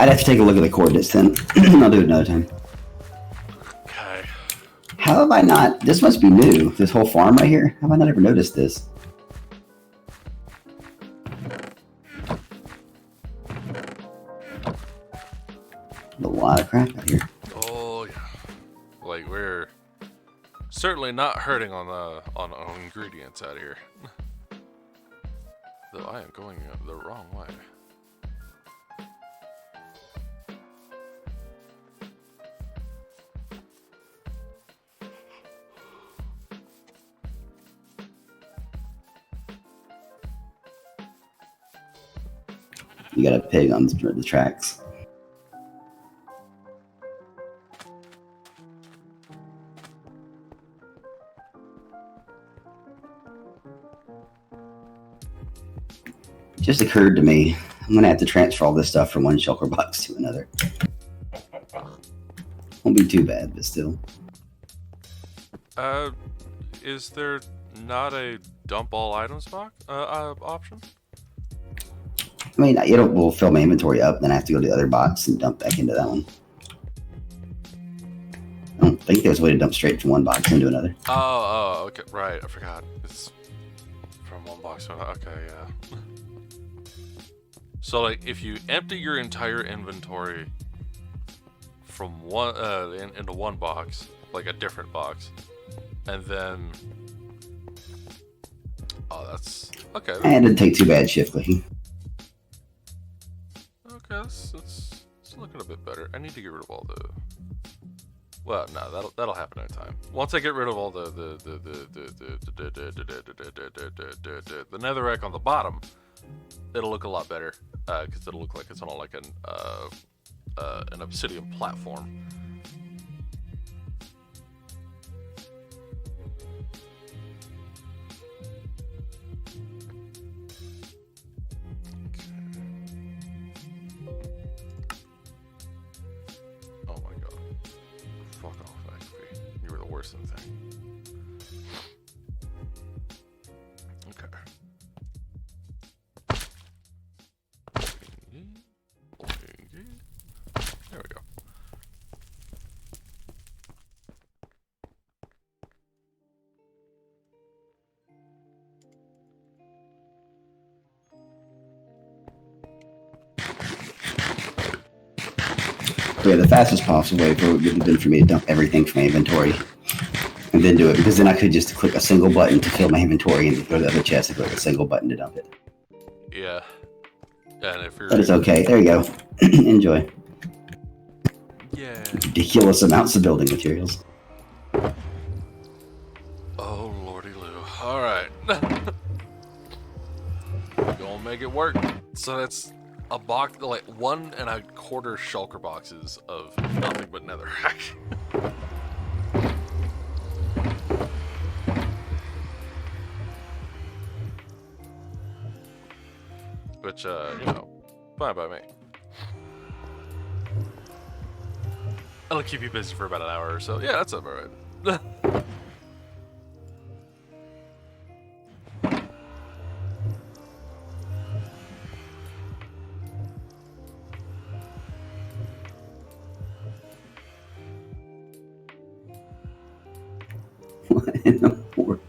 I'd have to take a look at the coordinates then. I'll do it another time. Okay. How have I not... This must be new. This whole farm right here? How have I not ever noticed this? A lot of crap out here. Oh yeah. Like we're certainly not hurting on ingredients out here. Though I am going the wrong way. You got a pig on the tracks. Just occurred to me, I'm gonna have to transfer all this stuff from one shulker box to another. Won't be too bad, but still. Is there not a dump all items box option? I mean, will fill my inventory up, then I have to go to the other box and dump back into that one. I don't think there's a way to dump straight from one box into another. Oh, okay, right. I forgot. It's from one box to another. Okay, yeah. So, like, if you empty your entire inventory from one into one box, like a different box, and then that's okay. And it didn't take too bad shift clicking. Okay, it's looking a bit better. I need to get rid of all the. Well, no, that'll happen in time. Once I get rid of all the netherrack on the bottom, it'll look a lot better because it'll look like it's on like an obsidian platform. Oh my god! Fuck off, XP. You were the worst in the thing. Okay. There we go. So yeah, the fastest possible way would have been for me to dump everything from my inventory and then do it, because then I could just click a single button to fill my inventory and go to the other chest and click a single button to dump it. Yeah. And if you're... But it's okay. There you go. Enjoy. Yeah. Ridiculous amounts of building materials. Oh, lordy Lou. Alright. Gonna make it work. So that's a box, like 1.25 shulker boxes of nothing but netherrack. Which, you know, fine by me. It'll keep you busy for about an hour or so. Yeah, that's about right. What in the world?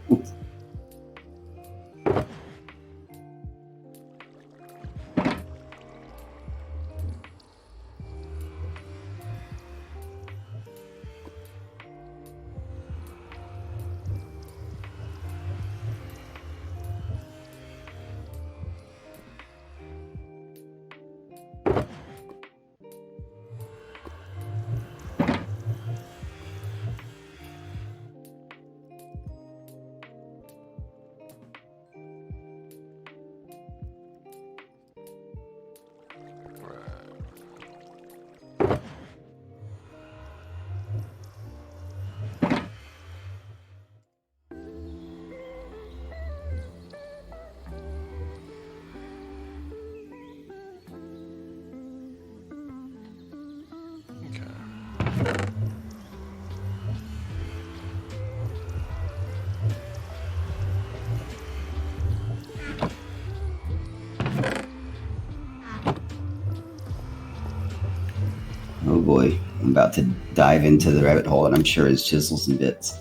Oh boy, I'm about to dive into the rabbit hole, and I'm sure it's chisels and bits.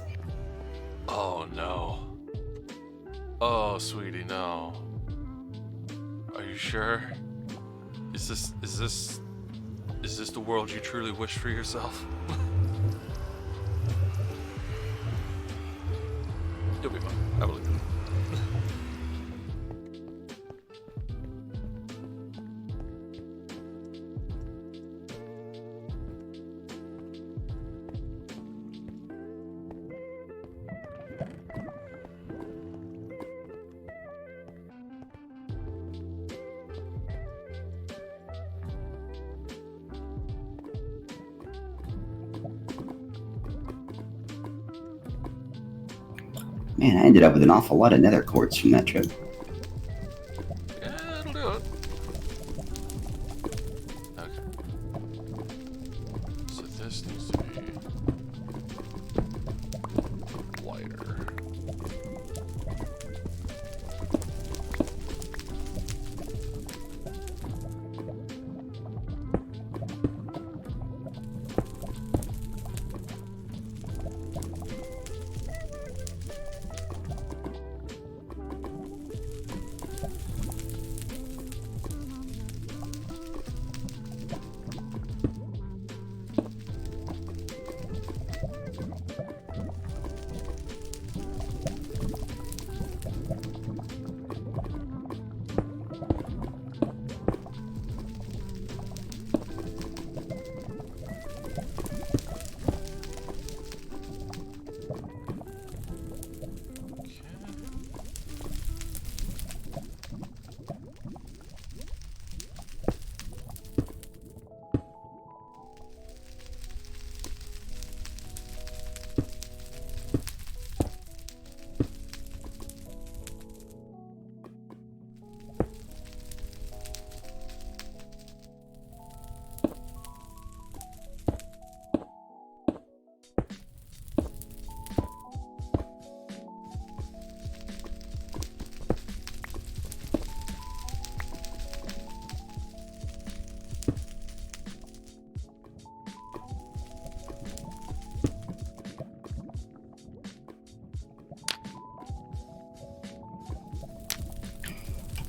Oh no. Oh, sweetie, no. Are you sure? Is this the world you truly wish for yourself? You'll be fine. I believe it. Man, I ended up with an awful lot of nether quartz from that trip. Yeah, it'll do it. Okay. So this needs to be lighter.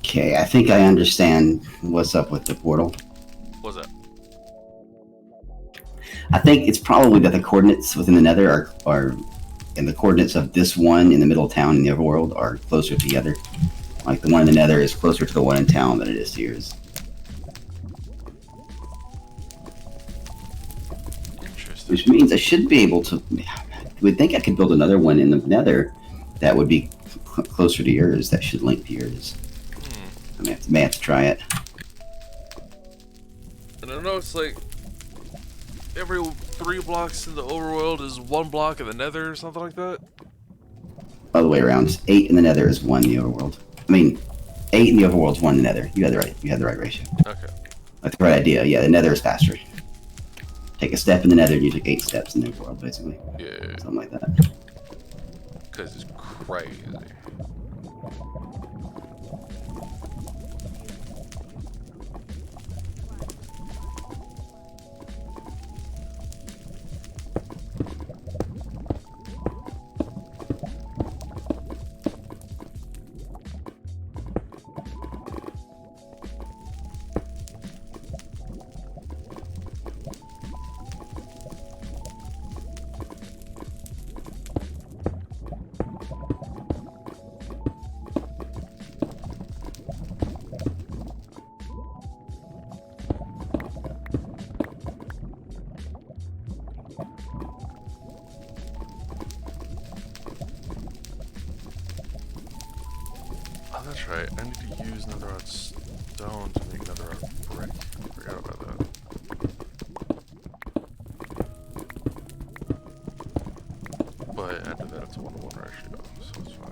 Okay, I think I understand what's up with the portal. What's that? I think it's probably that the coordinates within the nether are and the coordinates of this one in the middle of town in the overworld are closer together. Like the one in the nether is closer to the one in town than it is to yours. Interesting. Which means I should be able to. I would think I could build another one in the nether that would be closer to yours. That should link to yours. I may have to try it. And I know it's like every 3 blocks in the overworld is 1 block in the nether or something like that. All the way around. It's 8 in the nether is 1 in the overworld. I mean, 8 in the overworld is 1 in the nether. You had the right ratio. Okay. That's the right idea. Yeah, the nether is faster. Take a step in the nether and you took 8 steps in the overworld, basically. Yeah. Something like that. Because it's crazy. Oh, that's right. I need to use netherite stone to make netherite brick. I forgot about that. But I did that it's 1-to-1 ratio, so it's fine.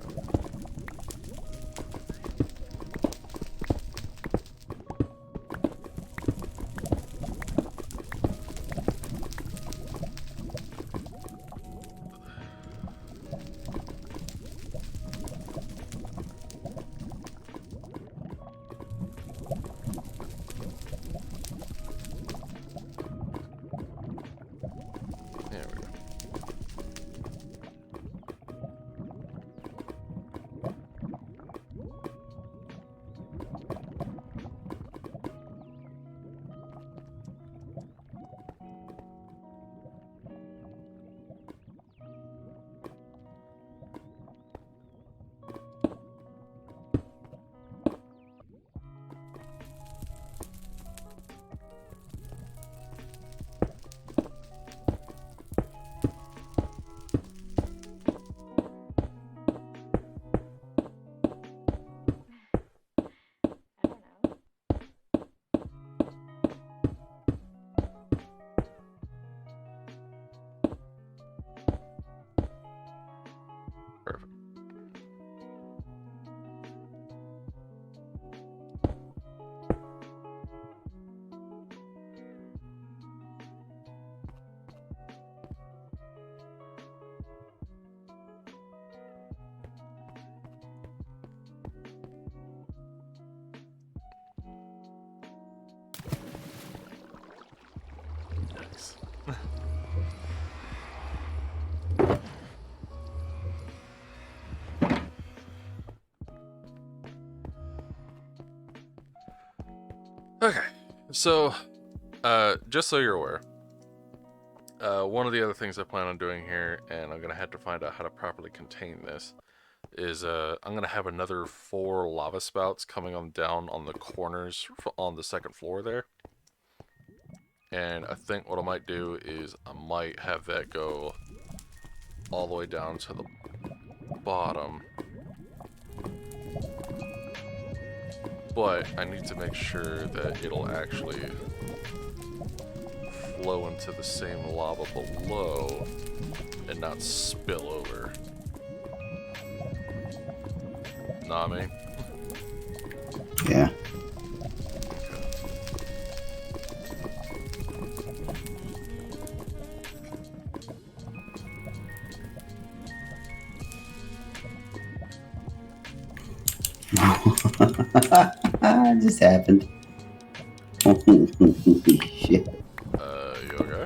Thanks. Okay, so, just so you're aware, one of the other things I plan on doing here, and I'm gonna have to find out how to properly contain this, is I'm gonna have another 4 lava spouts coming on down on the corners on the second floor there. And I think what I might do is I might have that go all the way down to the bottom. But I need to make sure that it'll actually flow into the same lava below and not spill over. Know what I mean? Yeah. It just happened. Holy shit. You okay?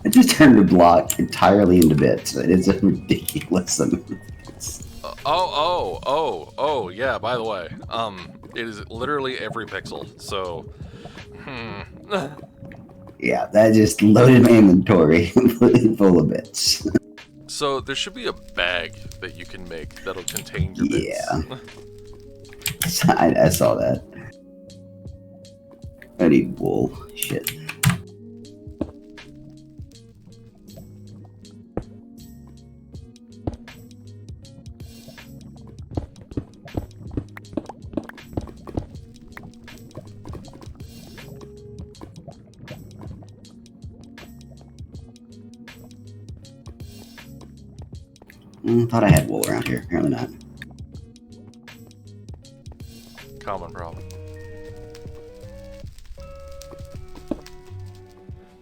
I just turned the block entirely into bits. It is a ridiculous amount of bits. Oh, yeah, by the way, it is literally every pixel, so, Yeah, that just loaded my inventory completely full of bits. So, there should be a bag that you can make that'll contain your Yeah. bits. I saw that. I need wool. Shit. Thought I had wool around here. Apparently not. Common problem.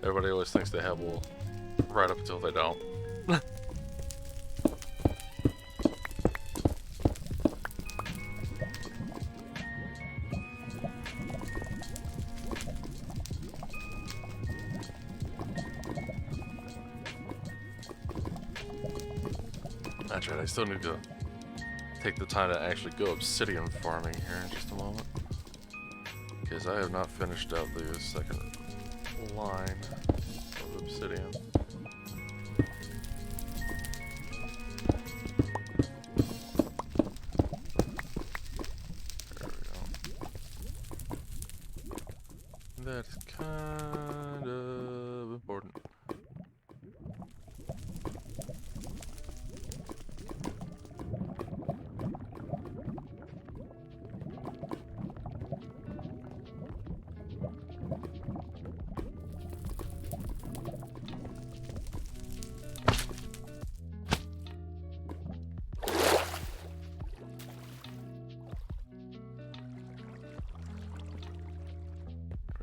Everybody always thinks they have wool, right up until they don't. That's right, I still need to take the time to actually go obsidian farming here in just a moment. Because I have not finished out the second line of obsidian. There we go. That's kind of important.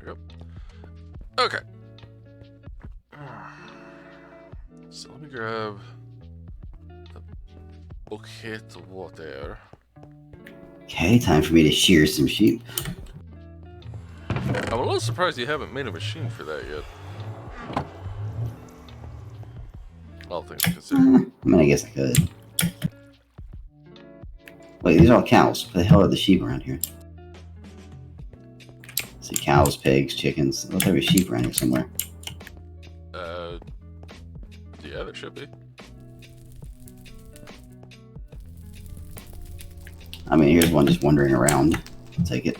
There we go. Okay. So let me grab the bucket of water. Okay, time for me to shear some sheep. I'm a little surprised you haven't made a machine for that yet. All things considered. I mean, I guess I could. Wait, these are all cows. What the hell are the sheep around here? See, cows, pigs, chickens. Looks like there's sheep around here somewhere. Yeah, there should be. I mean, here's one just wandering around. I'll take it.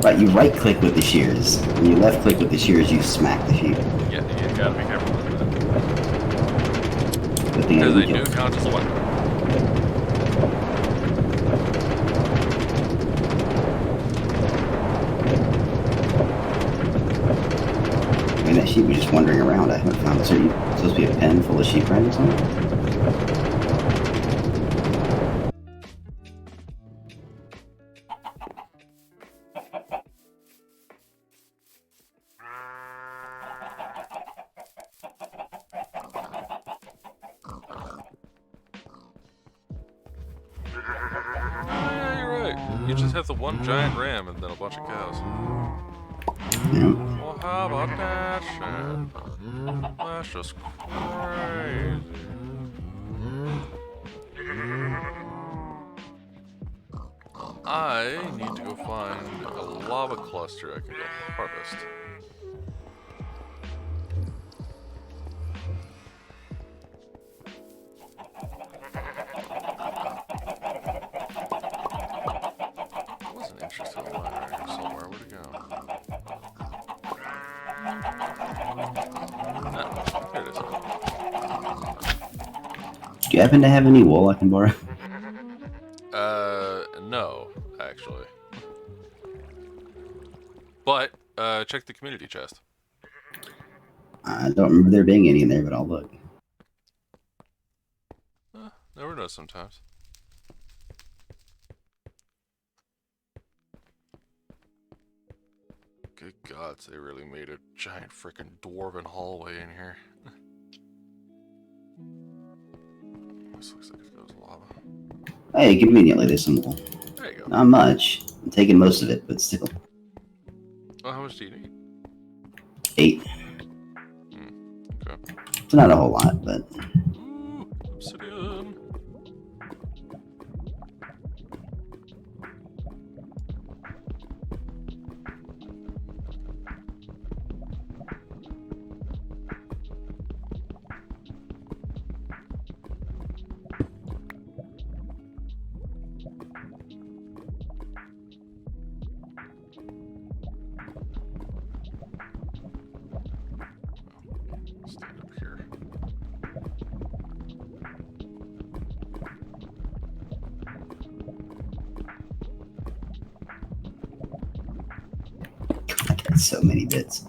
Right, you right click with the shears. When you left click with the shears, you smack the sheep. Yeah, you gotta be careful with that. Good thing I Because they didn't do kill. count as a weapon. I mean, that sheep was just wandering around. I haven't found this. Are you supposed to be a pen full of sheep right or something? Yeah, you're right. You just have the one giant ram and then a bunch of cows. Yeah. Well, how about that shit? That's just crazy. I need to go find a lava cluster I can go harvest. There was an interesting line right here somewhere. Where'd it go? Ah, there it is. Do you happen to have any wool I can borrow? No, actually. But, check the community chest. I don't remember there being any in there, but I'll look. Never know sometimes. Good gods, they really made a giant frickin' dwarven hallway in here. This looks like it goes lava. Hey, conveniently, there's some wool. There you go. Not much. I'm taking most of it, but still. Well, how much do you need? 8. Okay. So not a whole lot, but Ooh, obsidian. Stand up here. I got so many bits.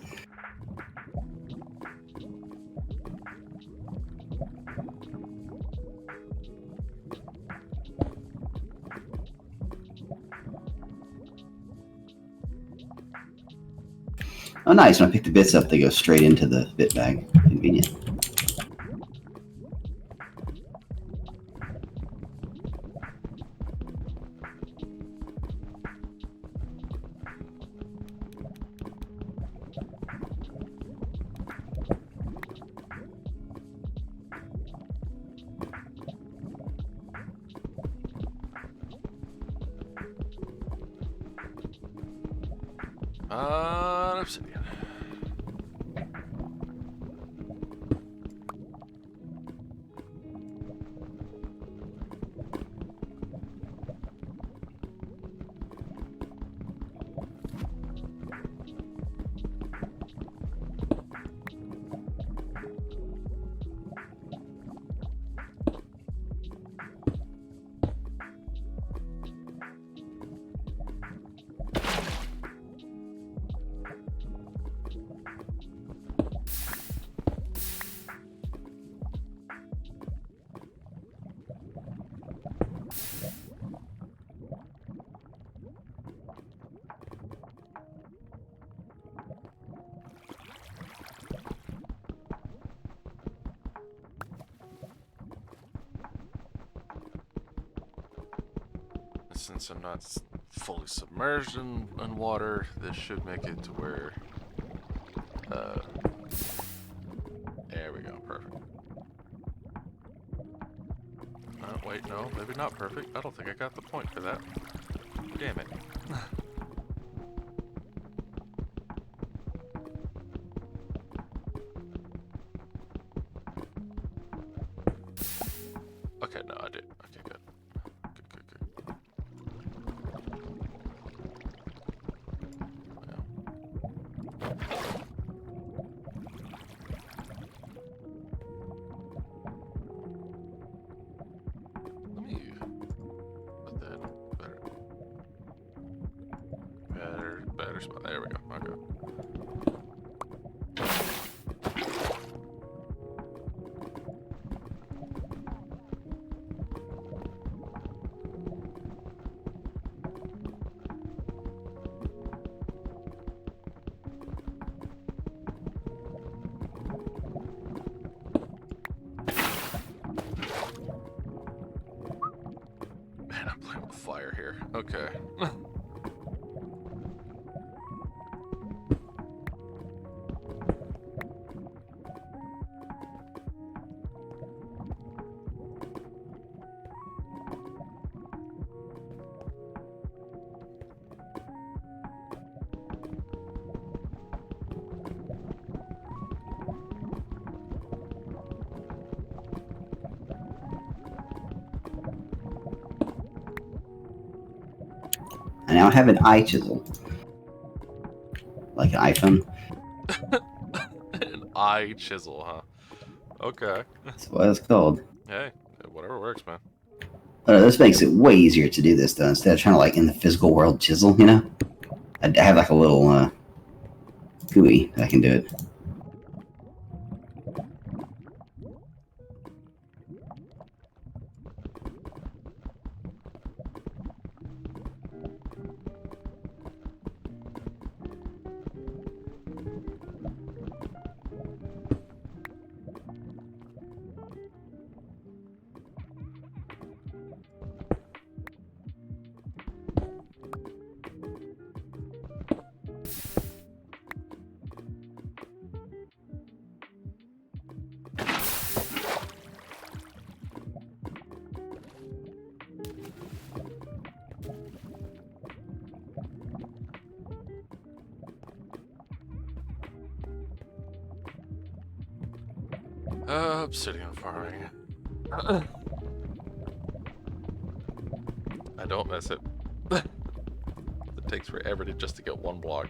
Oh, nice. When I pick the bits up, they go straight into the bit bag. Convenient. Obsidian. Since I'm not fully submerged in water, this should make it to where, there we go, perfect. Wait, no, maybe not perfect. I don't think I got the point for that. Damn it. Okay, no, I did. Okay, good. Good. Let me put that better spot. There we go. Okay. Man, Man, I'm playing with fire here. Okay. I now have an eye chisel. Like an iPhone. An eye chisel, huh? Okay. That's what it's called. Hey, whatever works, man. This makes it way easier to do this, though. Instead of trying to, like, in the physical world chisel, you know? I have, like, a little, GUI that can do it. Obsidian farming. I don't miss it. It takes forever just to get one block.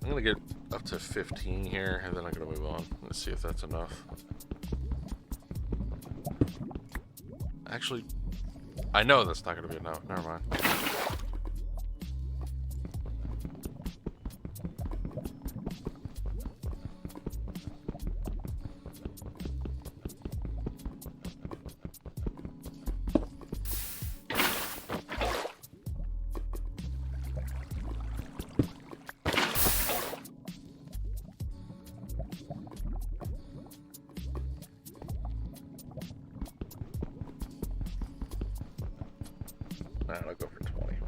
I'm gonna get up to 15 here, and then I'm gonna move on. Let's see if that's enough. Actually, I know that's not gonna be enough. Never mind. Alright, I'll go for 20.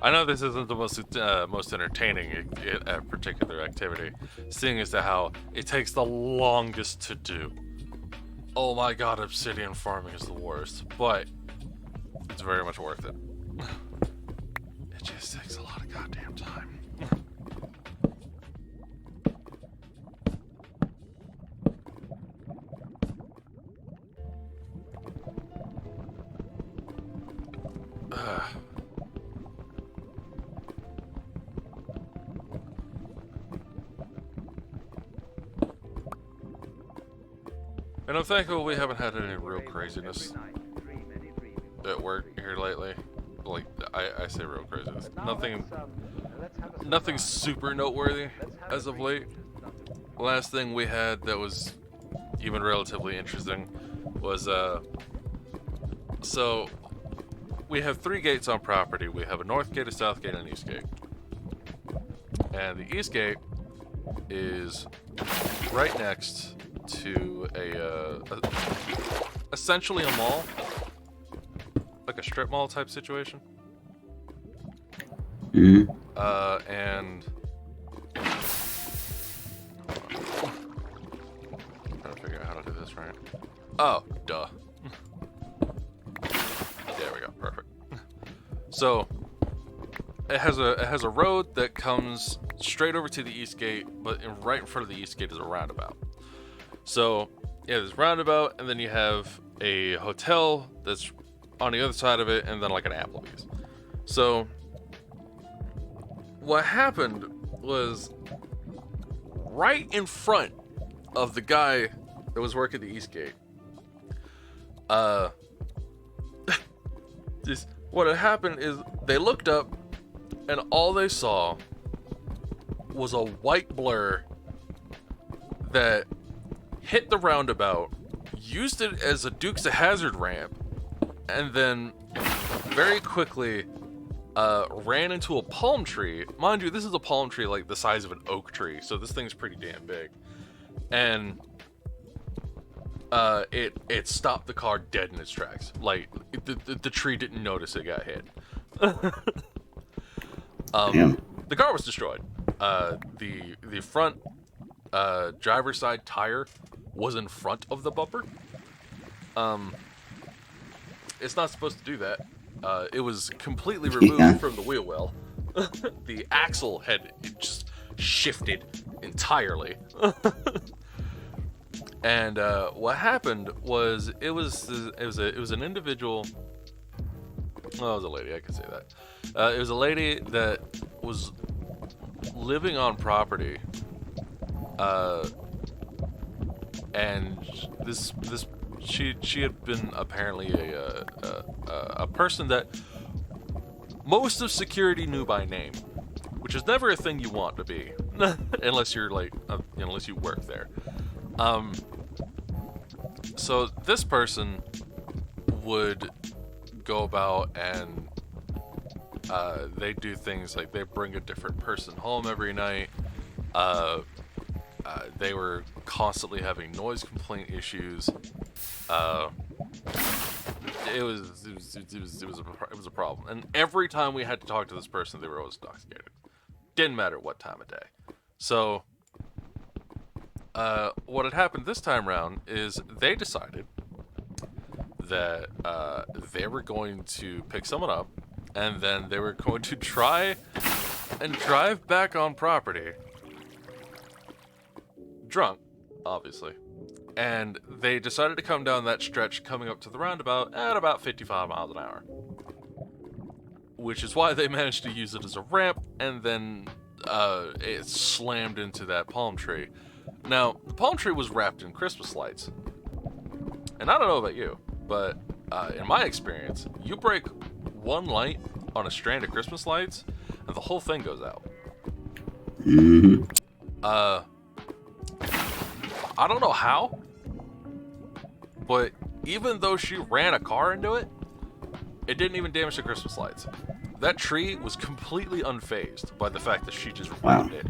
I know this isn't the most entertaining particular activity, seeing as to how it takes the longest to do. Oh my god, obsidian farming is the worst, but it's very much worth it. It just takes a lot of goddamn time. And I'm thankful we haven't had any real craziness at work here lately. Like, I say real craziness. Nothing super noteworthy as of late. Last thing we had that was even relatively interesting was, so we have 3 gates on property. We have a north gate, a south gate, and an east gate. And the east gate is right next to essentially a mall, like a strip mall type situation. Mm-hmm. And I'm trying to figure out how to do this right. Oh, duh. There we go, perfect. So it has a road that comes straight over to the east gate, but right in front of the east gate is a roundabout. So yeah, there's a roundabout, and then you have a hotel that's on the other side of it, and then like an Applebee's. So what happened was right in front of the guy that was working the east gate. What had happened is they looked up, and all they saw was a white blur that hit the roundabout, used it as a Dukes of Hazzard ramp, and then very quickly ran into a palm tree. Mind you, this is a palm tree like the size of an oak tree, so this thing's pretty damn big. And it stopped the car dead in its tracks. Like, the tree didn't notice it got hit. The car was destroyed. The front driver's side tire was in front of the bumper. It's not supposed to do that. It was completely removed from the wheel well. The axle had just shifted entirely. And what happened was it was an individual. Well, it was a lady. I can say that. It was a lady that was living on property. And she had been apparently a person that most of security knew by name, which is never a thing you want to be, unless you're like unless you work there. So this person would go about and they do things like they bring a different person home every night. They were constantly having noise complaint issues. It was a problem, and every time we had to talk to this person, they were always intoxicated. Didn't matter what time of day. So, what had happened this time around is they decided that they were going to pick someone up, and then they were going to try and drive back on property. Drunk, obviously. And they decided to come down that stretch coming up to the roundabout at about 55 miles an hour. Which is why they managed to use it as a ramp, and then it slammed into that palm tree. Now, the palm tree was wrapped in Christmas lights. And I don't know about you, but in my experience, you break one light on a strand of Christmas lights, and the whole thing goes out. Mm-hmm. I don't know how, but even though she ran a car into it, it didn't even damage the Christmas lights. That tree was completely unfazed by the fact that she just rammed it.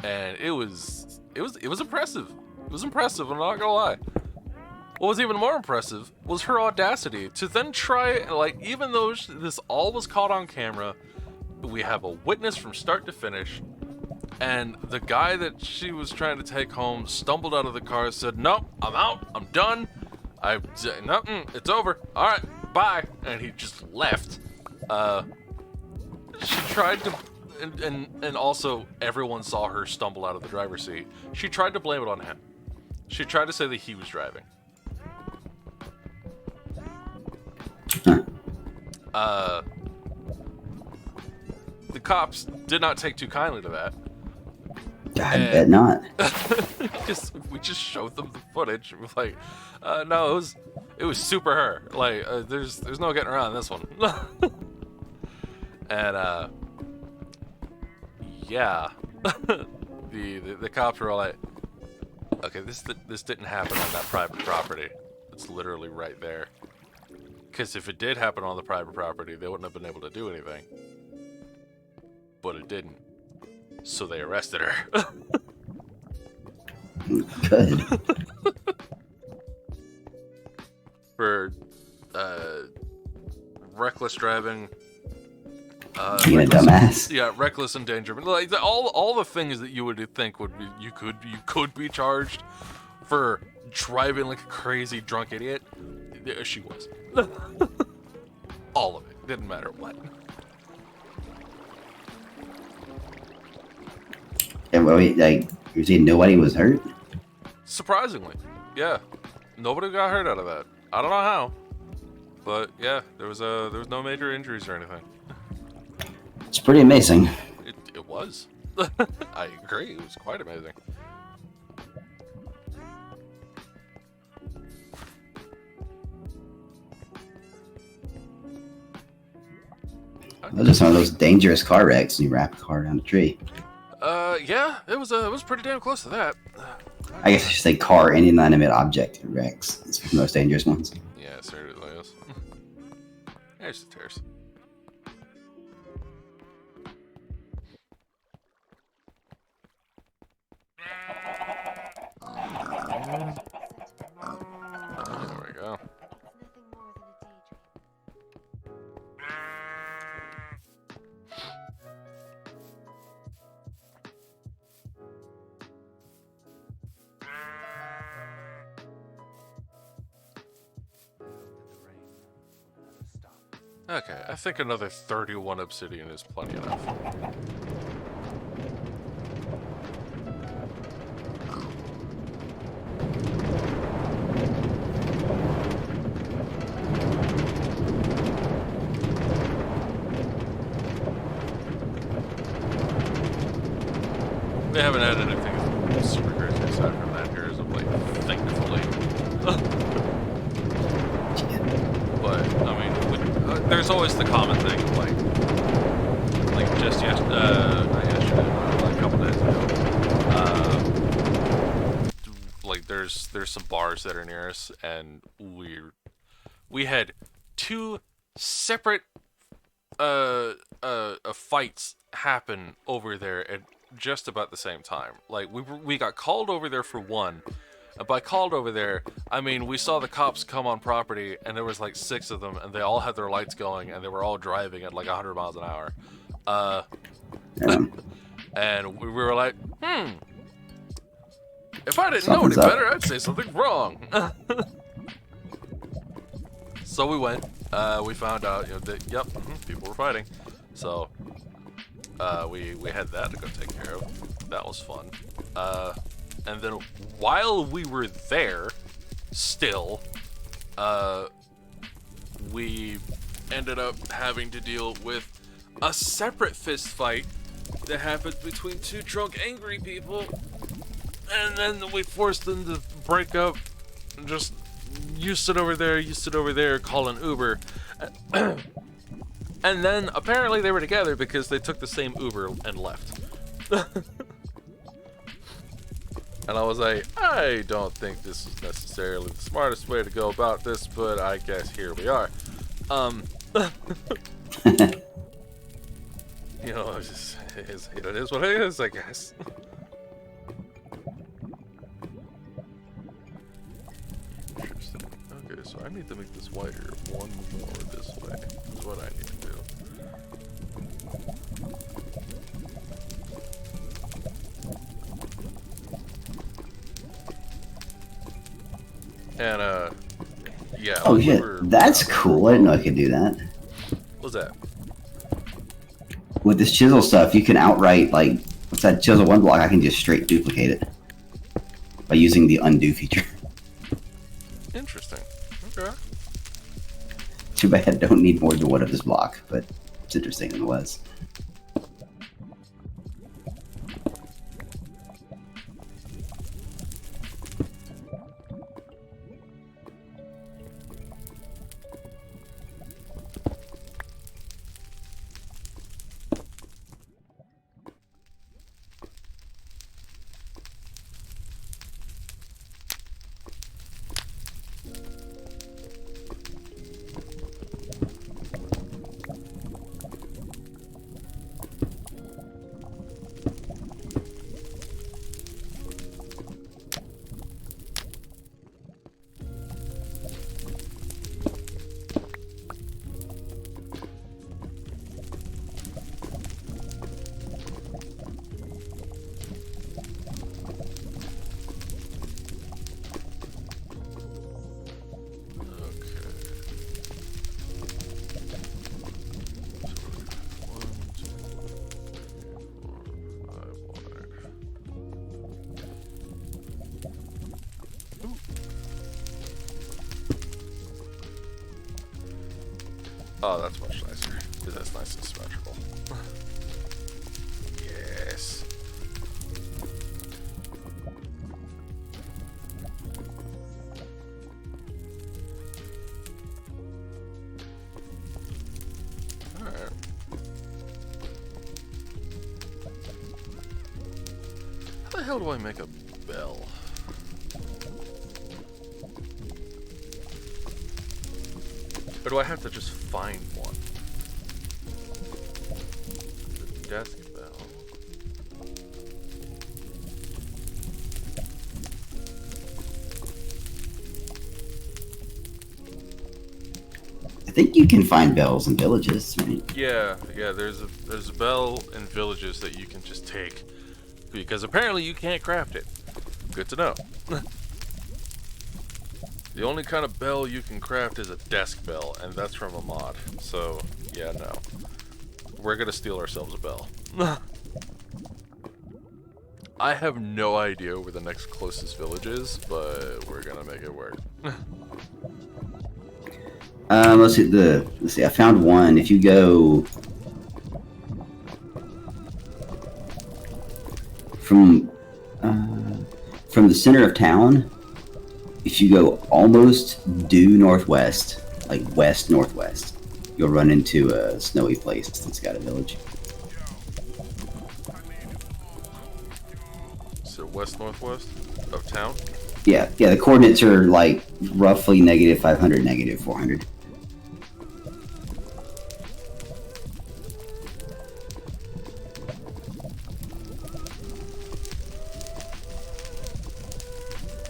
And it was impressive. It was impressive, I'm not gonna lie. What was even more impressive was her audacity to then try, like, even though this all was caught on camera, we have a witness from start to finish, and the guy that she was trying to take home stumbled out of the car, said, "Nope, I'm out, I'm done. Nothing, it's over. All right, bye," and he just left. She tried to, and also everyone saw her stumble out of the driver's seat. She tried to blame it on him. She tried to say that he was driving. The cops did not take too kindly to that. I bet not. We just showed them the footage. We're like, no, it was super her. Like, there's no getting around this one. And yeah, the cops were all like, okay, this didn't happen on that private property. It's literally right there. Because if it did happen on the private property, they wouldn't have been able to do anything. But it didn't. So they arrested her. Good. For reckless driving. Being a dumbass. Yeah, reckless endangerment. Like all the things that you would think would be you could be charged for driving like a crazy drunk idiot. She was. All of it. Didn't matter what. And like, you're saying nobody was hurt? Surprisingly, yeah, nobody got hurt out of that. I don't know how, but yeah, there was no major injuries or anything. It's pretty amazing. It was. I agree. It was quite amazing. Those are some of those dangerous car wrecks. You wrap a car around a tree. Yeah, it was pretty damn close to that. I guess I should say car, any inanimate object wrecks. It's the most dangerous ones. Yeah, it certainly is. There's the tears. There we go. Okay, I think another 31 obsidian is plenty enough. We haven't had anything super crazy aside from that here as of late, thankfully. But, I mean, there's always the common thing of like just not yesterday, like a couple days ago. Like there's some bars that are near us, and we had two separate fights happen over there at just about the same time. Like we got called over there for one. By called over there, I mean we saw the cops come on property, and there was like 6 of them, and they all had their lights going, and they were all driving at like 100 miles an hour. And we were like, if I didn't know any better, I'd say something wrong. So we went. We found out, that people were fighting. So we had that to go take care of. That was fun. And then while we were there, still, we ended up having to deal with a separate fist fight that happened between 2 drunk, angry people. And then we forced them to break up. And just, you sit over there, call an Uber. And then apparently they were together because they took the same Uber and left. And I was like, I don't think this is necessarily the smartest way to go about this, but I guess here we are. It is what it is, I guess. Interesting. I need to make this wider. One more this way. That's what I need to do. And, yeah. Oh shit, that's cool. I didn't know I could do that. What's that? With this chisel stuff, you can outright, like, what's that chisel one block, I can just straight duplicate it. By using the undo feature. Interesting. Okay. Too bad I don't need more than one of this block, but it's interesting nonetheless. Oh, that's much nicer, because that's nice and symmetrical. Yes. Alright. How the hell do I make a bell? Or do I have to just find one? The desk bell. I think you can find bells in villages, right? Yeah, there's a bell in villages that you can just take. Because apparently you can't craft it. Good to know. The only kind of bell you can craft is a desk bell, and that's from a mod. So, yeah, no. We're gonna steal ourselves a bell. I have no idea where the next closest village is, but we're gonna make it work. Let's see. I found one. If you go from the center of town, if you go almost due northwest, like west northwest, you'll run into a snowy place that's got a village. So west northwest of town? Yeah. The coordinates are like roughly -500, -400.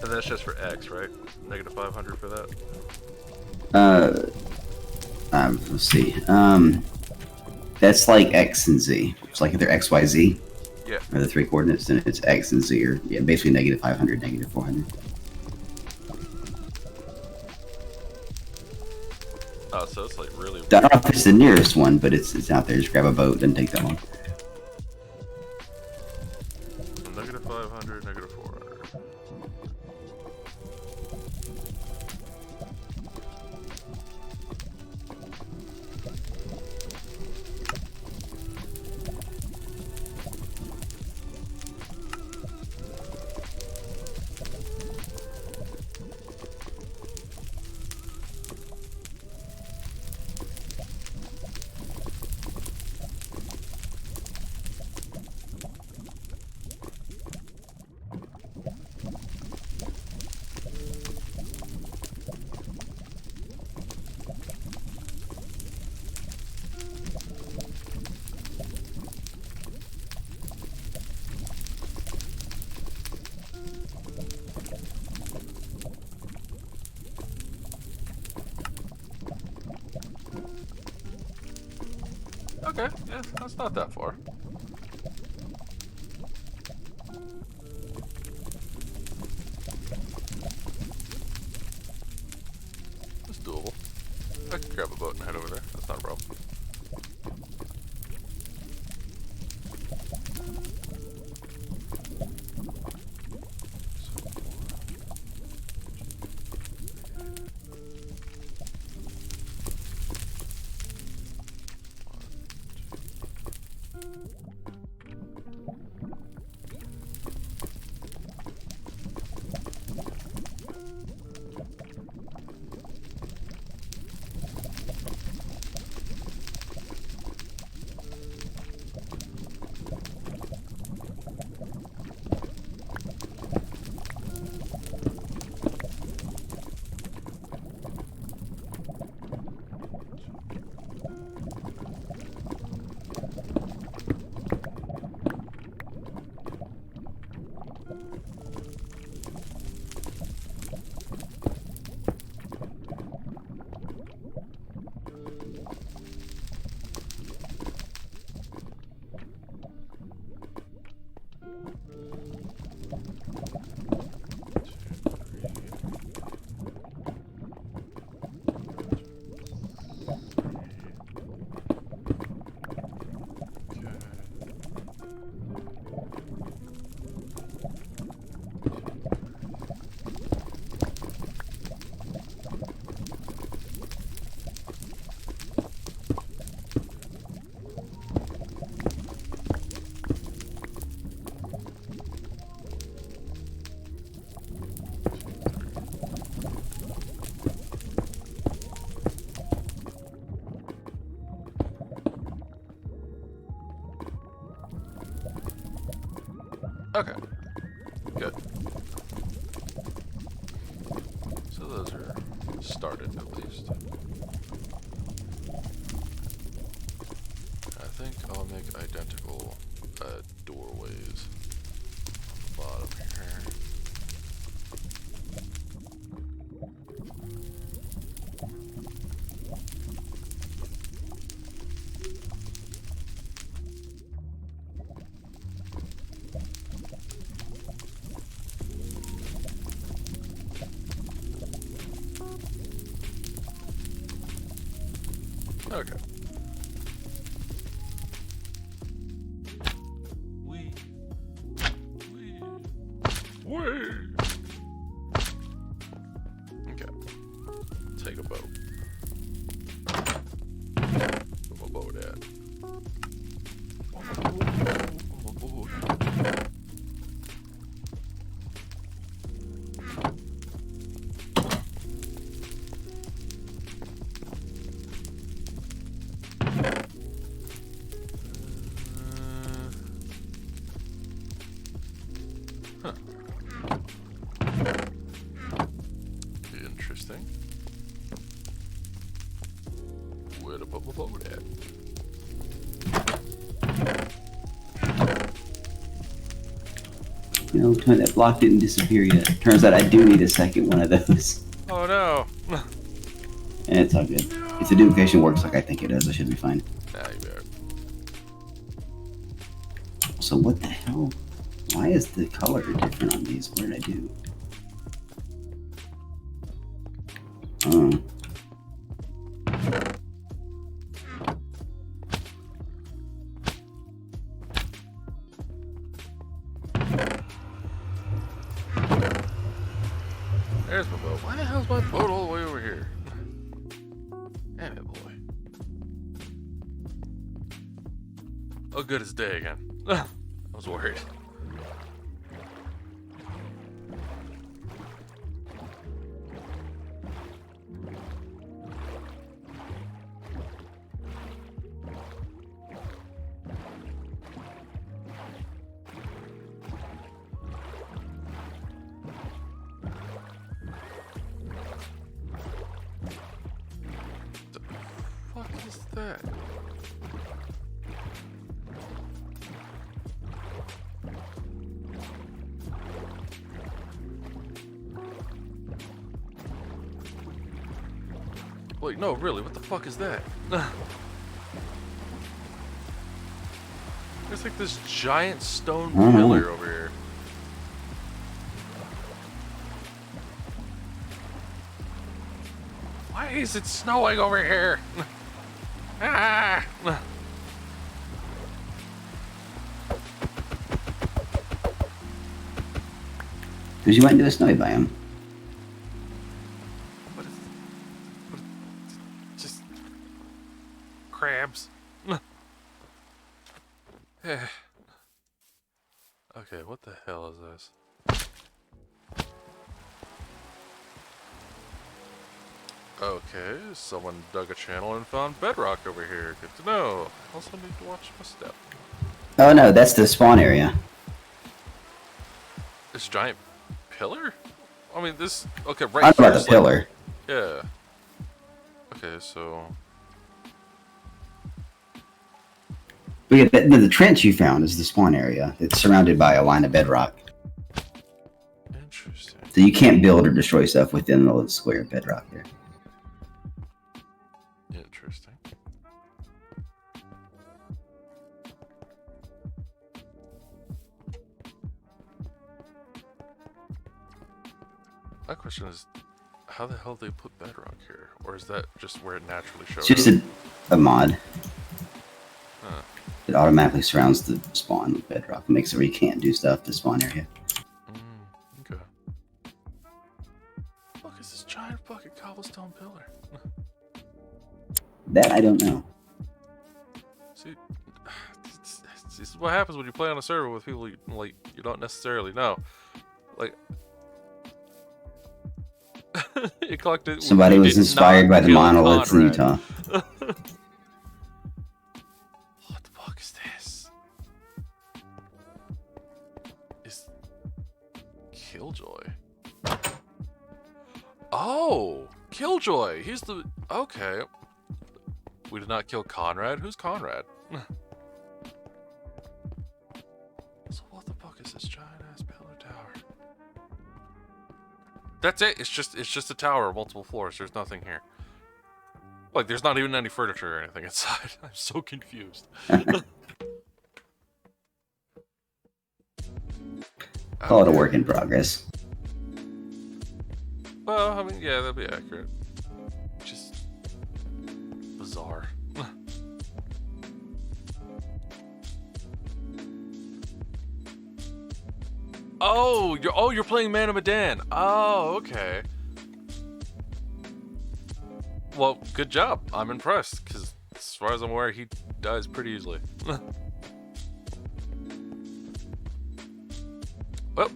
And that's just for X, right? -500 for that? Let's see. That's like X and Z. It's like either X, Y, Z. Yeah. Are the three coordinates, then it's X and Z, or yeah, basically -500, -400. Oh, so it's like really. I don't know if it's the nearest one, but it's out there. Just grab a boat, doesn't take that long. -500, -400. Okay, yeah, that's not that far. That's doable. I can grab a boat and head over there. That's not a problem. Okay, good. So those are started at least. I think I'll make identical doorways on the bottom here. Okay. Wee. Okay. Take a boat. Where my boat at? Where my boat? Interesting. Where to put my boat at? You know, that block didn't disappear yet. Turns out I do need a second one of those. Oh no! And it's all good. If the duplication works like I think it does, I should be fine. Nah, you better. So what the hell? Why is the color different on these? What did I do? There's my boat. Why the hell's my boat all the way over here? Damn it, boy. Oh, good as day again. I was worried. What the fuck is that? Wait, no, really, what the fuck is that? There's like this giant stone Mhm. pillar over here. Why is it snowing over here? Ah! Because you went into a snowy biome. What is just crabs? Eh. Okay, what the hell is this? Okay, someone dug a channel and found bedrock over here. Good to know. I also need to watch my step. Oh no, that's the spawn area. This giant pillar? I mean, this. Okay, I right don't know here. about the pillar. Yeah. Okay, so. But yeah, the trench you found is the spawn area. It's surrounded by a line of bedrock. Interesting. So you can't build or destroy stuff within the little square of bedrock there. Interesting. My question is, how the hell do they put bedrock here? Or is that just where it naturally shows It's just up? a mod. Huh. It automatically surrounds the spawn with bedrock. It makes it where you can't do stuff to spawn area. Okay. Look, it's this giant fucking cobblestone pillar. That I don't know. See, this is what happens when you play on a server with people you don't necessarily know. Like, it collected. Somebody we was did inspired not by the kill monoliths in Conrad. Utah. What the fuck is this? Is Killjoy? Oh, Killjoy. He's the okay. We did not kill Conrad. Who's Conrad? So what the fuck is this giant ass pillar tower? That's it. It's just a tower, multiple floors. There's nothing here. Like, there's not even any furniture or anything inside. I'm so confused. Call it a work in progress. Well, I mean, yeah, that'd be accurate. Just bizarre. You're playing Man of Medan. Oh, okay. Well, good job. I'm impressed because as far as I'm aware, he dies pretty easily. Well,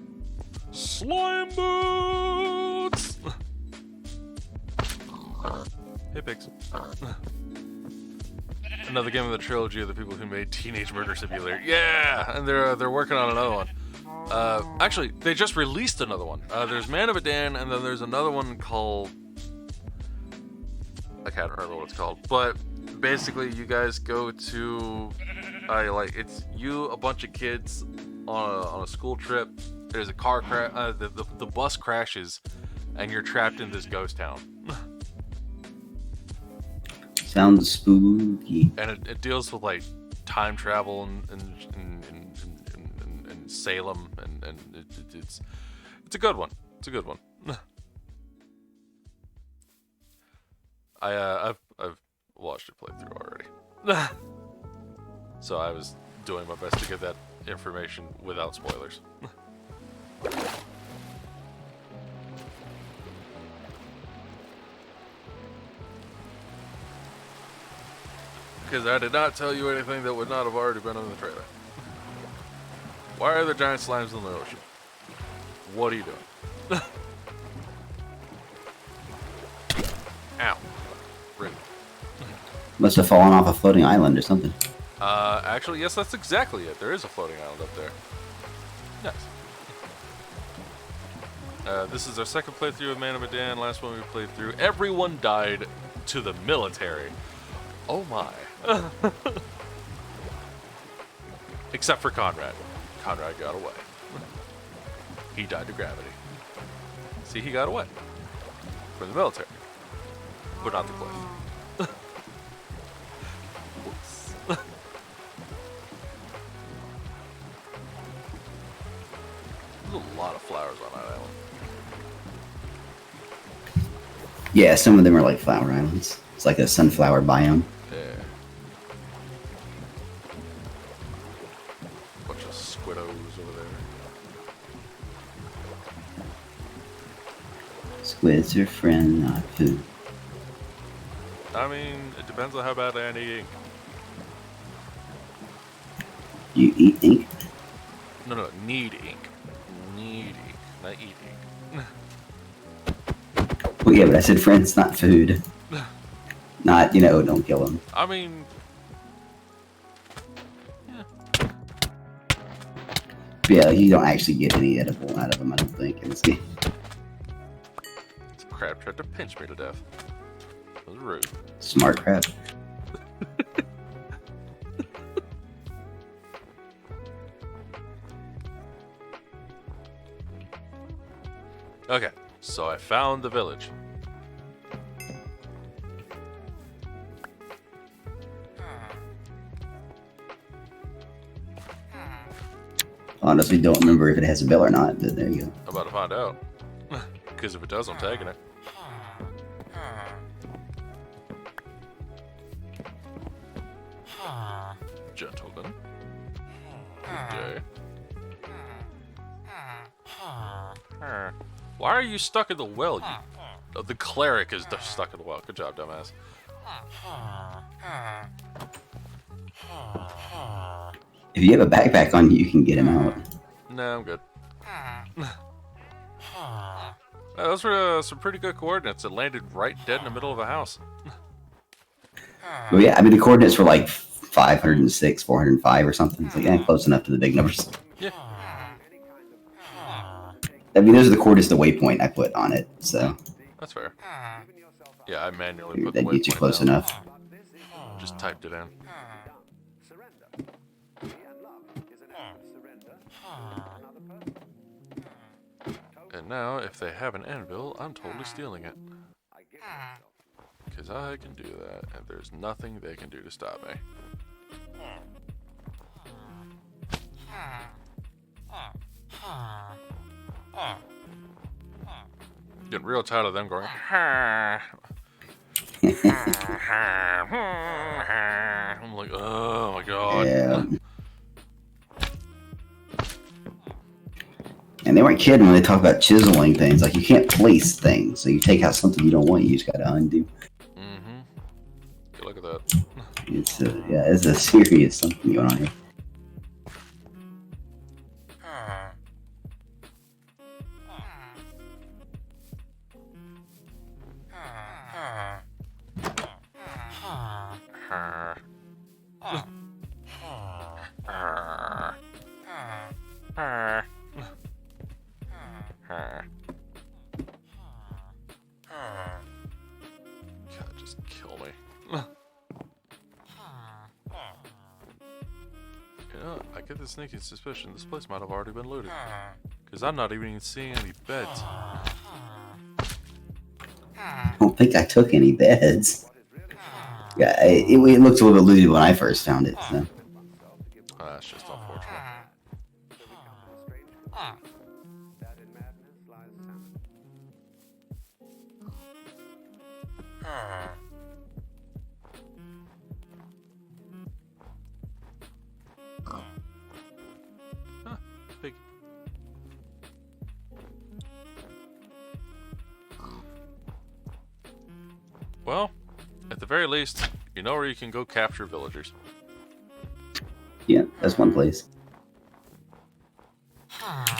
slime boots. Hey, pigs. Another game in the trilogy of the people who made Teenage Murder Simulator. Yeah, and they're working on another one. Actually, they just released another one. There's Man of Medan, and then there's another one called. I can't remember what it's called, but basically, you guys go to, it's you, a bunch of kids on a school trip. There's a car crash. The bus crashes, and you're trapped in this ghost town. Sounds spooky. And it deals with like time travel and Salem, and it's a good one. It's a good one. I've watched it play through already. So I was doing my best to get that information without spoilers. Because I did not tell you anything that would not have already been in the trailer. Why are there giant slimes in the ocean? What are you doing? Ow. Rude. Must have fallen off a floating island or something. Actually, yes, that's exactly it. There is a floating island up there. Nice. This is our second playthrough of Man of Medan. Last one we played through, everyone died to the military. Oh my. Except for Conrad. Conrad got away. He died to gravity. See, he got away. From the military. But not the cliff. Whoops. lot of flowers on that island. Yeah, some of them are like flower islands. It's like a sunflower biome. Yeah. Bunch of squiddos over there. Squids are friend, not food. I mean, it depends on how badly I need ink. You eat ink? No, need ink. Need ink, not eat ink. Well, yeah, but I said friends, not food. Not, don't kill them. I mean, Yeah, you don't actually get any edible out of them, I don't think, in this game. this crab tried to pinch me to death. That was rude. Smart crap. Okay, so I found the village. Honestly, don't remember if it has a bell or not, but there you go. I'm about to find out. Because if it does, I'm taking it. Gentlemen. Good day. Why are you stuck in the well? Oh, the cleric is stuck in the well. Good job, dumbass. If you have a backpack on you, can get him out. No, I'm good. Those were some pretty good coordinates. It landed right dead in the middle of a house. Well, yeah, I mean, the coordinates were like 506, 405 or something. It's like, yeah, close enough to the big numbers. Yeah. I mean, those are the coordinates, the waypoint I put on it, so That's fair. Yeah, I manually put the that gets you waypoint close down. enough. Just typed it in. And now, if they have an anvil, I'm totally stealing it. Because I can do that, and there's nothing they can do to stop me. Getting real tired of them going. I'm like, oh my god. Yeah. And they weren't kidding when they talk about chiseling things. Like, you can't place things. So you take out something you don't want, you just gotta undo. Mm-hmm. Okay, look at that. It's a serious something going on here. God, just kill me. I get the sneaking suspicion this place might have already been looted. Because I'm not even seeing any beds. I don't think I took any beds. Yeah, it looked a little bit looted when I first found it. So. That's just unfortunate. Huh, pig. Well, at the very least, you know where you can go capture villagers. Yeah, that's one place.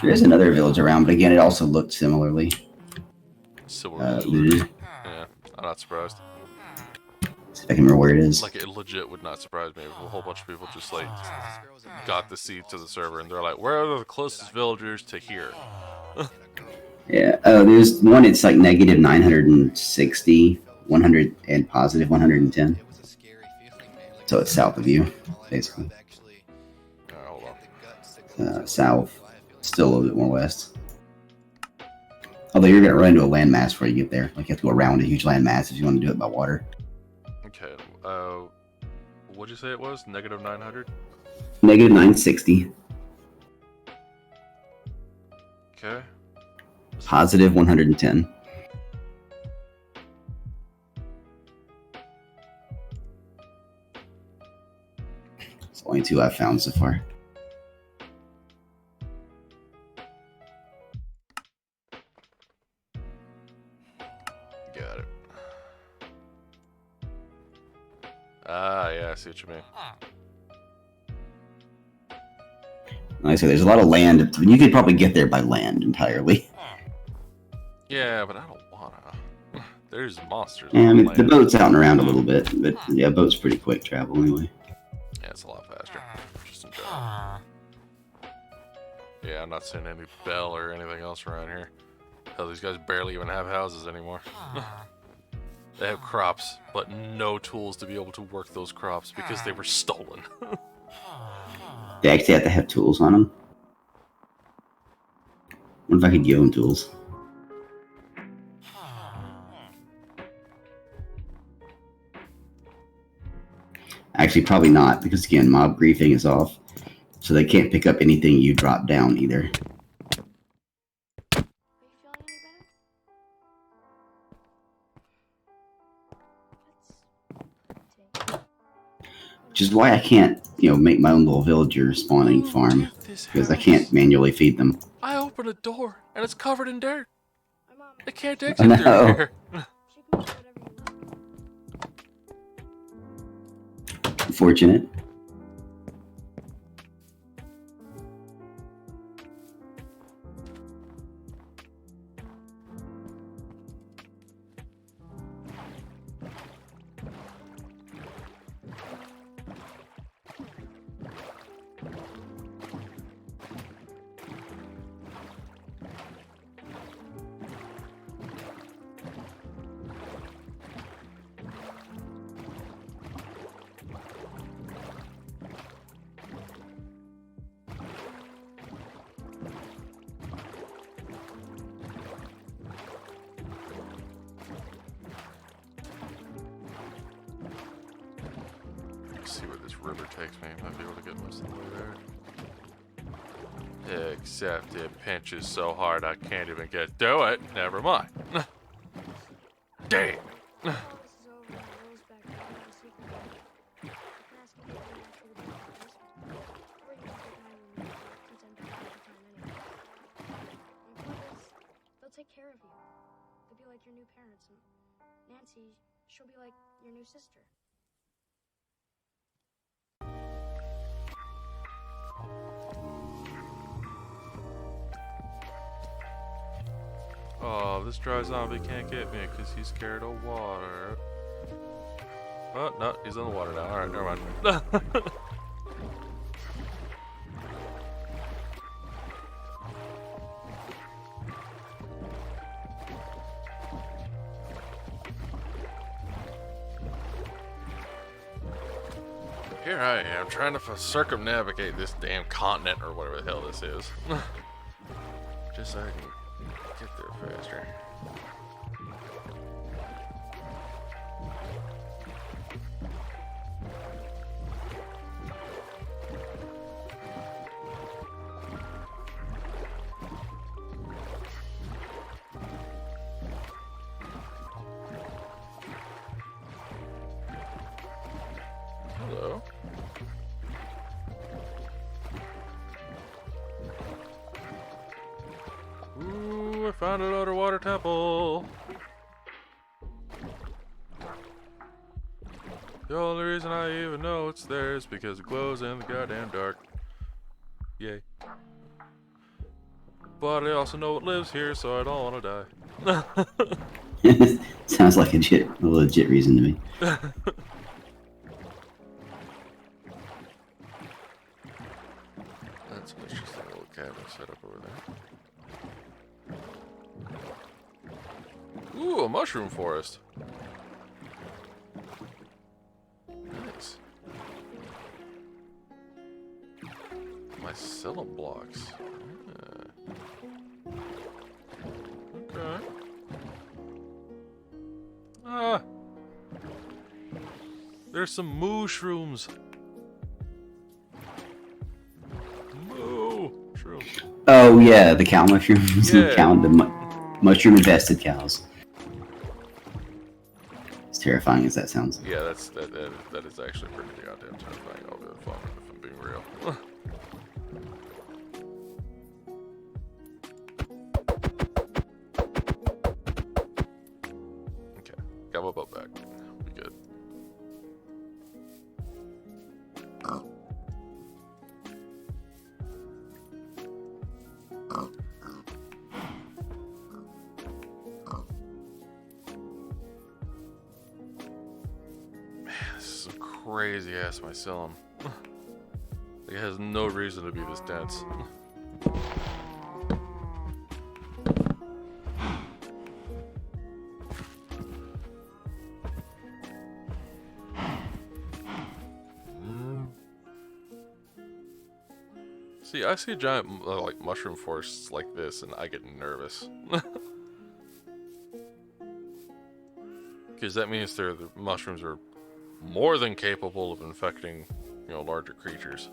There is another village around, but again, it also looked similarly Similarly looted. looted. Yeah, I'm not surprised. See if I can remember where it is. Like, it legit would not surprise me if a whole bunch of people just, like, got the seed to the server and they're like, where are the closest villagers to here? Yeah. Oh, there's one. It's like negative 960, 100, and positive 110. So it's south of you, basically. Alright, hold on. South, still a little bit more west. Although you're gonna run into a landmass before you get there. Like, you have to go around a huge landmass if you want to do it by water. Okay, what'd you say it was? Negative 900? Negative 960. Okay. Positive 110. It's the only two I've found so far. Got it. Ah, yeah, I see what you mean. Like I said, there's a lot of land. You could probably get there by land entirely. Yeah, but I don't wanna. There's monsters. Yeah, I on mean, the the land. boat's out and around a little bit, but yeah, boat's pretty quick travel anyway. Yeah, it's a lot faster. Just in general. Yeah, I'm not seeing any bell or anything else around here. Hell, these guys barely even have houses anymore. They have crops, but no tools to be able to work those crops because they were stolen. They actually have to have tools on them. What if I could give them tools? Actually, probably not, because again, mob briefing is off, so they can't pick up anything you drop down either. Are you feeling any better? Which is why I can't, make my own little villager spawning farm, because I can't manually feed them. I open a door and it's covered in dirt. My mom. They can't Oh, exit no. through here. She can do whatever you want. Unfortunate. Let's see where this river takes me. Might be able to get most of the way there. Except it pinches so hard I can't even get to it. Never mind. Damn. All this is over and rolls back down to the secret room. You can ask anything after the big Christmas. Or you can take my room since I'm back all the time anyway. And the point is, they'll take care of you. They'll be like your new parents, and Nancy, she'll be like your new sister. Oh, this dry zombie can't get me because he's scared of water. Oh, no, he's in the water now. Alright, never mind. Here I am, trying to circumnavigate this damn continent or whatever the hell this is. Just so I can get there faster. Hello. Ooh, I found an underwater temple. The only reason I even know it's there is because it glows in the goddamn dark. Yay. But I also know it lives here, so I don't want to die. Sounds like a legit reason to me. That's an interesting little cabin set up over there. Ooh, a mushroom forest. Nice. Mycelium blocks. Yeah. Okay. Ah. There's some mushrooms. Mushrooms. Oh yeah, the cow mushrooms. Yeah. Mushroom infested cows. As terrifying as that sounds. Yeah, that is actually pretty goddamn terrifying. I'll be fun if I'm being real. Okay, got my boat back. We good. This is some crazy ass mycelium. It has no reason to be this dense. See, I see giant like mushroom forests like this, and I get nervous. Because that means the mushrooms are more than capable of infecting, larger creatures.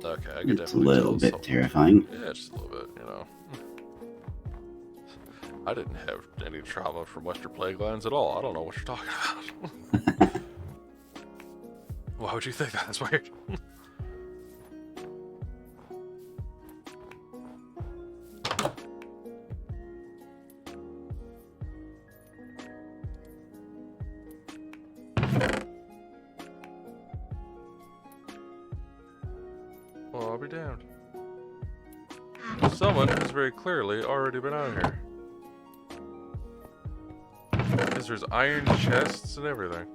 Okay, I could It's a definitely little tell bit something. terrifying. Yeah, just a little bit, I didn't have any trauma from Western plague lands at all. I don't know what you're talking about. Why would you think that? That's weird. Well, I'll be damned. Someone has very clearly already been out here. Because there's iron chests and everything.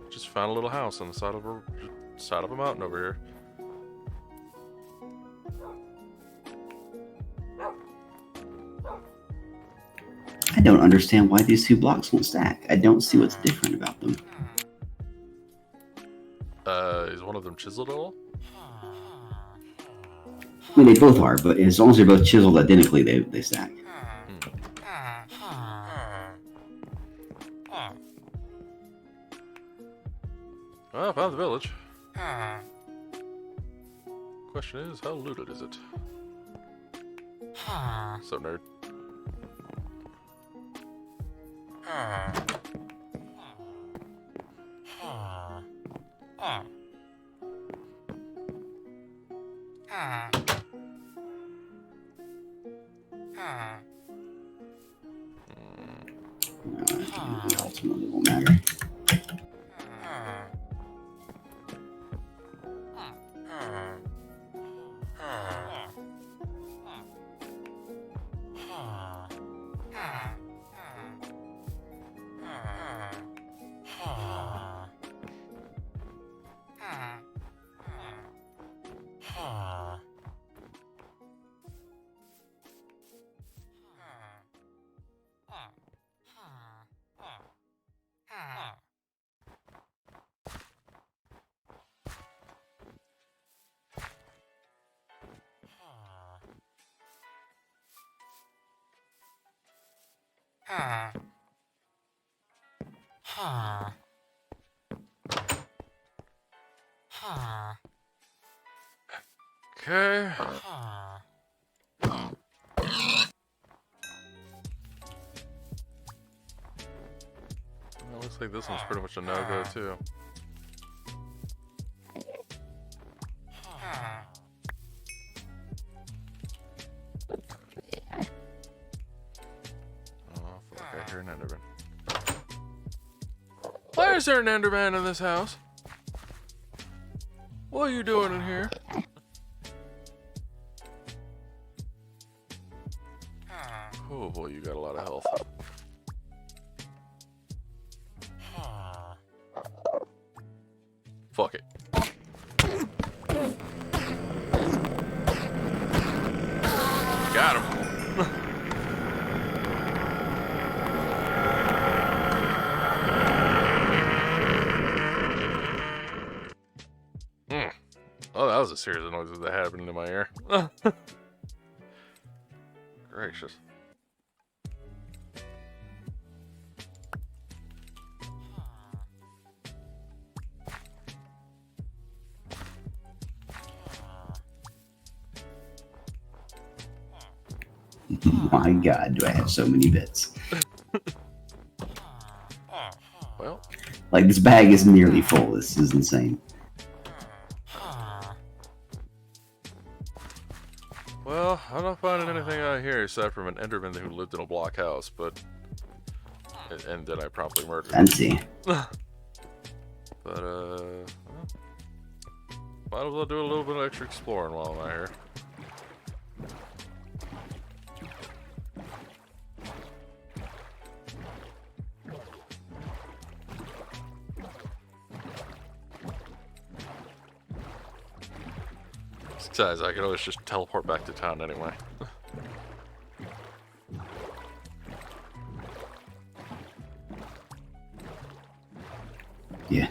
Just found a little house on the side of a mountain over here. I don't understand why these two blocks won't stack. I don't see what's different about them. Is one of them chiseled at all? I mean, they both are, but as long as they're both chiseled identically, they stack. Well, I found the village. Question is, how looted is it? So nerd. Ultimately won't matter. Okay. Well, looks like this one's pretty much a no-go too. Oh, fuck, I hear an Enderman. Why is there an Enderman in this house? What are you doing in here? Oh boy, you got a lot of health. Fuck it. Got him. Oh, that was a series of noises that happened in my ear. Gracious. My God, do I have so many bits? Well, Like, this bag is nearly full. This is insane. well, I'm not finding anything out here aside from an Enderman who lived in a block house, but and then I promptly murdered him. Fancy. But might as well do a little bit of extra exploring while I'm out here. Besides, I could always just teleport back to town anyway. Yeah.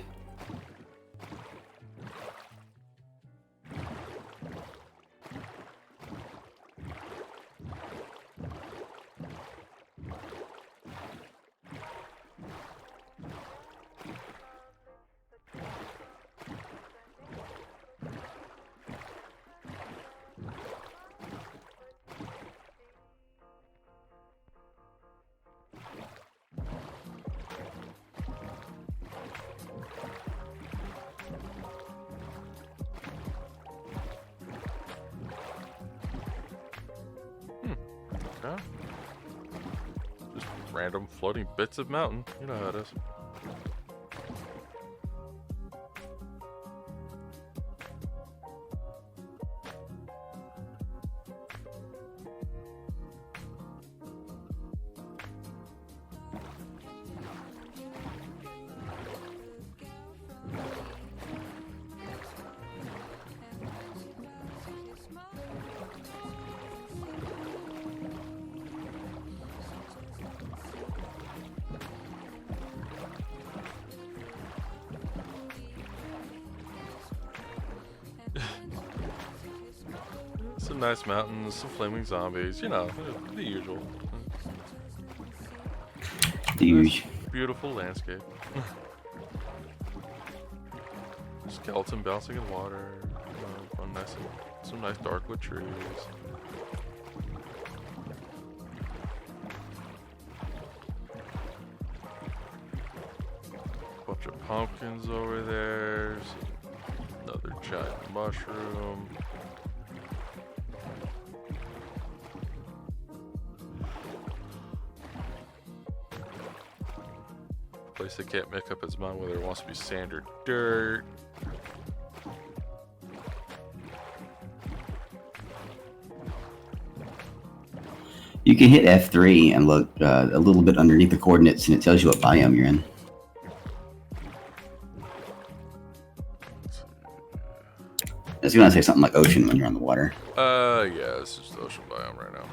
Okay. Just random floating bits of mountain. You know how it is. Some nice mountains, some flaming zombies, you know, the usual. The usual. Beautiful landscape. Skeleton bouncing in water. Some nice darkwood trees. Bunch of pumpkins over there. Another giant mushroom. Place that can't make up its mind whether it wants to be sand or dirt. You can hit F3 and look a little bit underneath the coordinates, and it tells you what biome you're in. I was gonna say something like ocean when you're on the water. Yeah, this is the ocean biome right now.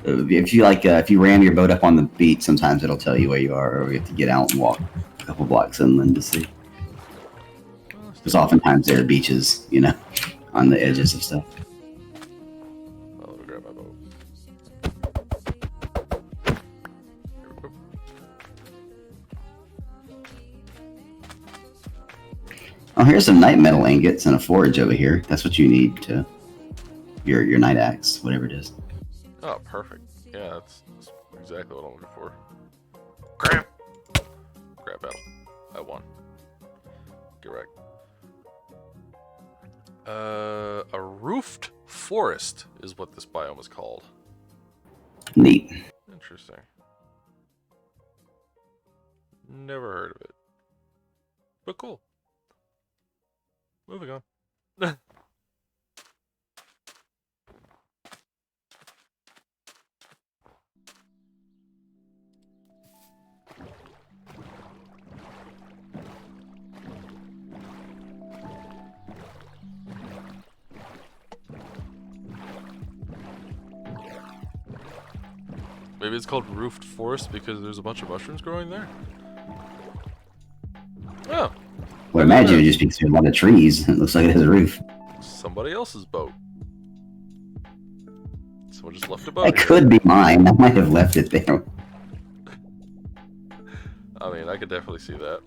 If you if you ram your boat up on the beach, sometimes it'll tell you where you are, or you have to get out and walk a couple blocks inland to see. Because oftentimes there are beaches, you know, on the edges of stuff. Oh, let me grab my boat. Here we go. Oh, here's some night metal ingots and a forge over here. That's what you need to your night axe, whatever it is. Oh, perfect. Yeah, that's exactly what I'm looking for. Crap! Crap battle. I won. Get wrecked. A roofed forest is what this biome is called. Neat. Interesting. Never heard of it. But cool. Moving on. Maybe it's called roofed forest because there's a bunch of mushrooms growing there? Oh. Well, imagine it just because there's a lot of trees. It looks like it has a roof. Somebody else's boat. Someone just left a boat. That here. could be mine. I might have left it there. I mean, I could definitely see that.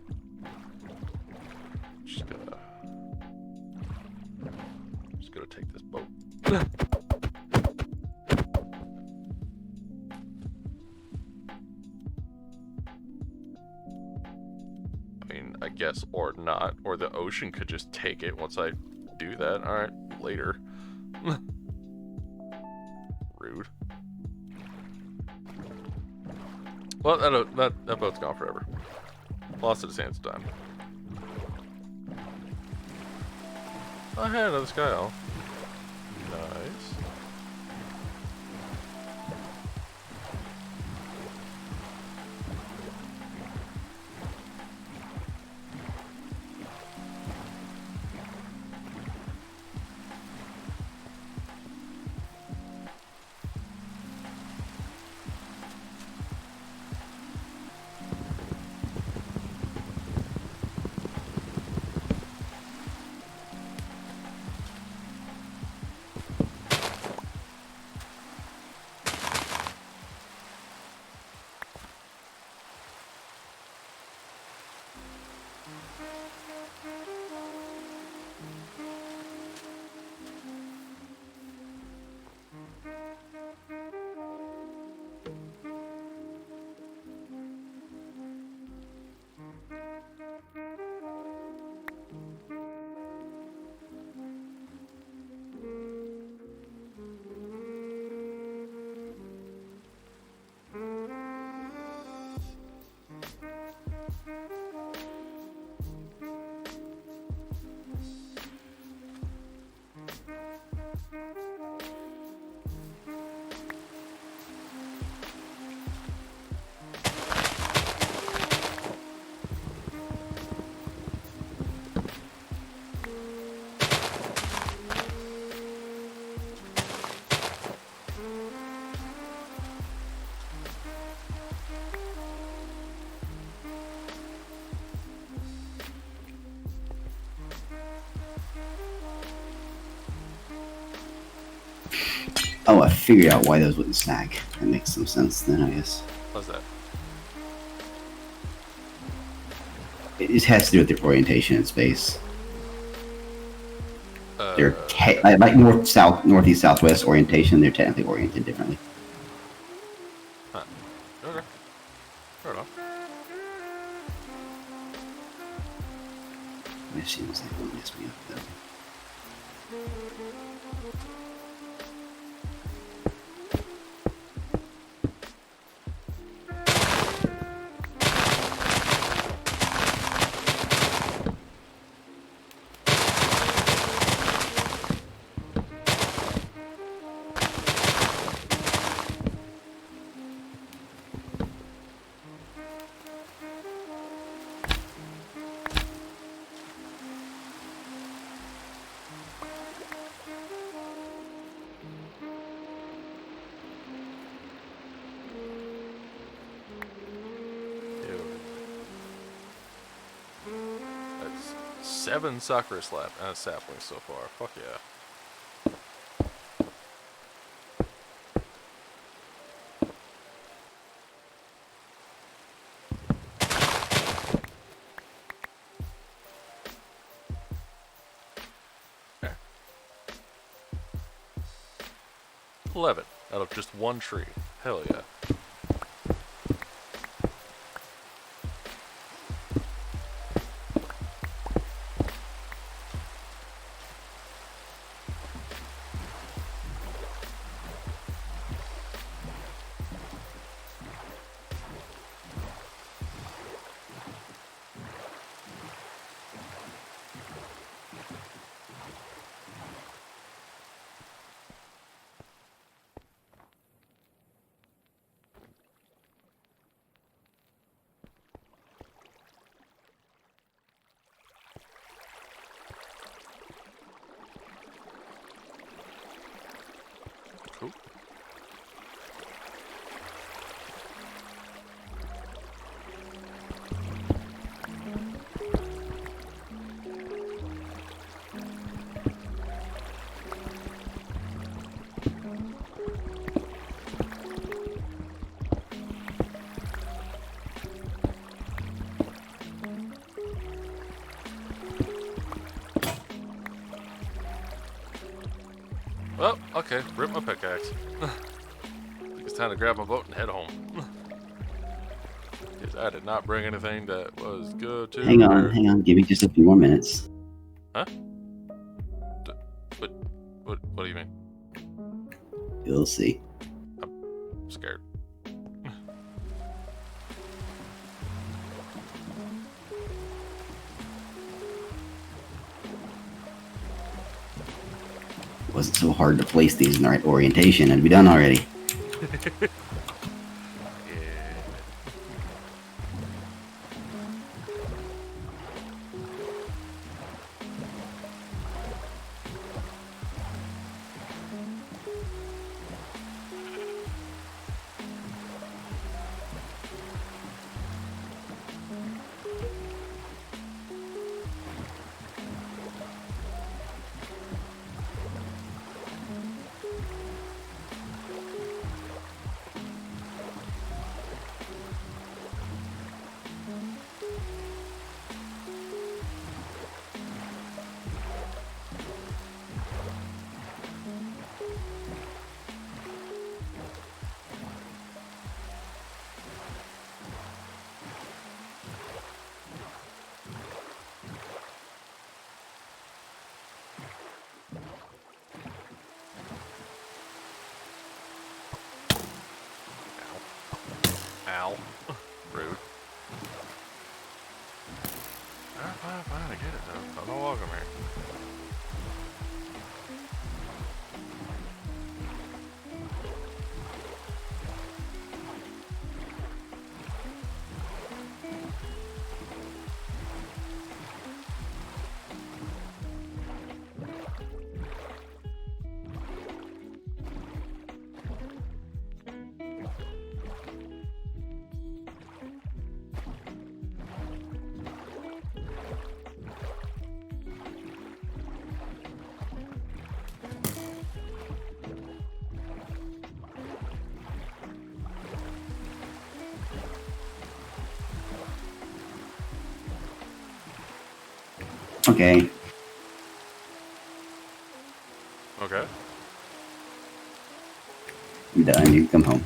Just gonna take this boat. I mean, I guess, or not. Or the ocean could just take it once I do that. Alright, later. Rude. Well, that boat's gone forever. Lost it a sands time. Oh, hey, another sky owl. Nice. Oh, I figured out why those wouldn't stack. That makes some sense then, I guess. What's that? It just has to do with their orientation in space. They're like north, south, northeast, southwest orientation. They're technically oriented differently. Huh. Okay. Fair enough. That seems like one messed me up though. That's 7 soccer slap and a sapling so far. Fuck yeah. Okay. 11 out of just one tree. Hell yeah. Cool. Well, okay, rip my pickaxe. Think it's time to grab my boat and head home. Get Jeez, I did not bring anything that was good to Hang her. on. Give me just a few more minutes. Huh? What do you mean? You'll see. I'm scared. It wasn't so hard to place these in the right orientation. It'd be done already. Yeah. Ow. Rude. Fine, I get it though. Don't welcome here. Okay. Okay. I'm done. You can come home.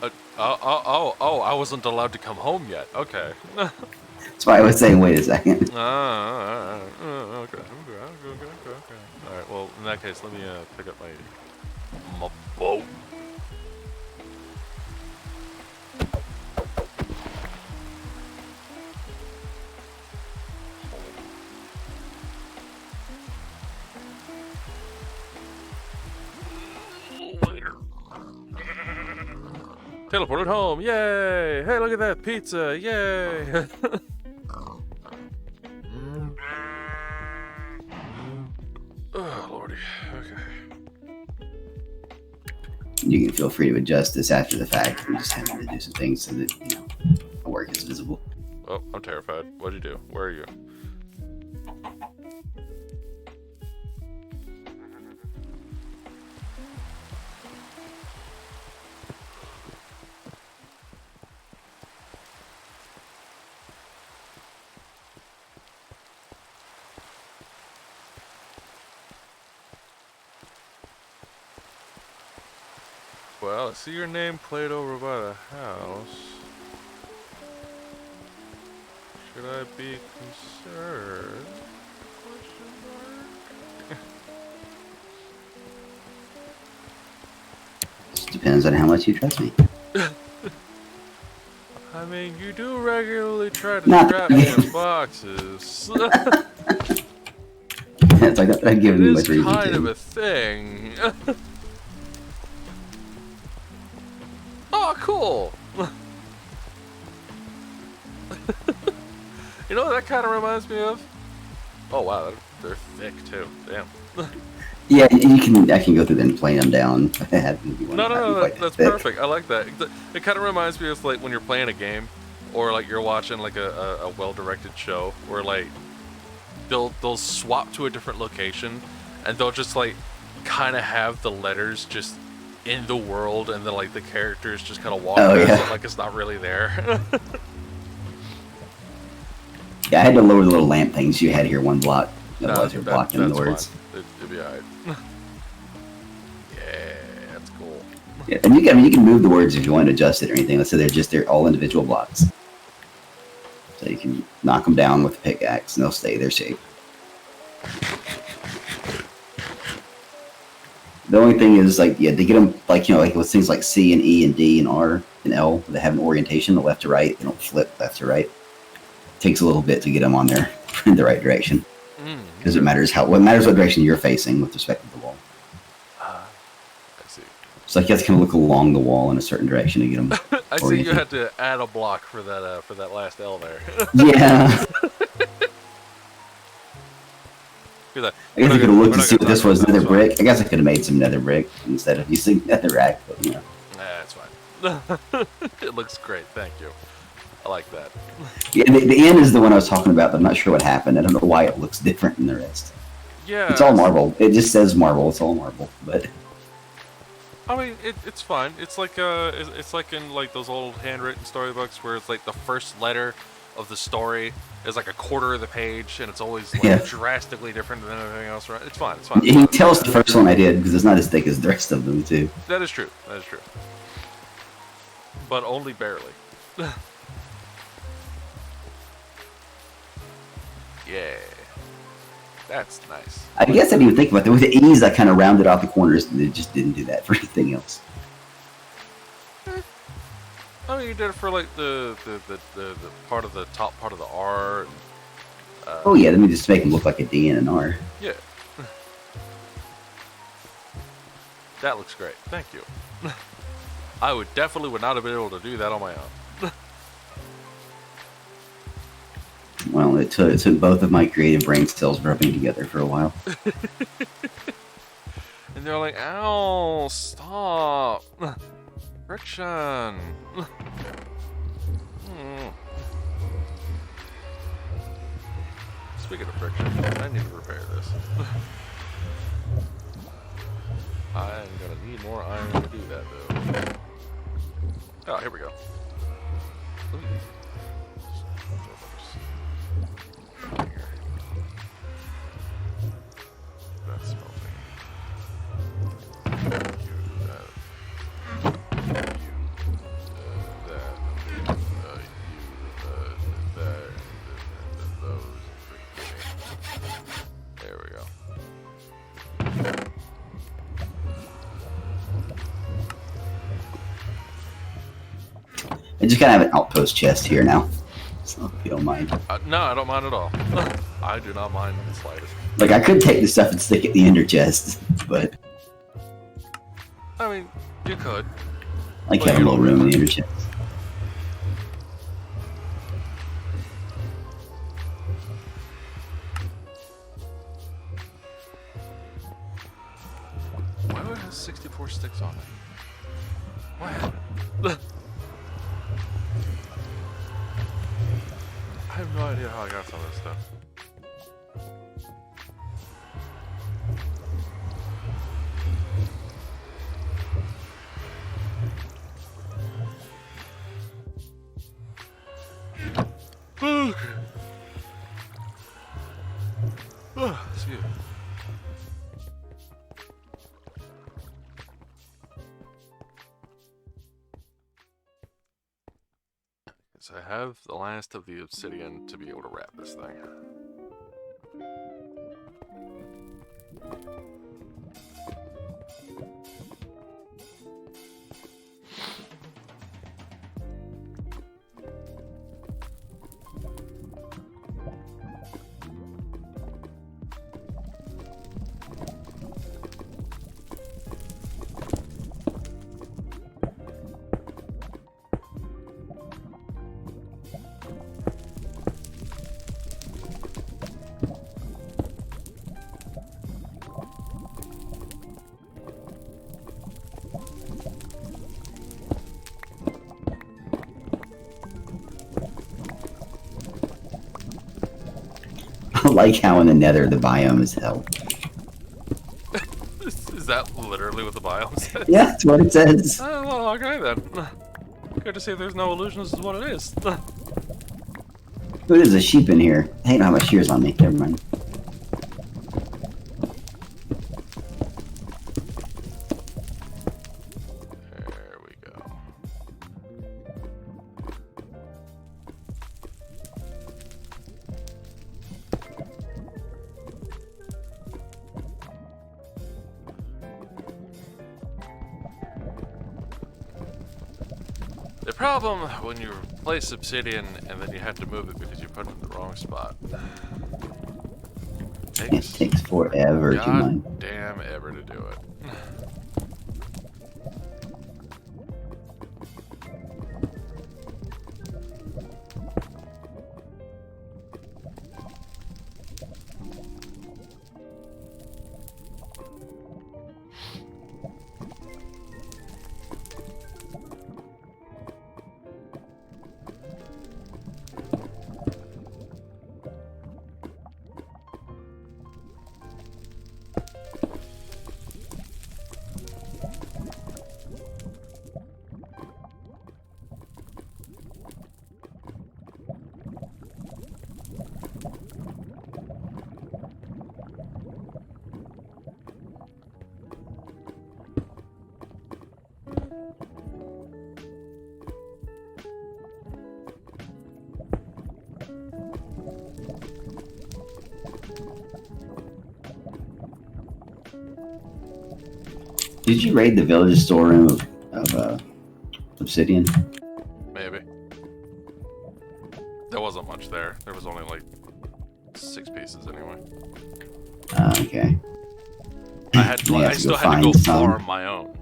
I wasn't allowed to come home yet. Okay. That's why I was saying, wait a second. Okay. Alright, well, in that case, let me pick up my boat. Teleported home, yay! Hey, look at that pizza, yay! Oh, lordy, okay. You can feel free to adjust this after the fact. I'm just having to do some things so that, my work is visible. Oh, I'm terrified. What'd you do? Where are you? Well, I see your name plate over by the house. Should I be concerned? Just depends on how much you trust me. I mean, you do regularly try to Not trap me in boxes. It's like I've given It you is much reason kind of to. a thing. Oh, cool. You know what that kind of reminds me of? Oh wow, they're thick too. Damn. Yeah, I can go through them and plane them down. No, that's perfect. I like that. It kind of reminds me of like when you're playing a game, or like you're watching like a well-directed show, where like they'll swap to a different location, and they'll just like kind of have the letters just in the world, and then like the characters just kind of walk past it like it's not really there. Yeah, I had to lower the little lamp things you had here one block. Otherwise, you're blocking the that's words. fine. It'll be alright. Yeah, that's cool. Yeah, and you can move the words if you want to adjust it or anything. Let's say they're all individual blocks. So you can knock them down with a pickaxe and they'll stay their shape. The only thing is, like, yeah, to get them, like, like with things like C and E and D and R and L, they have an orientation, the left to right. They don't flip left to right. It takes a little bit to get them on there in the right direction. Because it matters what direction you're facing with respect to the wall. I see. So like you have to kind of look along the wall in a certain direction to get them. I see you had to add a block for that last L there. Yeah. You're like, I guess I could have looked to see what this was, nether That's brick. I guess I could have made some nether brick instead of using netherrack, but you know. That's fine. It looks great, thank you. I like that. Yeah, the end is the one I was talking about, but I'm not sure what happened. I don't know why it looks different than the rest. Yeah. It's all marble. It just says marble. It's all marble, but I mean, it's fine. It's like in like those old handwritten storybooks where it's like the first letter of the story is like a quarter of the page, and it's always like drastically different than everything else. Right? It's fine. It's fine. you can tell us the first one I did because it's not as thick as the rest of them too. That is true. That is true. But only barely. Yeah. That's nice. I guess I didn't even think about that. With the E's, I kind of rounded off the corners, and it just didn't do that for anything else. I mean, you did it for like the part of the top part of the R. And, Oh yeah, let me just make them look like a D and an R. Yeah. That looks great. Thank you. I would not have been able to do that on my own. Well, it took both of my creative brain cells rubbing together for a while. And they're like, ow, stop. Friction. Speaking of friction, I need to repair this. I'm gonna need more iron to do that, though. Oh, here we go. Ooh. That's melting. There we go. I just kind of have an outpost chest here now, so if you don't mind. No, I don't mind at all. I do not mind in the slightest. Like, I could take the stuff and stick it in the ender chest, but I mean, you could. I like having a little room in the ender chest. Why would it have 64 sticks on it? What happened? I have no idea how I got some of this stuff. Okay. Oh, excuse me. So I have the last of the obsidian to be able to wrap this thing. I like how in the nether the biome is hell. Is that literally what the biome says? Yeah, that's what it says. Oh, well, okay then. Good to see there's no illusions is what it is. Oh, there's a sheep in here. I don't have my shears on me. Never mind. problem when you replace obsidian and then you have to move it because you put it in the wrong spot. It takes forever to mine. God damn ever to do it. Did you raid the village storeroom of obsidian? Maybe. There wasn't much there. There was only like 6 pieces anyway. Okay. I to still go had to go find some. farm my own.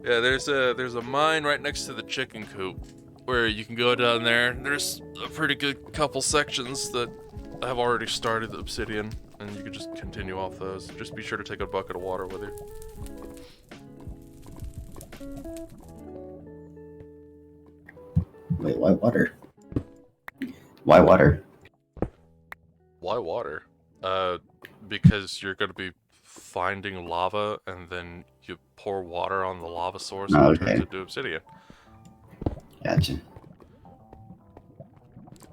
Yeah, there's a mine right next to the chicken coop where you can go down there. There's a pretty good couple sections that have already started the obsidian, and you can just continue off those. Just be sure to take a bucket of water with you. Wait, why water? Why water? Why water? Because you're gonna be finding lava, and then you pour water on the lava source, and it turns Okay. into obsidian. Gotcha.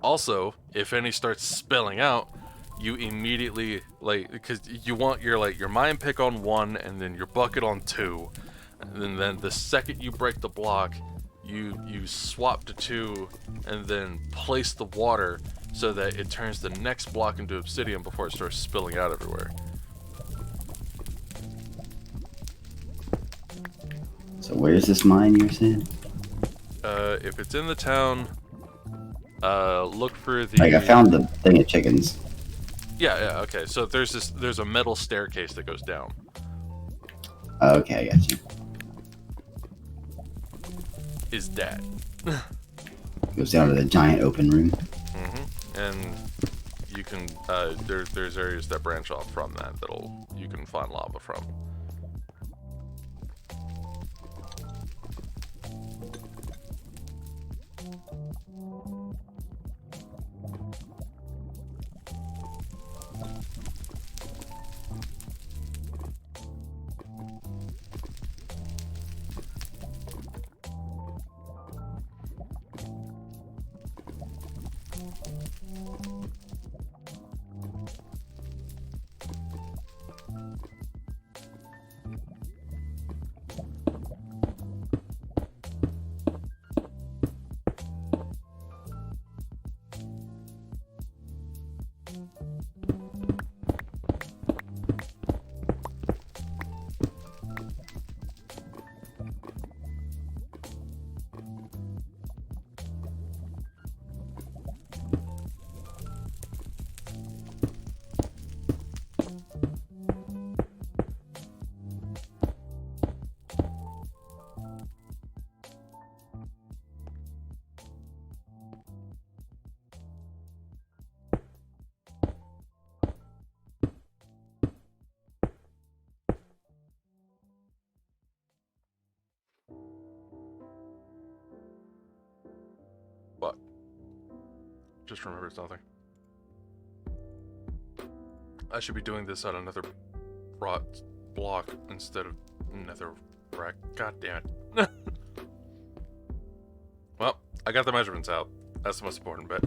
Also, if any starts spilling out, you immediately, like, because you want your mine pick on 1 and then your bucket on 2, and then the second you break the block, you swap to 2 and then place the water so that it turns the next block into obsidian before it starts spilling out everywhere. So where's this mine you're saying? If it's in the town, look for the... Like, I found the thing of chickens. Yeah, okay. So there's a metal staircase that goes down. Okay, I got you. Is that. Goes down to the giant open room. And you can, there's areas that branch off from that you can find lava from. What? Just remembered something. I should be doing this on another block instead of nether rack. God damn it. Well, I got the measurements out. That's the most important bit.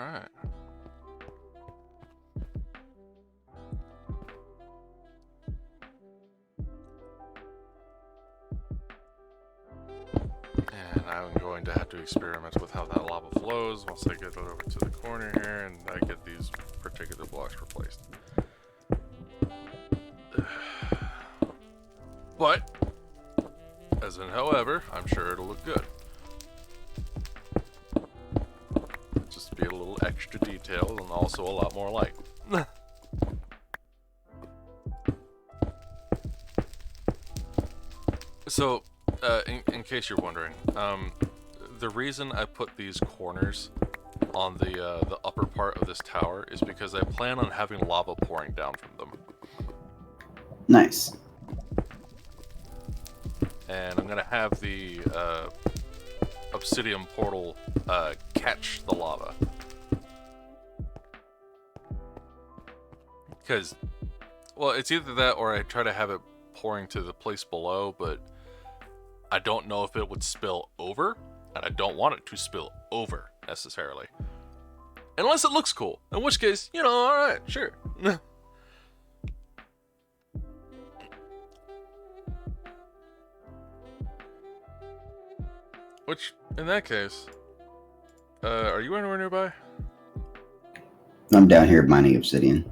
Alright. And I'm going to have to experiment with how that lava flows once I get it over to the corner here and I get these particular blocks replaced. But, as in however, I'm sure it'll look good. Just be a little extra detail and also a lot more light. So, in case you're wondering, the reason I put these corners on the upper part of this tower is because I plan on having lava pouring down from them. Nice. And I'm gonna have the obsidian portal catch the lava. Because, well, it's either that or I try to have it pouring to the place below, but I don't know if it would spill over, and I don't want it to spill over, necessarily. Unless it looks cool, in which case, you know, alright, sure. Which, in that case, are you anywhere nearby? I'm down here mining obsidian,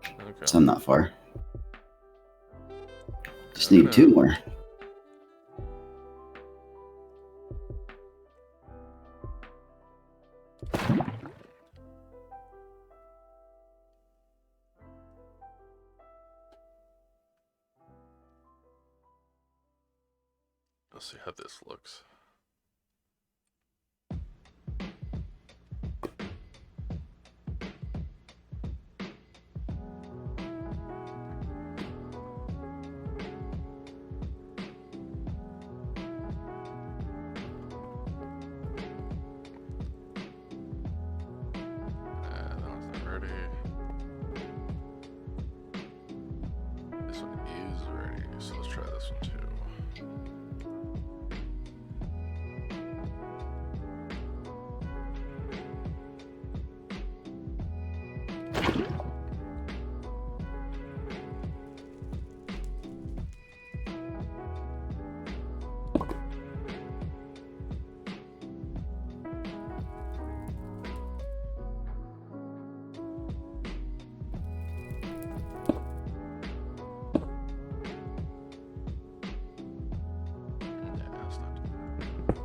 Okay. so I'm not far. Just need 2 more. Let's see how this looks. That one's not ready. This one is ready, so let's try this one too. Yeah, it's not too bad.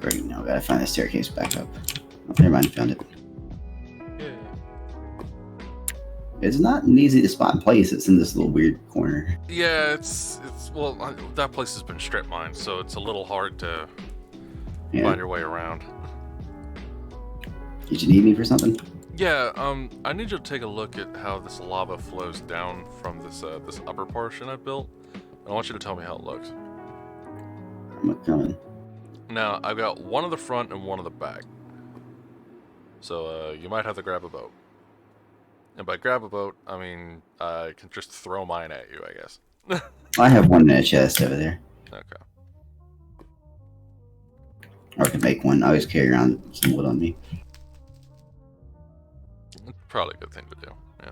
Right now, gotta find the staircase back up. Oh, never mind, found it. Yeah. It's not an easy to spot place. It's in this little weird corner. Yeah, it's well, that place has been strip mined, so it's a little hard to Yeah. find your way around. Did you need me for something? Yeah, I need you to take a look at how this lava flows down from this this upper portion I built. I want you to tell me how it looks. I'm coming. Now, I've got one in the front and one in the back. So, you might have to grab a boat. And by grab a boat, I mean, I can just throw mine at you, I guess. I have one in a chest over there. Okay. Or I can make one. I always carry around some wood on me. Probably a good thing to do, yeah.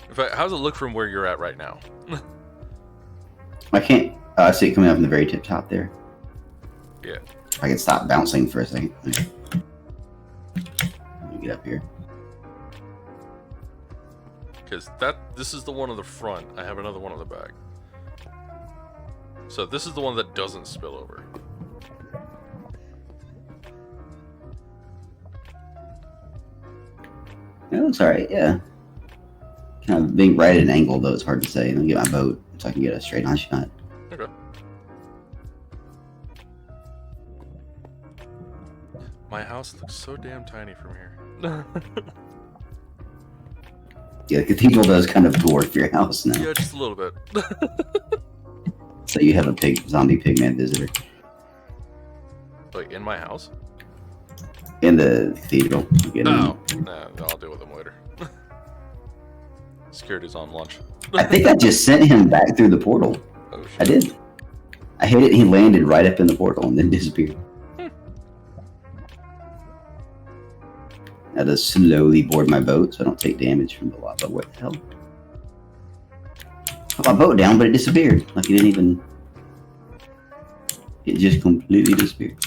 In fact, how's it look from where you're at right now? I can't. I see it coming up in the very tip top there. Yeah. I can stop bouncing for a second. Okay. Let me get up here. Because this is the one on the front. I have another one on the back. So this is the one that doesn't spill over. It looks alright, yeah. Kind of being right at an angle, though, it's hard to say. Let me get my boat so I can get a straight on shot. Okay. My house looks so damn tiny from here. Yeah, the cathedral does kind of dwarf your house now. Yeah, just a little bit. So you have a zombie pigman visitor Like, in my house? in the cathedral. Again, No. No, I'll deal with him later. Security's on lunch. I think I just sent him back through the portal. Oh, shit. I did. I hit it. He landed right up in the portal and then disappeared. Now to slowly board my boat so I don't take damage from the lava. What the hell? Put my boat down, but it disappeared. Like it didn't even. It just completely disappeared.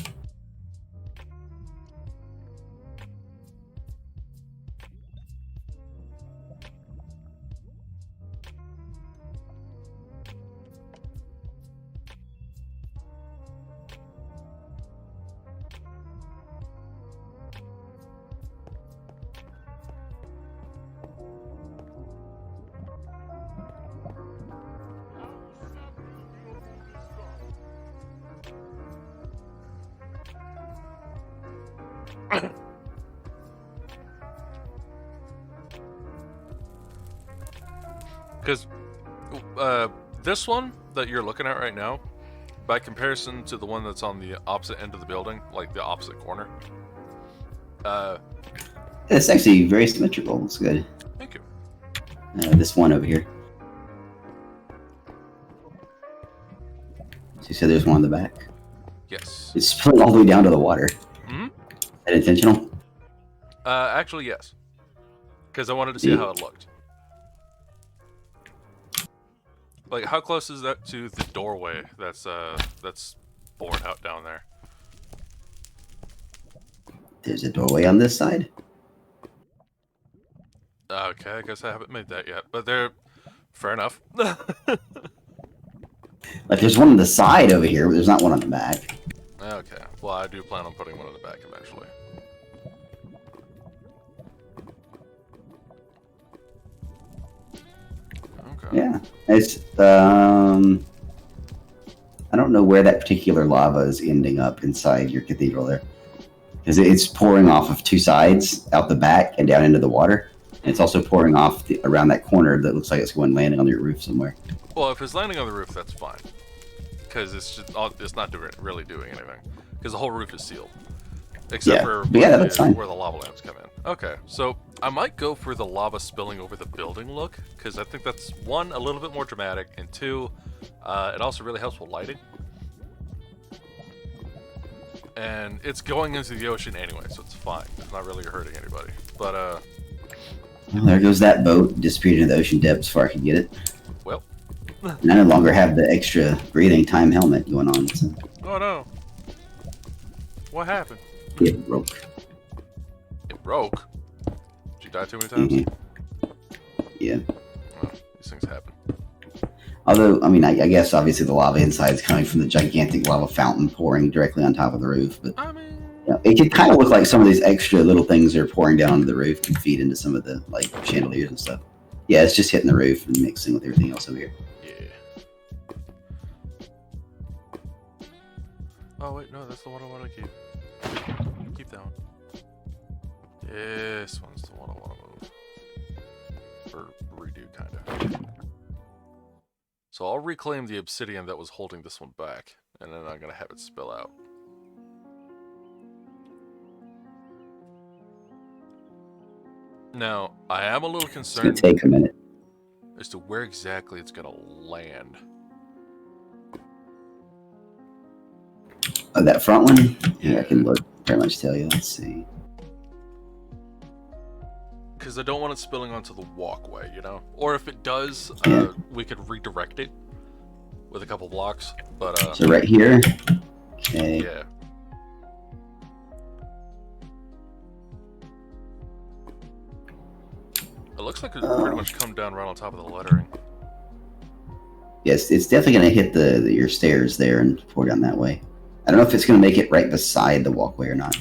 Because this one that you're looking at right now, by comparison to the one that's on the opposite end of the building, like the opposite corner, It's actually very symmetrical. Looks good. thank you. This one over here. So you said there's one in the back. Yes. It's split all the way down to the water. Hmm? Is that intentional? Actually, yes. Because I wanted to see how it looked. Like, how close is that to the doorway that's bored out down there? There's a doorway on this side. Okay, I guess I haven't made that yet, but they're fair enough. Like there's one on the side over here, but there's not one on the back. Okay, well, I do plan on putting one in the back eventually. Okay. Yeah, it's I don't know where that particular lava is ending up inside your cathedral there, because it's pouring off of two sides, out the back and down into the water. And it's also pouring off around that corner that looks like it's going landing on your roof somewhere. Well, if it's landing on the roof, that's fine, because it's not really doing anything, because the whole roof is sealed, except for that's fine. where the lava lamps come in. Okay, so I might go for the lava spilling over the building look, because I think that's, one, a little bit more dramatic, and two, it also really helps with lighting. And it's going into the ocean anyway, so it's fine. It's not really hurting anybody. But, Well, there goes that boat. Disappeared into the ocean depths before I could get it. well. And I no longer have the extra breathing time helmet going on. So Oh no. What happened? it broke. It broke? Did you die too many times? Yeah. Oh, these things happen. Although, I mean, I guess obviously the lava inside is coming from the gigantic lava fountain pouring directly on top of the roof. But I mean, it could kind of look like some of these extra little things that are pouring down onto the roof can feed into some of the like chandeliers and stuff. Yeah, it's just hitting the roof and mixing with everything else over here. yeah. Oh wait, no, that's the one I want to keep. Keep that one. This one's the one I want to move. Or redo, kind of. So I'll reclaim the obsidian that was holding this one back, and then I'm going to have it spill out. Now, I am a little It's gonna concerned take a minute. as to where exactly it's going to land. Oh, that front one? Yeah, I Yeah. can look. Pretty much tell you. Let's see. Because I don't want it spilling onto the walkway, you know? Or if it does, Yeah. we could redirect it with a couple blocks, but, So right here. Okay. yeah. It looks like it's pretty much come down right on top of the lettering. Yes, it's definitely going to hit your stairs there and pour down that way. I don't know if it's going to make it right beside the walkway or not,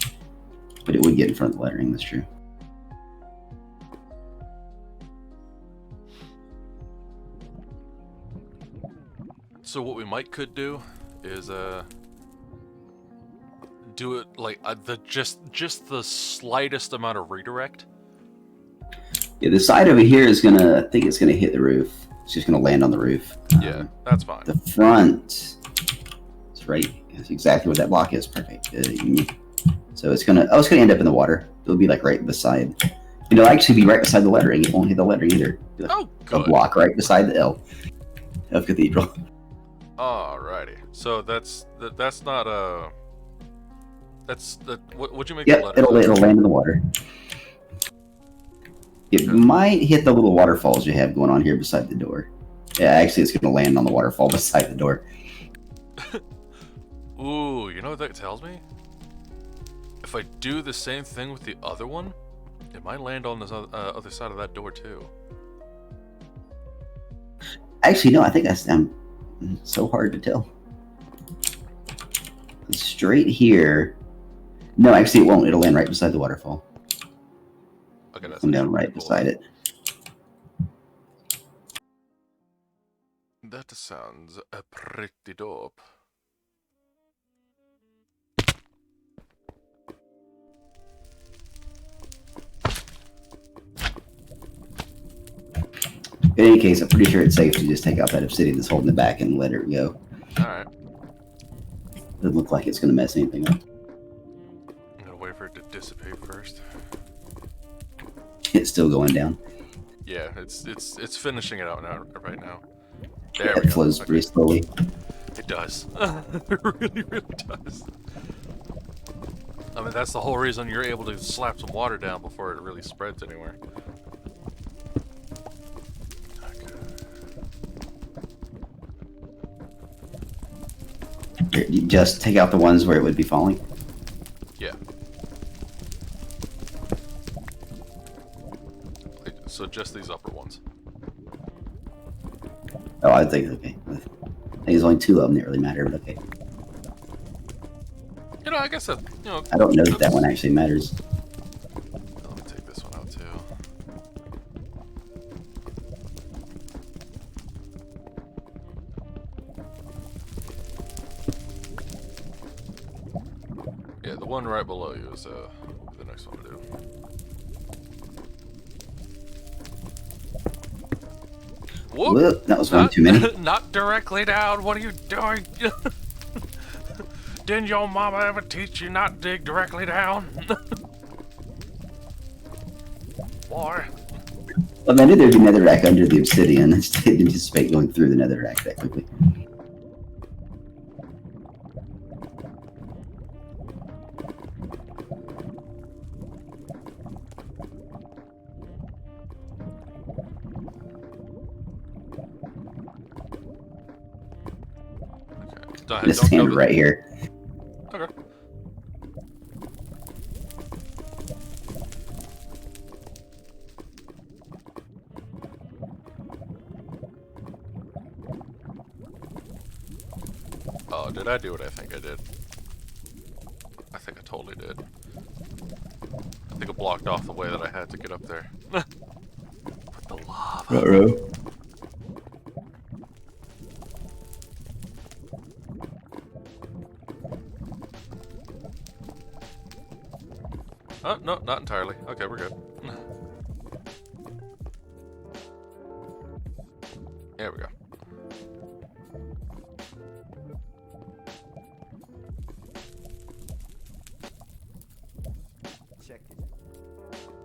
but it would get in front of the lettering. That's true. So what we could do is do it like the just the slightest amount of redirect. Yeah, the side over here is gonna. I think it's gonna hit the roof. It's just gonna land on the roof. Yeah, that's fine. The front. It's right. That's exactly what that block is. Perfect. So it's gonna. Oh, it's gonna end up in the water. It'll be like right beside. It'll actually be right beside the lettering. It won't hit the lettering either. Like Oh, a good. block right beside the L of Cathedral. Alrighty. So that's not a. That's the. What'd you make Yep, the letter? it'll land in the water. It might hit the little waterfalls you have going on here beside the door. Yeah, actually, it's going to land on the waterfall beside the door. Ooh, you know what that tells me? If I do the same thing with the other one, it might land on this other side of that door too. Actually, no, I think I'm so hard to tell. Straight here. No, actually, it won't. It'll land right beside the waterfall. Okay, that's Come down actually right pretty cool. beside it. That sounds pretty dope. In any case, I'm pretty sure it's safe to just take out that obsidian that's holding it back and let it go. Alright. Doesn't look like it's going to mess anything up. I'm gonna wait for it to dissipate first. It's still going down. Yeah, it's finishing it out now right now. Yeah, There we it go. flows Okay. pretty slowly. It does. It really, really does. I mean, that's the whole reason you're able to slap some water down before it really spreads anywhere. You just take out the ones where it would be falling. Yeah. So just these upper ones. Oh, I think, okay. I think there's only two of them that really matter, but okay. You know, I guess that, you know... I don't know if that one actually matters. Let me take this one out, too. Yeah, the one right below you is, will be the next one to do. Whoop! Whoop, that was one too many. Not directly down. What are you doing? Didn't your mama ever teach you not to dig directly down? Boy. Well, I knew there'd be netherrack under the obsidian. I just didn't anticipate going through the netherrack that quickly. Just Don't stand go right here. Okay. Oh, did I do what I think I did? I think I totally did. I think I blocked off the way that I had to get up there. Put the lava. Uh-oh. Oh, no, not entirely. Okay, we're good. There we go. Check it.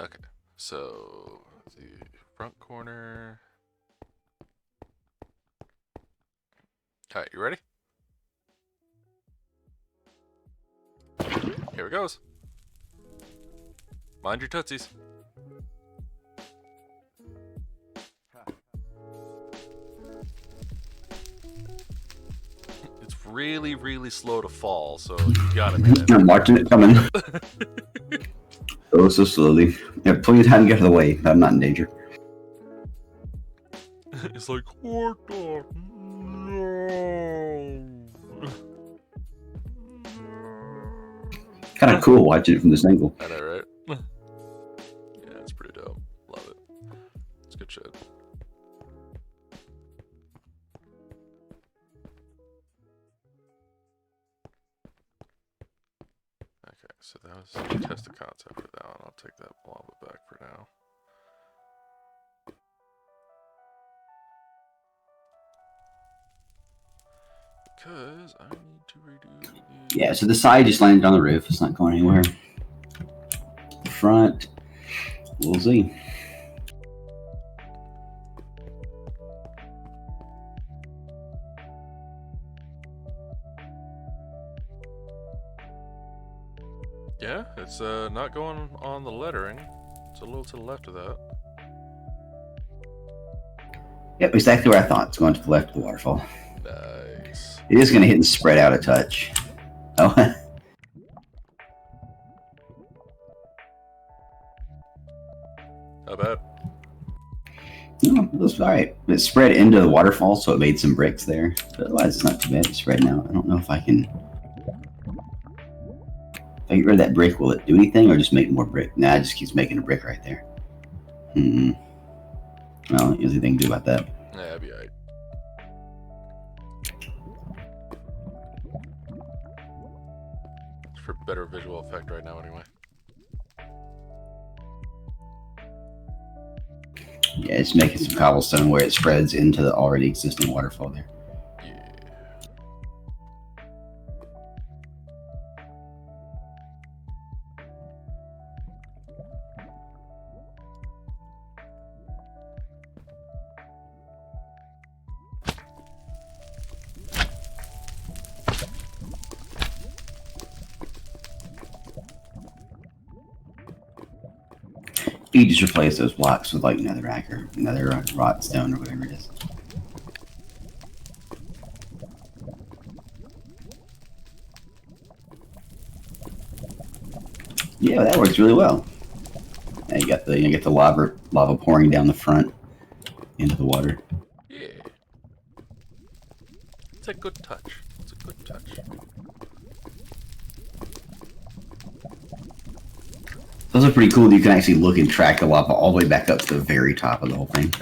Okay, so the front corner. Alright, you ready? Here it goes. Mind your tootsies. It's really, really slow to fall, so you got it. I'm watching it coming. Oh, so slowly. Yeah, plenty of time to get out of the way. I'm not in danger. It's like, what the? No. kind of cool watching it from this angle. I know, right? Yeah, it's pretty dope. Love it. It's good shit. Okay, so that was test the concept for that one. I'll take that lava back for now. Because I need to redo the... Yeah, so the side just landed on the roof. It's not going anywhere. The front, we'll see. Yeah, it's not going on the lettering. It's a little to the left of that. Yep, exactly where I thought. It's going to the left of the waterfall. Nice. It is going to hit and spread out a touch. Oh, How bad? no, it was all right. It spread into the waterfall, so it made some bricks there. But otherwise, it's not too bad. It's spreading out. I don't know if I can... If I get rid of that brick, will it do anything, or just make more brick? Nah, it just keeps making a brick right there. Well, there's anything to do about that. Yeah, that'd be alright. It's for better visual effect right now, anyway. Yeah, it's making some cobblestone where it spreads into the already existing waterfall there. Yeah. You just replace those blocks with like netherrack or another rot stone or whatever it is. Yeah, that works really well. Yeah, you get the lava pouring down the front into the water. Yeah. It's a good touch. It's a good touch. Those are pretty cool that you can actually look and track the lava all the way back up to the very top of the whole thing.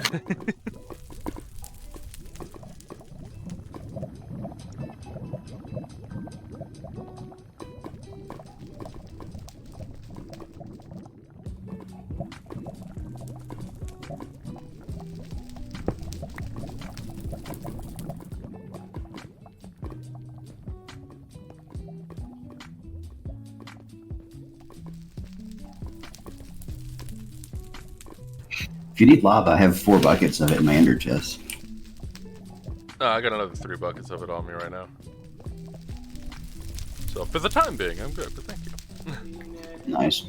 If you need lava, I have 4 buckets of it in my ender chest. I got another 3 buckets of it on me right now. So for the time being, I'm good, but thank you. Nice.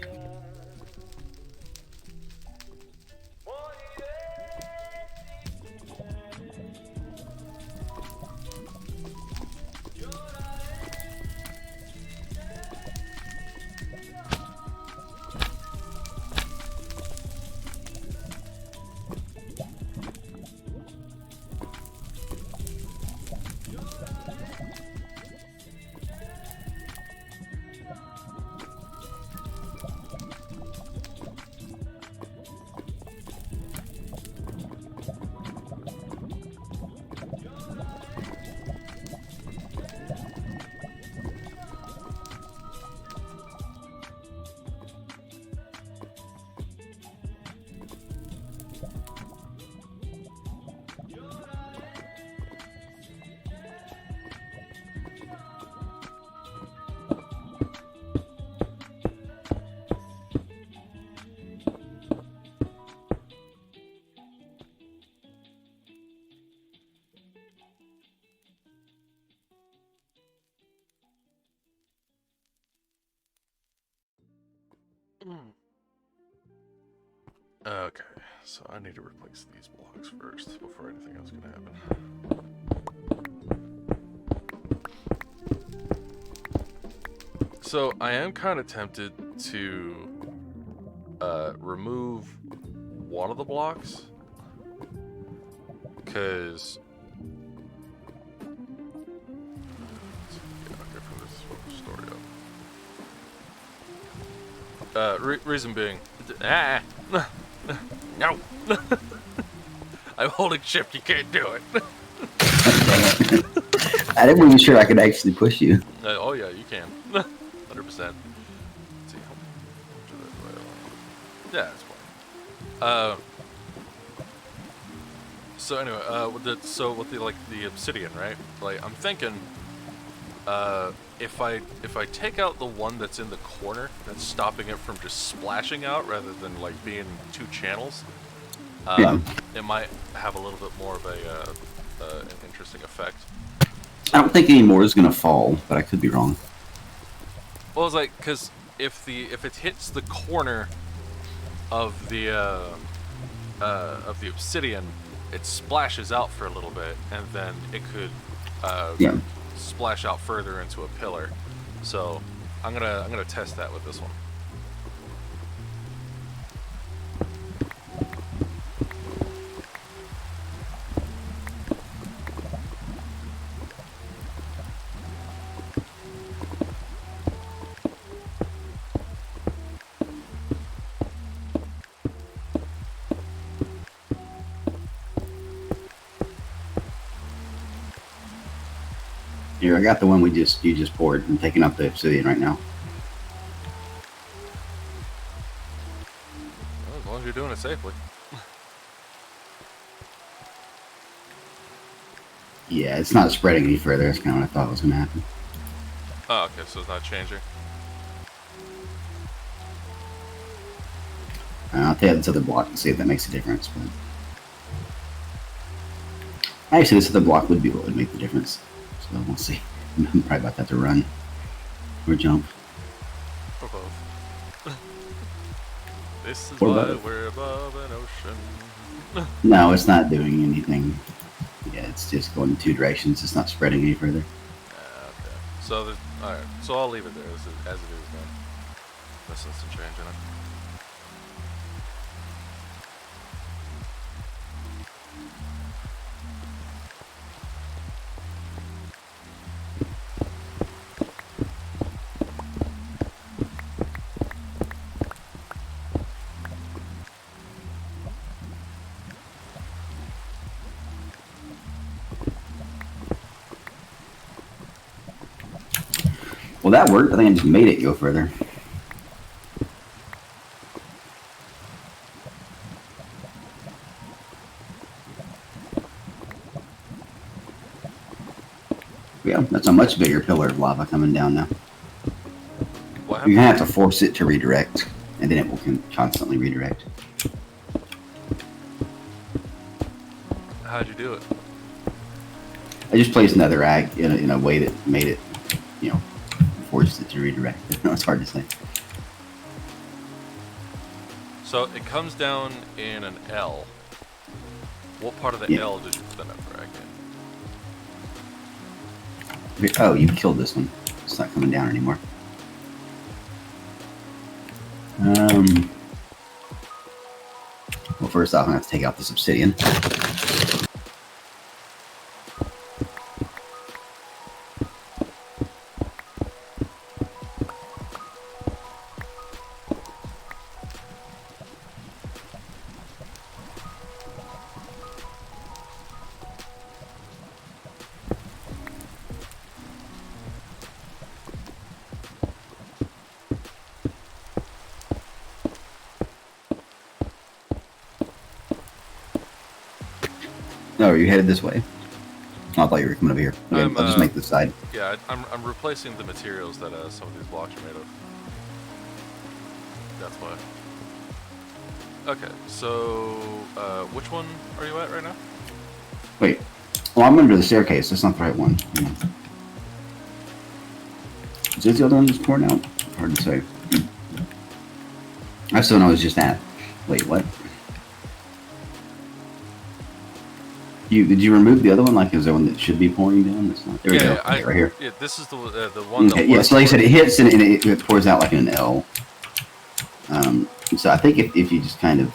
Okay, so I need to replace these blocks first before anything else can happen. So I am kind of tempted to remove one of the blocks, because story up. Reason being, no. I'm holding shift. You can't do it. I didn't wasn't sure I could actually push you. Oh yeah, you can. 100%. Let's see. Yeah, it's fine. So anyway, with the obsidian, right? Like I'm thinking, if I take out the one that's in the corner that's stopping it from just splashing out rather than like being two channels, it might have a little bit more of an interesting effect. I don't think any more is gonna fall, but I could be wrong. Well, it's like because if it hits the corner of the obsidian, it splashes out for a little bit, and then it could splash out further into a pillar. So I'm gonna test that with this one. Here, I got the one you just poured. I'm taking up the obsidian right now. Well, as long as you're doing it safely. Yeah, it's not spreading any further. That's kind of what I thought was gonna happen. Oh, okay, so it's not changing. I'll take this other block and see if that makes a difference. But actually, this other block would be what would make the difference. So we'll see. I'm probably about to have to run or jump. Or both. This is Or why both. we're above an ocean. No, it's not doing anything. Yeah, it's just going in two directions. It's not spreading any further. Okay. So alright. So I'll leave it there as it is then. No sense in changing it. Well, that worked. I think I just made it go further. Yeah, that's a much bigger pillar of lava coming down now. What You're happened? gonna have to force it to redirect, and then it will constantly redirect. How'd you do it? I just placed another rag in a way that made it, forced it to redirect. It's hard to say. So it comes down in an L. What part of the Yeah. L did you put that frag in? Oh, you killed this one. It's not coming down anymore. Well, first off, I'm gonna have to take out this obsidian. No, are you headed this way? Oh, I thought you were coming over here. Okay, I'll just make this side. Yeah, I'm replacing the materials that some of these blocks are made of. That's why. Okay, so which one are you at right now? Wait. Well, I'm under the staircase. That's not the right one. Is this the other one just pouring out? Hard to say. That's the one I was just at. Wait, what? Did you remove the other one? Like, is there one that should be pouring down? That's not. There we go. Okay, right here. Yeah, this is the one that. Okay, yeah, so like I said, it hits and it pours out like an L. So I think if you just kind of,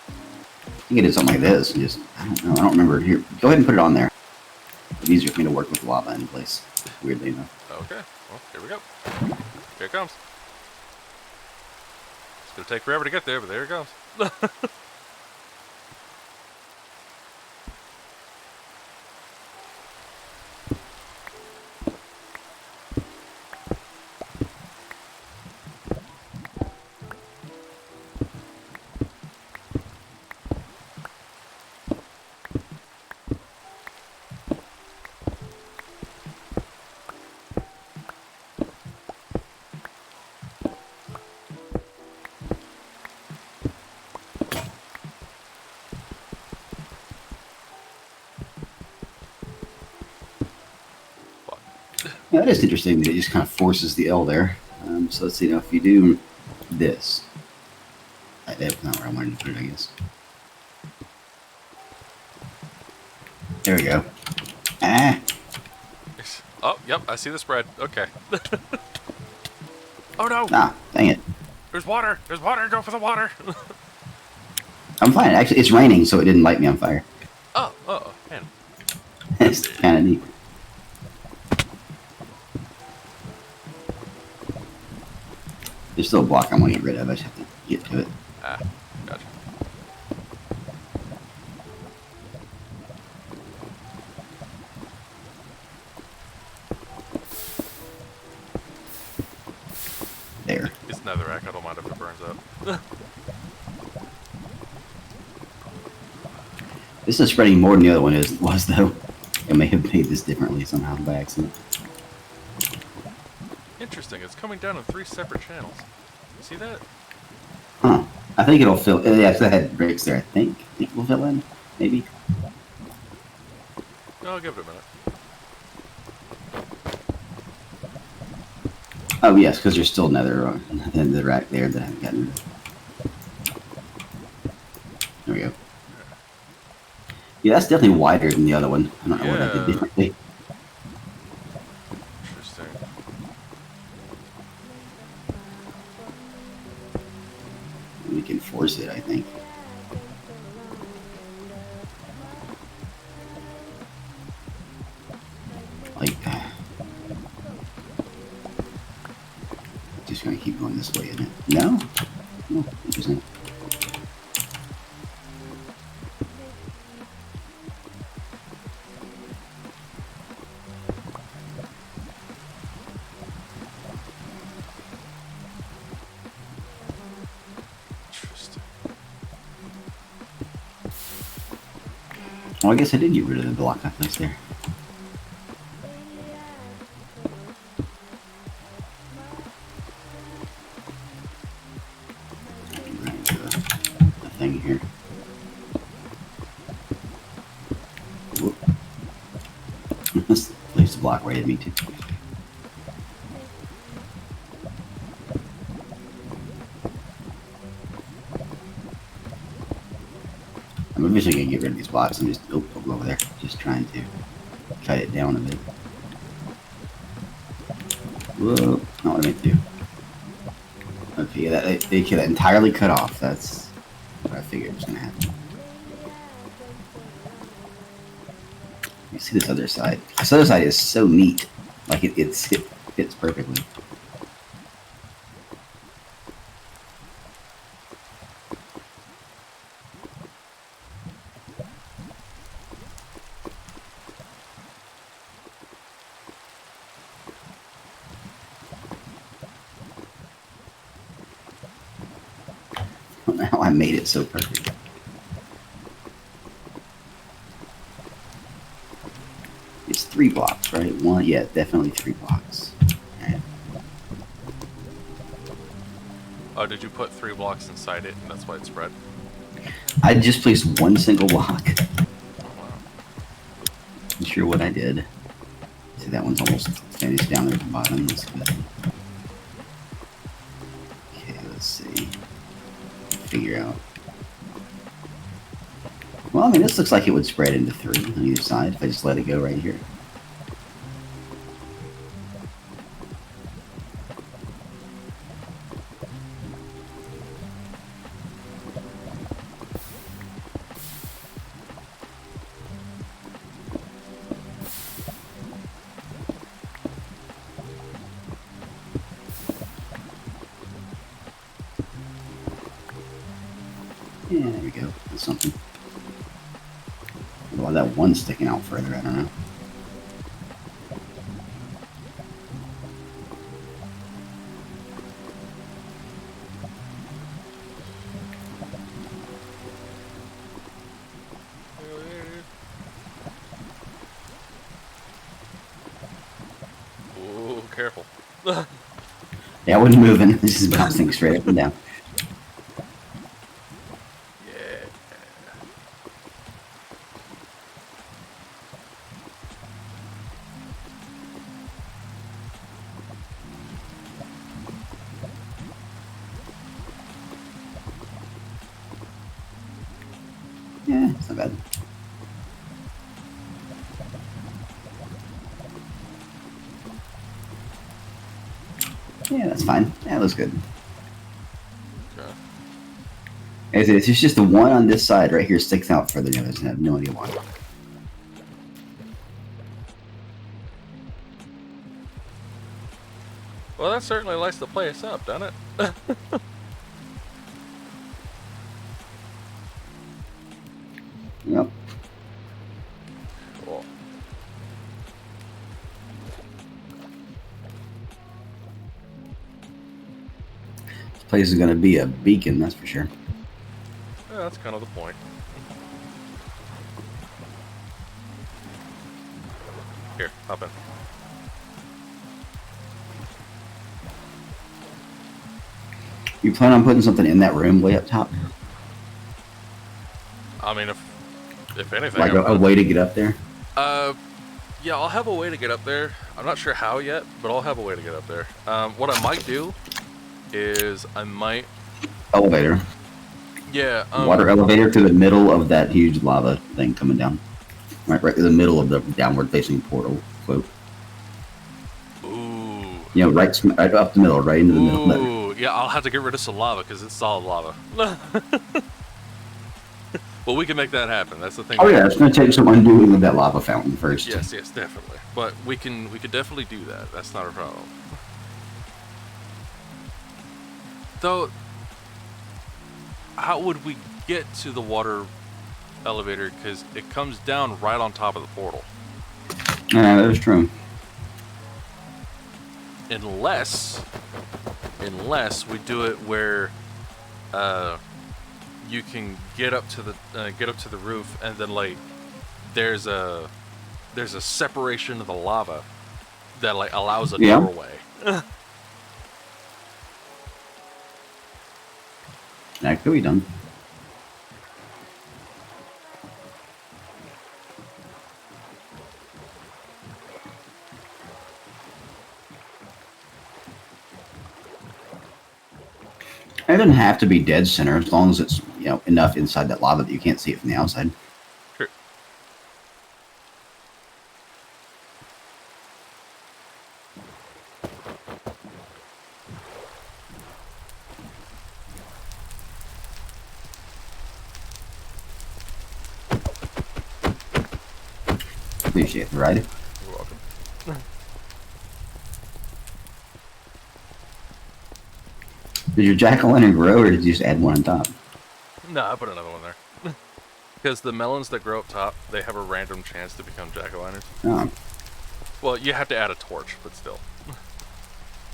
I think it is something like this. And just I don't know. I don't remember. Here, go ahead and put it on there. It's easier for me to work with lava in place. Weirdly enough. Okay. Well, here we go. Here it comes. It's gonna take forever to get there, but there it comes. Yeah, that is interesting that it just kind of forces the L there. So let's see now if you do this. That's not where I wanted to put it, I guess. There we go. Ah. Oh, yep, I see the spread. Okay. Oh no! Ah, dang it. There's water! There's water! Go for the water! I'm fine. Actually, it's raining, so it didn't light me on fire. Oh, man. It's kind of neat. There's still a block I want to get rid of. I just have to get to it. Ah, gotcha. There. It's netherrack. I don't mind if it burns up. This is spreading more than the other one was, though. I may have made this differently somehow by accident. Interesting. It's coming down in 3 separate channels. See that? Huh. I think it'll fill. Yeah, so it had breaks there, I think. I think it'll fill in. Maybe. I'll give it a minute. Oh, yes, because there's still another the rack there that I haven't gotten rid of. There we go. Yeah, that's definitely wider than the other one. I don't know what I did Yeah. differently. Interesting. We can force it, I think. Like, just gonna keep going this way, isn't it? No? Oh, interesting. Interesting. Well, I guess I did get rid of the block I placed there. I can run into the thing here. Whoop. Place the block right at me, too. I'm eventually gonna get rid of these blocks and just I'll go over there. Just trying to cut it down a bit. Whoa, not what I meant to do. Okay, yeah, they get that entirely cut off. That's what I figured was gonna happen. You see this other side. This other side is so neat. Like it fits perfectly. I don't know how I made it so perfect. It's 3 blocks, right? One, yeah, definitely 3 blocks. Alright. Oh, did you put 3 blocks inside it, and that's why it spread? I just placed one single block. Oh, wow. Not sure what I did. See, that one's almost finished down there at the bottom. That's good. Okay, let's see. Figure out. Well, I mean, this looks like it would spread into 3 on either side if I just let it go right here. Yeah, there we go. That's something. Why that one's sticking out further, I don't know. Ooh, careful. Yeah, I wasn't moving. This is bouncing straight up and down. Yeah. Yeah, it's not bad. Yeah, that's fine. That looks good. Okay. It's just the one on this side right here sticks out further than the others, and I have no idea why. Well, that certainly lights the place up, doesn't it? Yep. Cool. This place is going to be a beacon, that's for sure. Yeah, that's kind of the point. Here, hop in. You plan on putting something in that room way up top? I mean, if anything, Like I'm a way to get up there? yeah, I'll have a way to get up there. I'm not sure how yet, but I'll have a way to get up there. What I might do is I might, Elevator. yeah, Water elevator to the middle of that huge lava thing coming down. Right in the middle of the downward facing portal. Quote. Ooh, You know, right up the middle, right into the middle. But ooh, yeah, I'll have to get rid of some lava because it's solid lava. Well, we can make that happen. That's the thing. oh yeah, it's going to take some undoing of that lava fountain first. Yes, yes, definitely. But we could definitely do that. That's not a problem. Though, how would we get to the water elevator? Because it comes down right on top of the portal. Yeah, that is true. Unless we do it where, you can get up to the roof, and then like there's a separation of the lava that like allows a Yeah. doorway. That could be done. It doesn't have to be dead center as long as it's enough inside that lava that you can't see it from the outside. Sure. Appreciate the ride. You're welcome. Did your jack-o'-lantern grow, or did you just add one on top? No, I put another one there. Because the melons that grow up top, they have a random chance to become jack-o'-lanterns. Oh, Well, you have to add a torch, but still.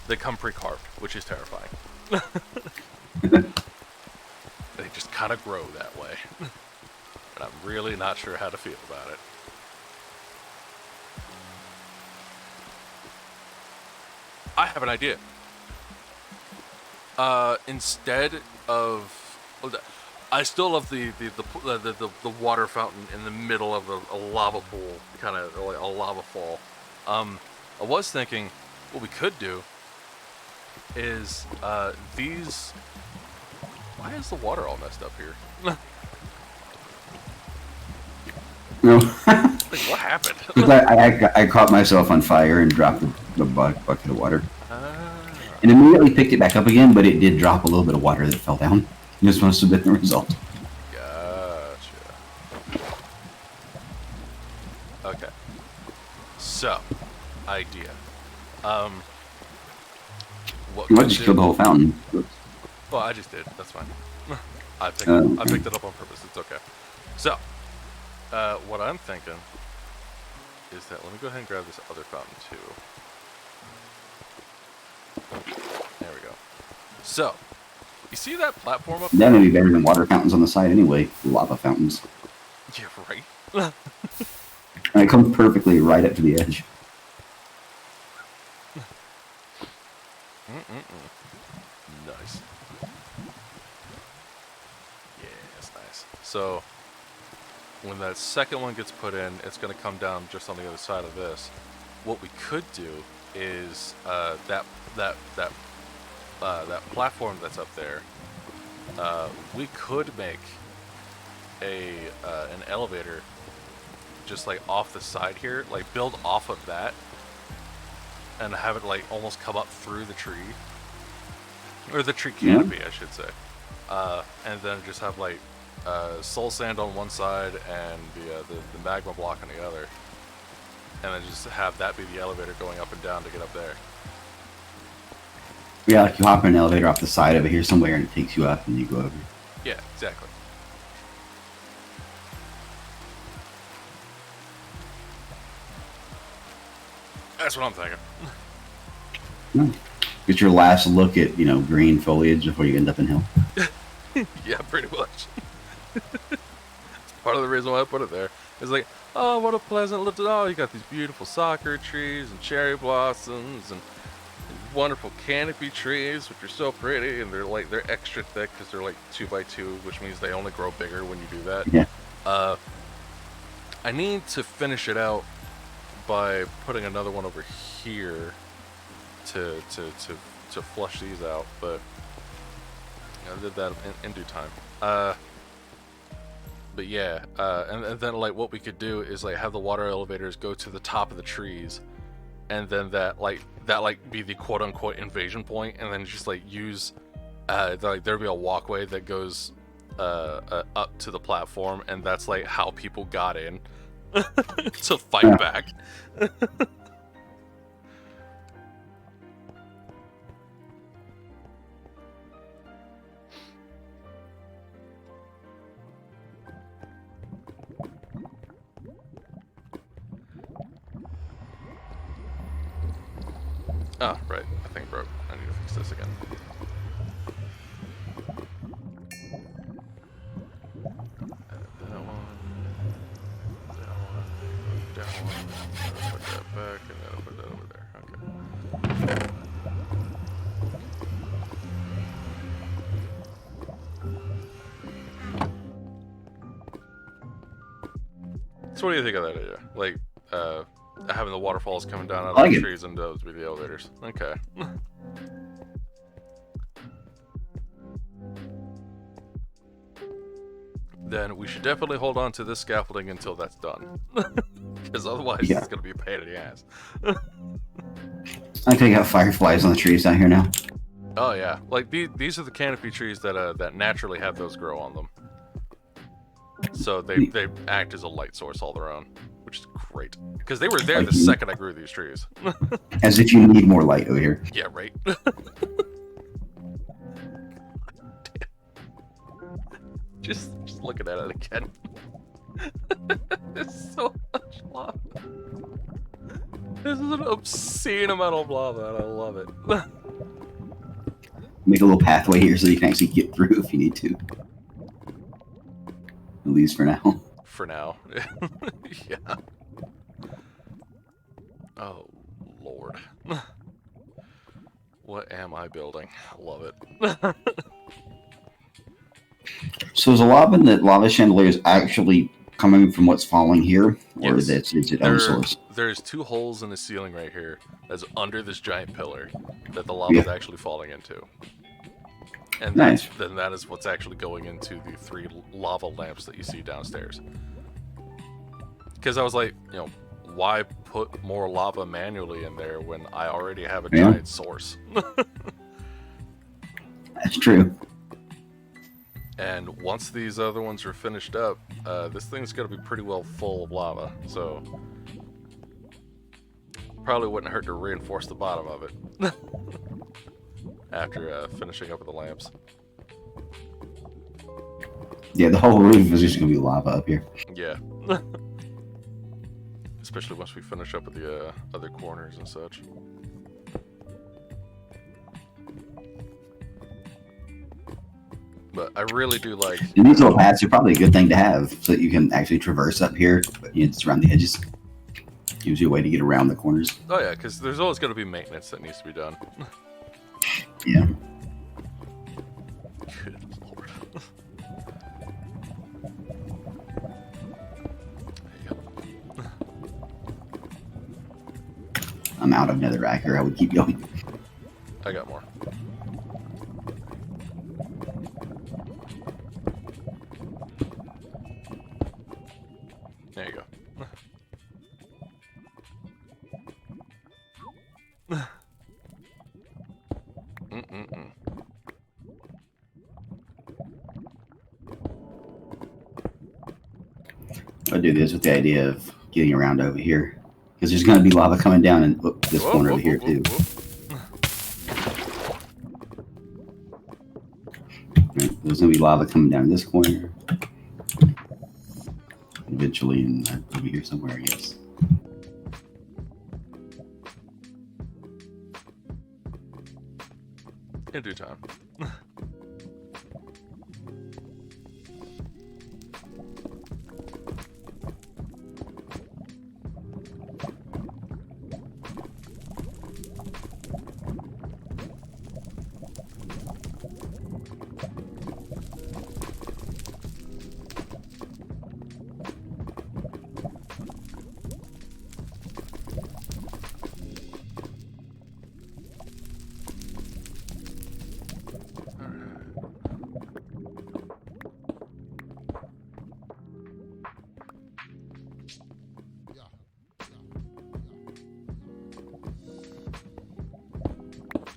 They come pre-carved, which is terrifying. They just kind of grow that way. And I'm really not sure how to feel about it. I have an idea. Instead of, I still love the water fountain in the middle of a lava pool, kind of like a lava fall. I was thinking, what we could do is these. Why is the water all messed up here? no. Like, what happened? I caught myself on fire and dropped the bucket of water. And immediately picked it back up again, but it did drop a little bit of water that fell down. This must have been the result. Gotcha. Okay. So, idea. What You might could just do- kill the whole fountain. Well, I just did. That's fine. I picked it up on purpose. It's okay. So, what I'm thinking is that let me go ahead and grab this other fountain too. There we go. So, you see that platform up there? That may be better than water fountains on the side anyway. Lava fountains. Yeah, right. And it comes perfectly right up to the edge. Nice. Yeah, it's nice. So, when that second one gets put in, it's going to come down just on the other side of this. What we could do is that platform that's up there. We could make an elevator just like off the side here, like build off of that, and have it like almost come up through the tree, or the tree canopy, I should say, and then just have like soul sand on one side and the magma block on the other, and then just have that be the elevator going up and down to get up there. Yeah, like you hop in an elevator off the side of it here somewhere and it takes you up and you go over. Yeah, exactly. That's what I'm thinking. Get your last look at, green foliage before you end up in hell. Yeah, pretty much. Part of the reason why I put it there is like, oh, what a pleasant little. Oh, you got these beautiful sakura trees and cherry blossoms and wonderful canopy trees, which are so pretty, and they're extra thick because they're like 2x2, which means they only grow bigger when you do that. Yeah. I need to finish it out by putting another one over here to flush these out, but I did that in due time. But yeah, and then like what we could do is like have the water elevators go to the top of the trees, and then that be the quote unquote invasion point, and then just like use there'd be a walkway that goes up to the platform, and that's like how people got in to fight back. Oh, right. I think it broke. I need to fix this again. That one. That one. I'll put that back, and then I'll put that over there. Okay. So what do you think of that idea? Like, having the waterfalls coming down out of the trees and those be the elevators. Okay. Then we should definitely hold on to this scaffolding until that's done. Because otherwise it's going to be a pain in the ass. I think I got fireflies on the trees down here now. Oh yeah. Like these are the canopy trees that naturally have those grow on them. So they act as a light source all their own, which is great. Because they were there the second I grew these trees. As if you need more light over here. Yeah, right? just looking at it again. There's so much lava. This is an obscene amount of lava, and I love it. Make a little pathway here so you can actually get through if you need to. At least for now. For now. Yeah. Oh, Lord. What am I building? Love it. So is the lava chandeliers actually coming from what's falling here? Or Yes. is it own source? There's two holes in the ceiling right here that's under this giant pillar that the lava is actually falling into. And Nice. then that is what's actually going into the 3 lava lamps that you see downstairs. Because I was like, why put more lava manually in there when I already have a giant source? That's true. And once these other ones are finished up, this thing's going to be pretty well full of lava. So probably wouldn't hurt to reinforce the bottom of it. After finishing up with the lamps. Yeah, the whole roof is just gonna be lava up here. Yeah. Especially once we finish up with the other corners and such. But I really do like. And these little paths are probably a good thing to have, so that you can actually traverse up here, but just around the edges. Gives you a way to get around the corners. Oh yeah, because there's always going to be maintenance that needs to be done. Yeah. Good lord. Yep. I'm out of netherrack, or I would keep going. I got more. There you go. Mm-mm-mm. I'll do this with the idea of getting around over here. Because there's going to be lava coming down in this Whoa, corner whoa, over here, whoa, too. whoa. Right? There's going to be lava coming down in this corner. Eventually, over here somewhere, I guess. In due time.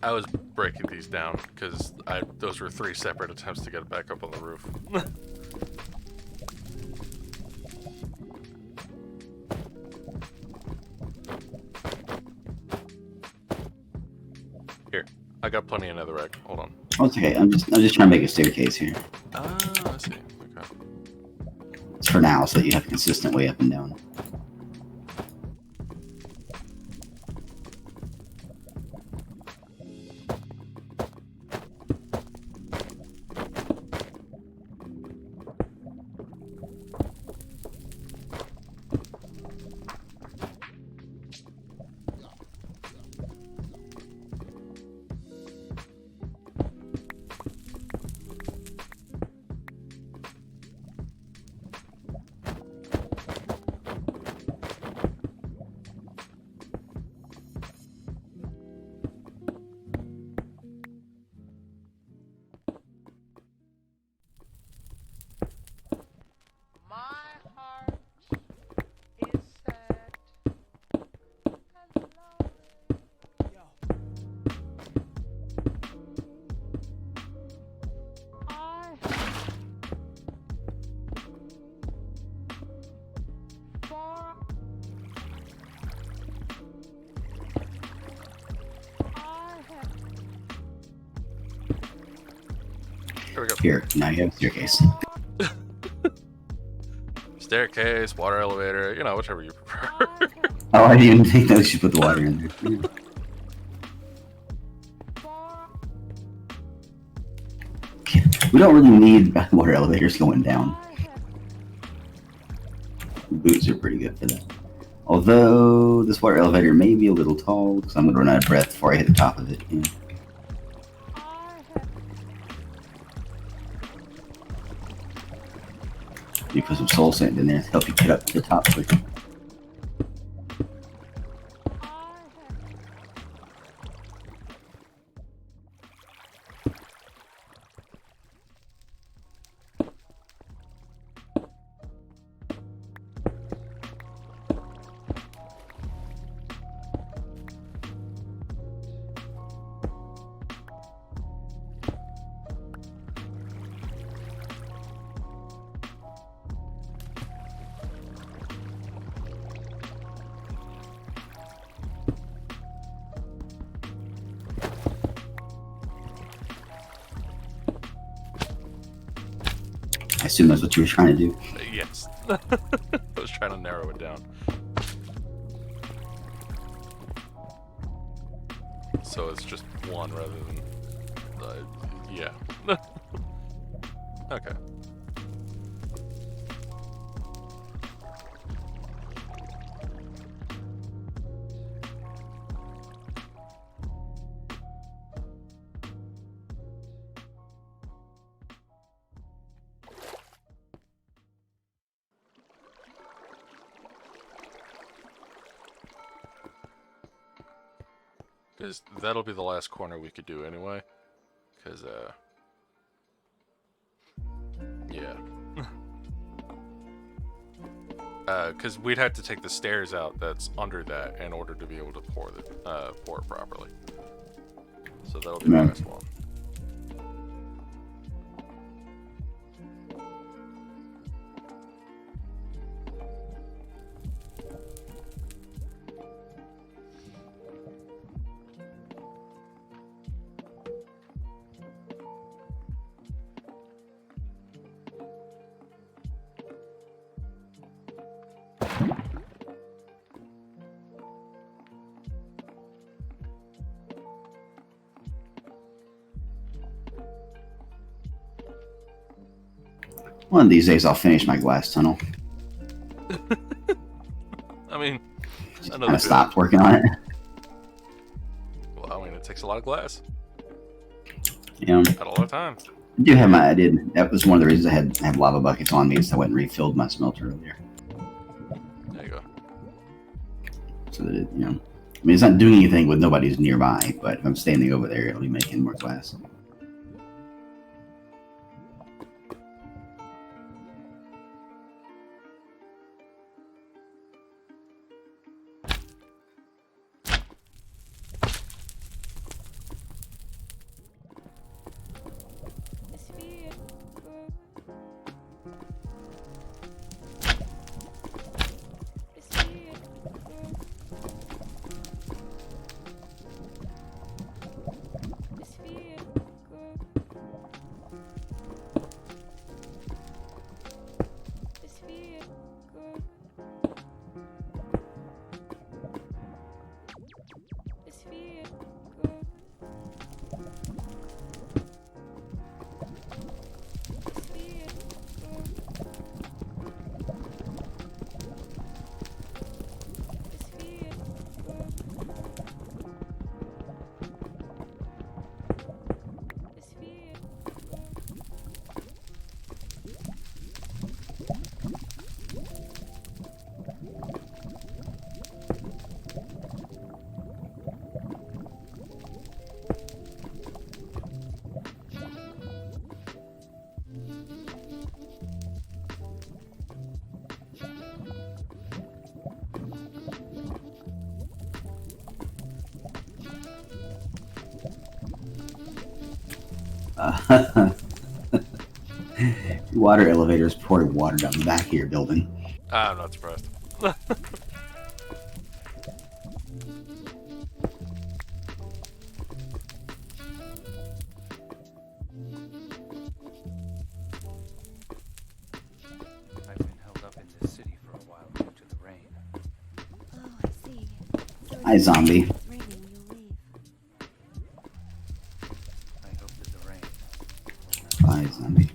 I was breaking these down because those were 3 separate attempts to get it back up on the roof. Here, I got plenty of netherrack. Hold on. Oh, it's okay. I'm just trying to make a staircase here. Ah, I see. Okay. It's for now, so that you have a consistent way up and down. There we go. Here, now you have a staircase. Staircase, water elevator, you know, whichever you prefer. Oh, I didn't even think that we should put the water in there. We don't really need water elevators going down. Boots are pretty good for that. Although, this water elevator may be a little tall, because I'm going to run out of breath before I hit the top of it. Yeah. You put some soul sand in there to help you get up to the top quicker. assume that's what you were trying to do. Yes. I was trying to narrow it down. So it's just one rather than... yeah. Okay. Because that'll be the last corner we could do anyway. Because, yeah. Because we'd have to take the stairs out that's under that in order to be able to pour it properly. So that'll be the Right. last one. One of these days, I'll finish my glass tunnel. I mean, Just another kind of stopped working on it. Well, I mean, it takes a lot of glass. Yeah, Not a lot of time. I do have my. I did. That was one of the reasons I have lava buckets on me, so I went and refilled my smelter earlier. There you go. So that I mean, it's not doing anything with nobody's nearby, but if I'm standing over there, it'll be making more glass. Water elevators pouring water down the back of your building. I'm not surprised. I've been held up in this city for a while due to the rain. Oh, I see. So Hi, zombie. it's raining, you'll leave. I hope that the rain, Hi, zombie.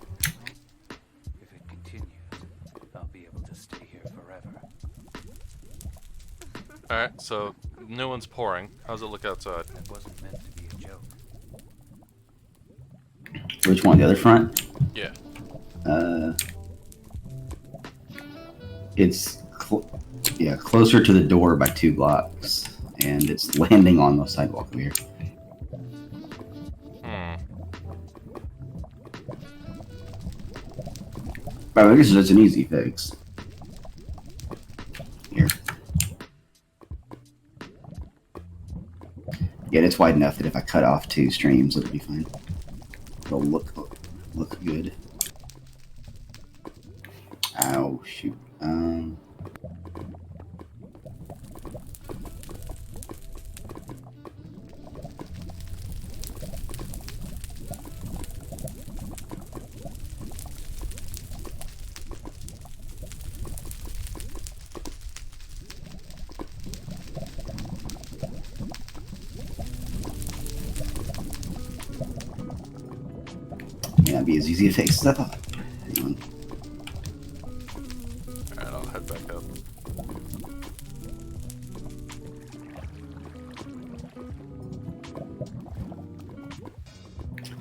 if it continues, I'll be able to stay here forever. Alright, so new one's pouring. How's it look outside? That wasn't meant to be a joke. Which one? The other front? Yeah. It's closer to the door by 2 blocks, and it's landing on the sidewalk over here. But I guess that's an easy fix. Here. Yeah, it's wide enough that if I cut off 2 streams, it'll be fine. It'll look good. Ow, shoot. Might be as easy to fix as I thought. Hang on. Alright, I'll head back up.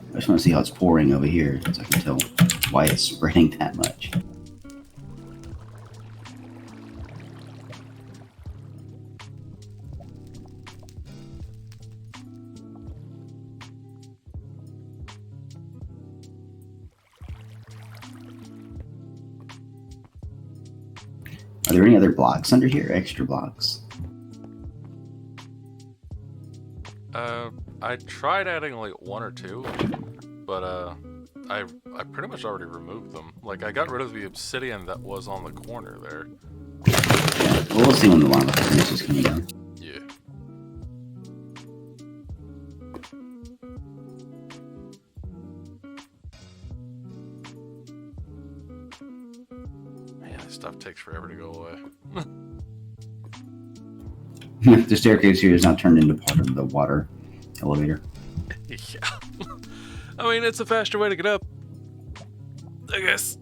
I just want to see how it's pouring over here, so I can tell why it's spreading that much. Are there any other blocks under here? Extra blocks? I tried adding like 1 or 2, but I pretty much already removed them. Like I got rid of the obsidian that was on the corner there. Yeah, well, we'll see when the lava furnace is coming down. Yeah. Man, this stuff takes forever to go away. The staircase here is now turned into part of the water elevator. Yeah. I mean, it's a faster way to get up, I guess.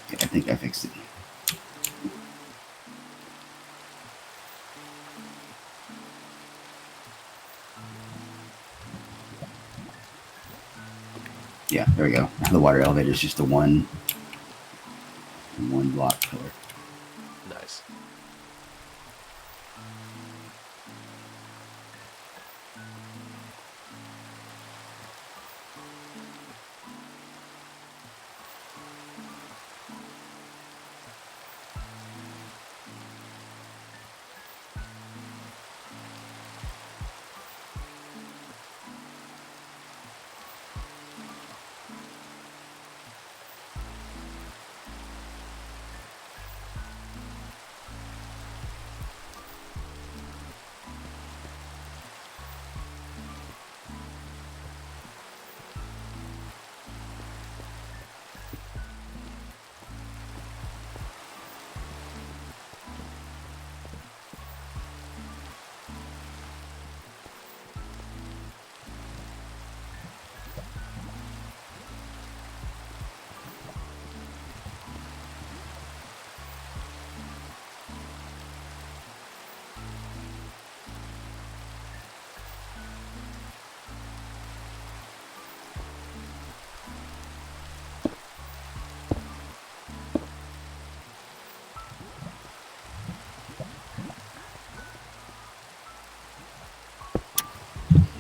Okay, I think I fixed it. Yeah, there we go. The water elevator is just a one block pillar. Nice.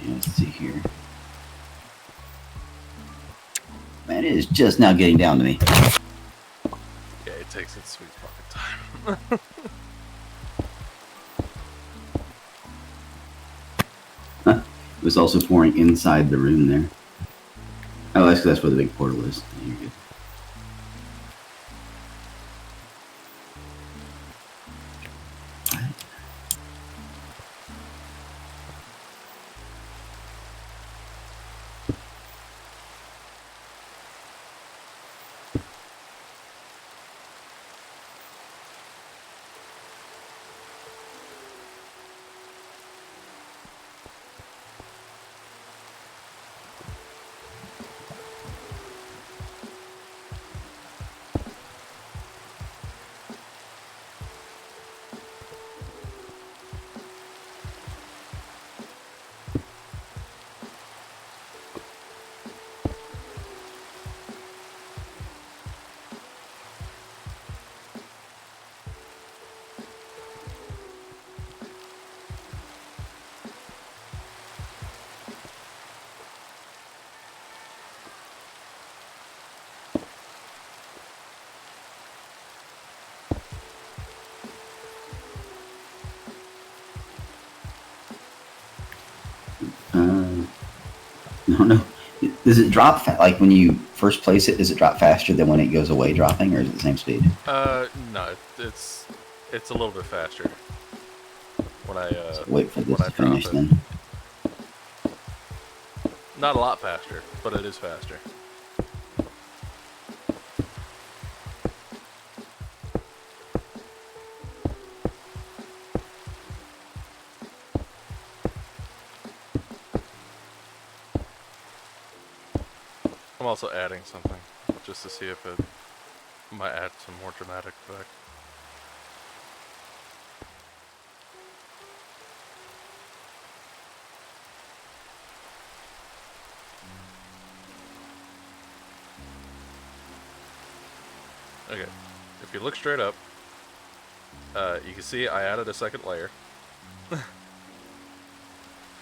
Let's see here. Man, it is just now getting down to me. Yeah, it takes its sweet fucking time. It was also pouring inside the room there. Oh, that's where the big portal is. You're good. No. Does it drop like when you first place it? Does it drop faster than when it goes away dropping, or is it the same speed? No, it's a little bit faster. When I So wait for this when I to finish drop it. then. Not a lot faster, but it is faster. I'm also adding something, just to see if it might add some more dramatic effect. Okay, if you look straight up, you can see I added a second layer.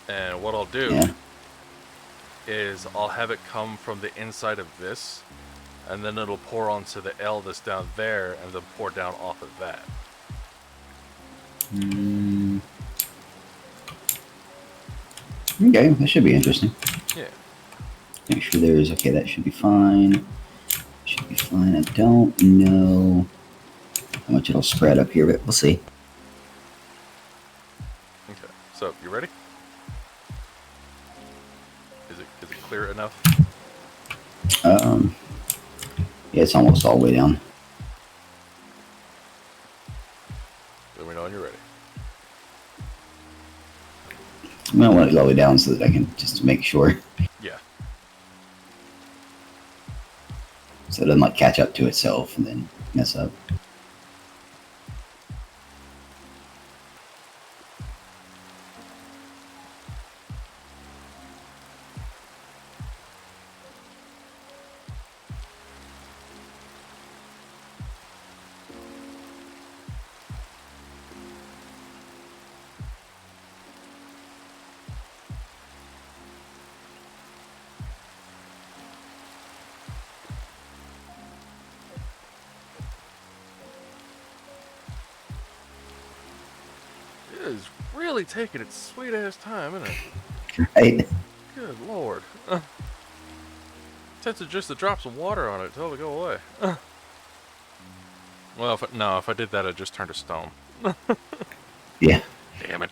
And what I'll do Yeah. is I'll have it come from the inside of this, and then it'll pour onto the L that's down there, and then pour down off of that. Okay, that should be interesting. Yeah. Make sure there's okay. That should be fine. Should be fine. I don't know how much it'll spread up here, but we'll see. Okay. So you ready? Is it clear enough? Yeah, it's almost all the way down. Let me know when you're ready. I'm gonna let it go all the way down so that I can just make sure, Yeah. so it doesn't like catch up to itself and then mess up. It is really taking its sweet ass time, isn't it? Right? Good lord. Tempted just to drop some water on it, tell it to go away. Well, if I did that, I'd just turn to stone. Yeah. Damn it.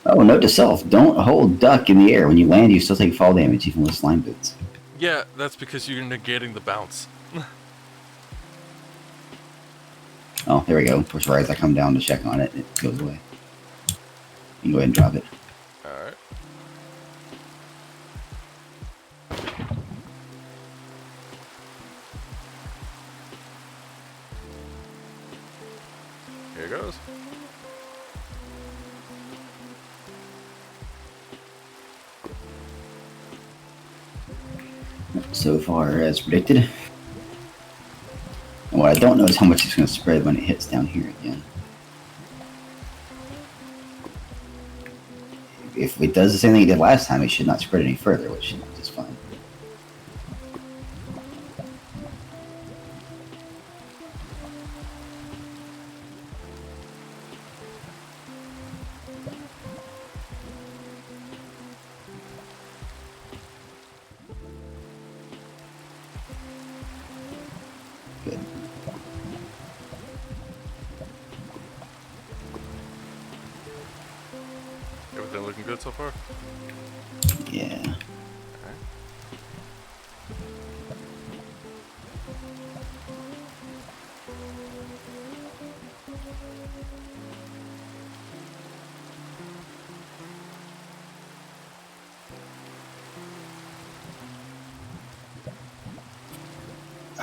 Oh, note to self: don't hold duck in the air. When you land, you still take fall damage, even with slime boots. Yeah, that's because you're negating the bounce. Oh, there we go. For sure, as I come down to check on it, it goes away. You can go ahead and drop it. Alright. Here goes. So far, as predicted. And what I don't know is how much it's going to spread when it hits down here again. If it does the same thing it did last time, it should not spread any further, which is fine. Good. Everything looking good so far? Yeah.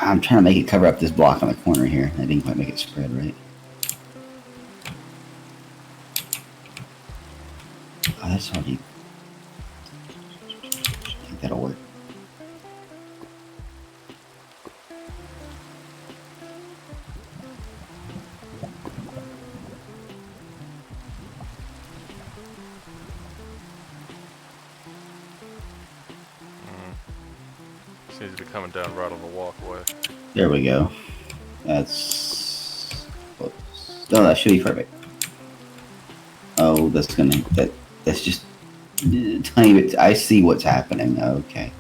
I'm trying to make it cover up this block on the corner here. I didn't quite make it spread right. Oh, that's already... I think that'll work. Seems to be coming down right on the walkway. There we go. That's... Whoops. Oh, that should be perfect. Oh, that's gonna... That's just... tiny bit... I see what's happening. Okay.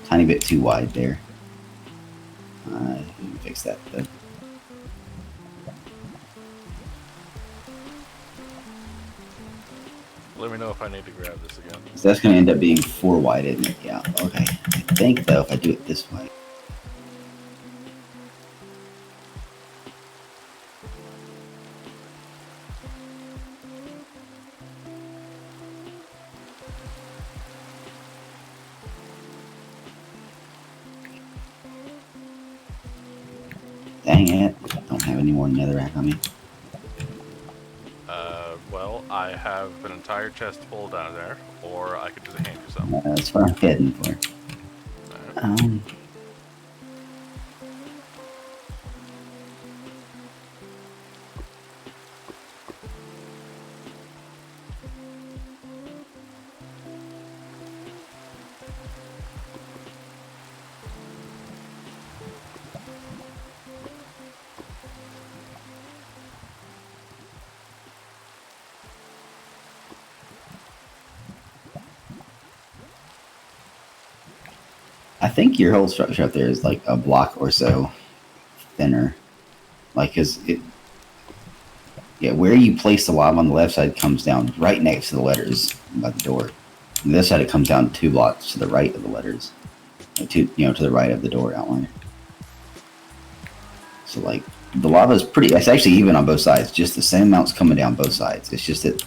Tiny bit too wide there. We can fix that though. Let me know if I need to grab this again. So that's going to end up being 4 wide, isn't it? Yeah. Okay. I think though, if I do it this way. Dang it! I don't have any more netherrack on me. Well, I have an entire chest full down there, or I could just hand you some. That's what I'm heading for. Alright. I think your whole structure up there is like a block or so thinner. Like, cause it, yeah, where you place the lava on the left side comes down right next to the letters by the door. On the other side, it comes down 2 blocks to the right of the letters, to the right of the door outline. So like the lava is pretty. It's actually even on both sides. Just the same amount's coming down both sides. It's just that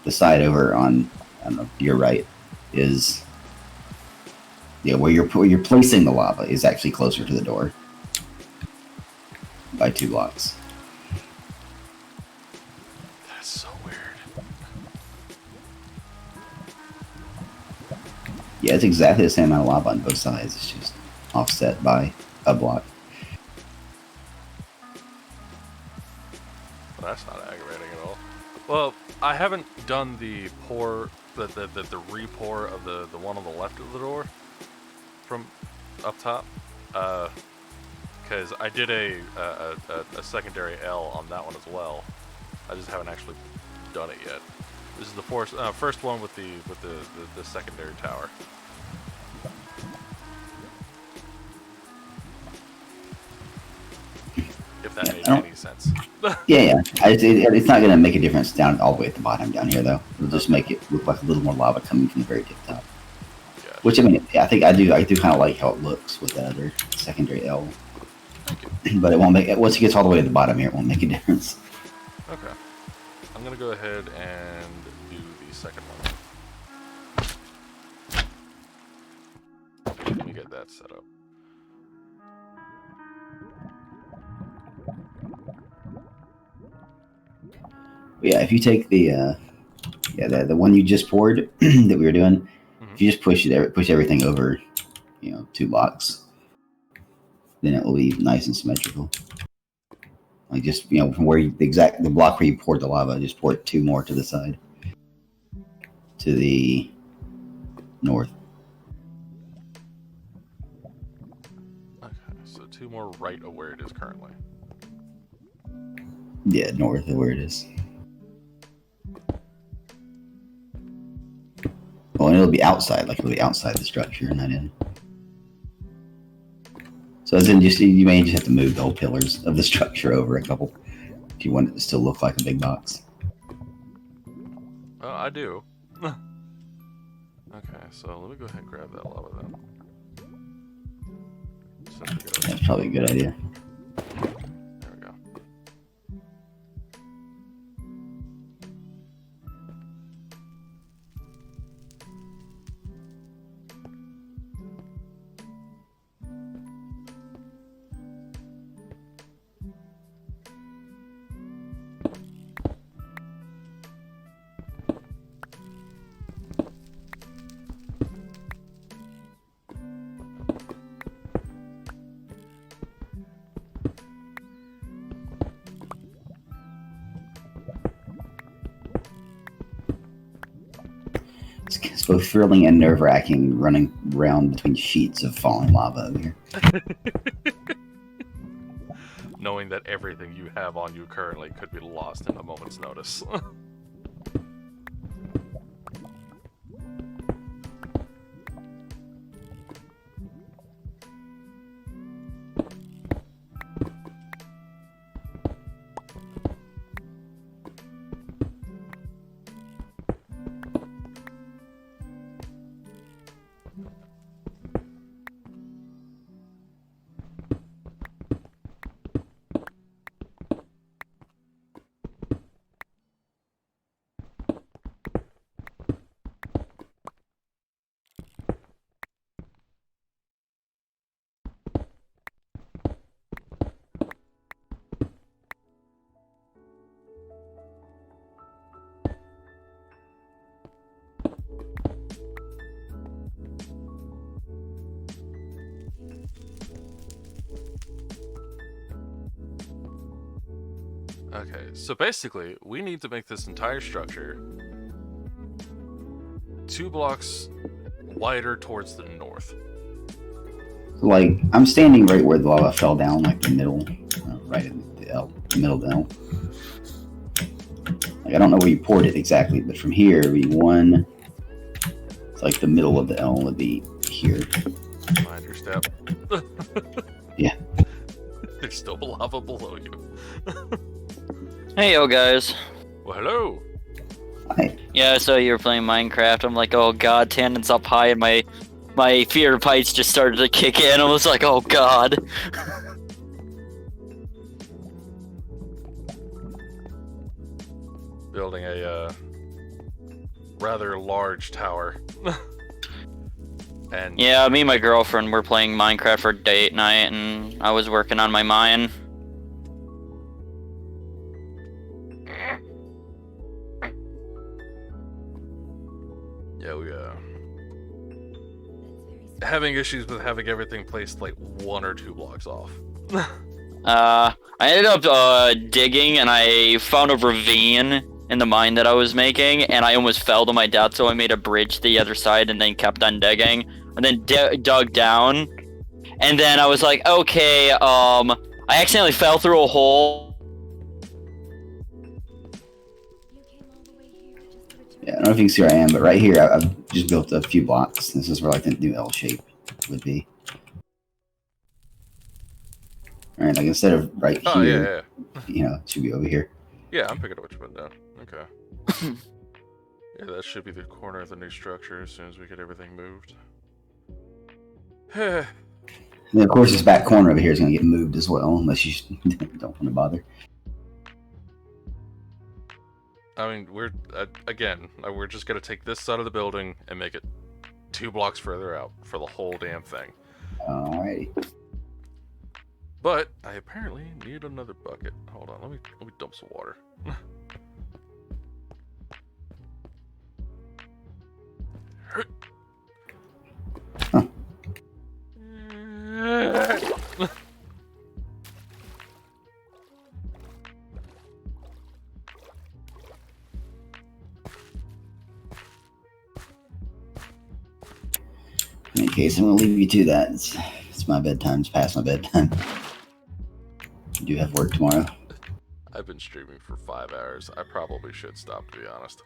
the side over on, I don't know, your right is. Yeah, where you're placing the lava is actually closer to the door by 2 blocks. That's so weird. Yeah, it's exactly the same amount of lava on both sides. It's just offset by a block. Well, that's not aggravating at all. Well, I haven't done the re-pour of the one on the left of the door from up top, because I did a secondary L on that one as well. I just haven't actually done it yet. This is the first one with the secondary tower. If that made any sense. Yeah. It's not going to make a difference down all the way at the bottom down here, though. It'll just make it look like a little more lava coming from the very tip top. Yeah. Which, I mean, I think I do kind of like how it looks with that other secondary L. But it won't make it, once it gets all the way to the bottom here, it won't make a difference. Okay. I'm gonna go ahead and do the second one. Let me get that set up. But yeah, if you take the the one you just poured that we were doing, if you just push everything over, 2 blocks, then it will be nice and symmetrical. Like just from where the block where you poured the lava, just pour it 2 more to the side, to the north. Okay, so 2 more right of where it is currently. Yeah, north of where it is. Well, and it'll be outside, like it'll be outside the structure, not in. So as in, you may just have to move the whole pillars of the structure over a couple if you want it to still look like a big box. I do. Okay, so let me go ahead and grab that lava then. That's probably a good idea. There we go. It's both thrilling and nerve-wracking running around between sheets of falling lava over here. Knowing that everything you have on you currently could be lost in a moment's notice. Okay, so basically, we need to make this entire structure 2 blocks wider towards the north. Like, I'm standing right where the lava fell down, like the middle, right in the L, the middle of the L. Like, I don't know where you poured it exactly, but from here, it'd be one. It's like the middle of the L would be here. Mind your step. Yeah. There's still lava below you. Hey, yo, guys. Well, hello. Hi. Yeah, I saw you were playing Minecraft. I'm like, oh god, Tandon's up high, and my fear of heights just started to kick in. I was like, oh god. Building a rather large tower. And Yeah, me and my girlfriend were playing Minecraft for date night, and I was working on my mine. yeah, we having issues with having everything placed like 1 or 2 blocks off. I ended up digging, and I found a ravine in the mine that I was making, and I almost fell to my death, so I made a bridge to the other side and then kept on digging, and then dug down, and then I was like, okay, I accidentally fell through a hole. Yeah, I don't know if you can see where I am, but right here, I've just built a few blocks. This is where like the new L shape would be. All right, like instead of right Oh here, yeah. you know, it should be over here. Yeah, I'm picking up what you put down. Okay. Yeah, that should be the corner of the new structure as soon as we get everything moved. And then, of course, this back corner over here is going to get moved as well, unless you don't want to bother. I mean, we're just gonna take this side of the building and make it 2 blocks further out for the whole damn thing. Alrighty. But I apparently need another bucket. Hold on, let me dump some water. In any case, I'm going to leave you to that. It's my bedtime. It's past my bedtime. I do have work tomorrow. I've been streaming for 5 hours. I probably should stop, to be honest.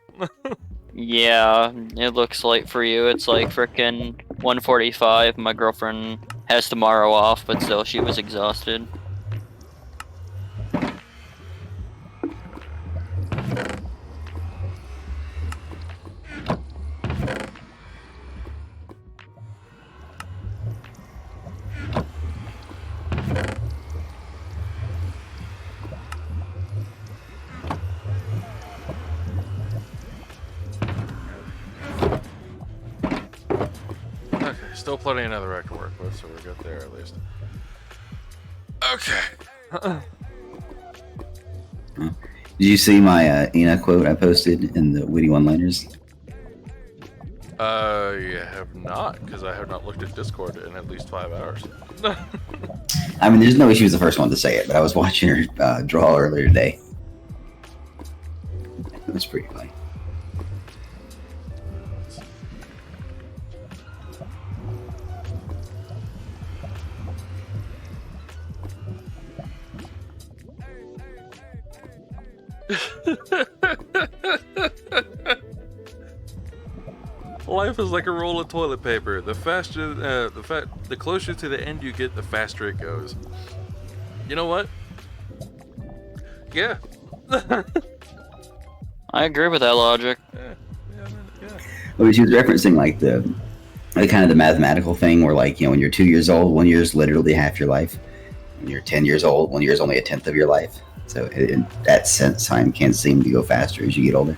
Yeah, it looks late for you. It's like frickin' 1:45. My girlfriend has tomorrow off, but still, she was exhausted. Okay, still plenty of netherrack to work with, so we're good there at least. Okay. Did you see my Ina quote I posted in the witty one-liners? You have not, because I have not looked at Discord in at least 5 hours. I mean, there's no way she was the first one to say it, but I was watching her draw earlier today. It was pretty funny. Life is like a roll of toilet paper. The faster, the closer to the end you get, the faster it goes. You know what? Yeah. I agree with that logic. Well, she was referencing like the kind of the mathematical thing where, like, you know, when you're 2 years old, 1 year is literally half your life. When you're 10 years old, 1 year is only a tenth of your life. So in that sense, time can seem to go faster as you get older.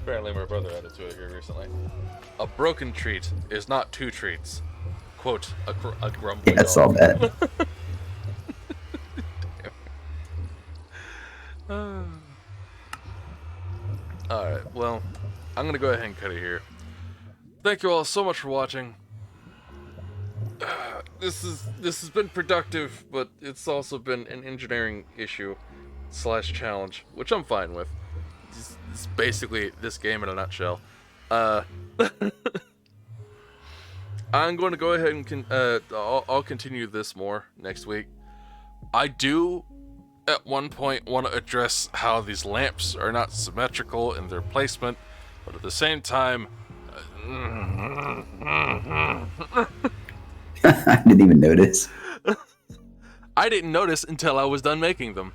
Apparently my brother added to it here recently. A broken treat is not 2 treats. Quote, a grumbling Yeah, I saw that. Alright, well, I'm gonna go ahead and cut it here. Thank you all so much for watching. this has been productive, but it's also been an engineering issue / challenge, which I'm fine with. It's basically this game in a nutshell. I'm going to go ahead and I'll continue this more next week. I do at one point want to address how these lamps are not symmetrical in their placement, but at the same time, I didn't even notice. I didn't notice until I was done making them.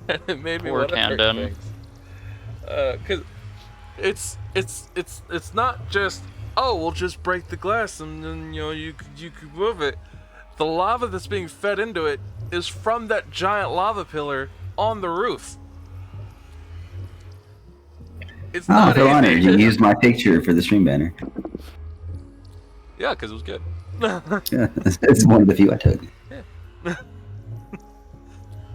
And it made me Poor want to hurt Tandon. things. 'Cause it's not just, oh, we'll just break the glass and then you could move it. The lava that's being fed into it is from that giant lava pillar on the roof. It's Oh, not feel honored. You anything. used my picture for the stream banner. Yeah, because it was good. Yeah, it's one of the few I took.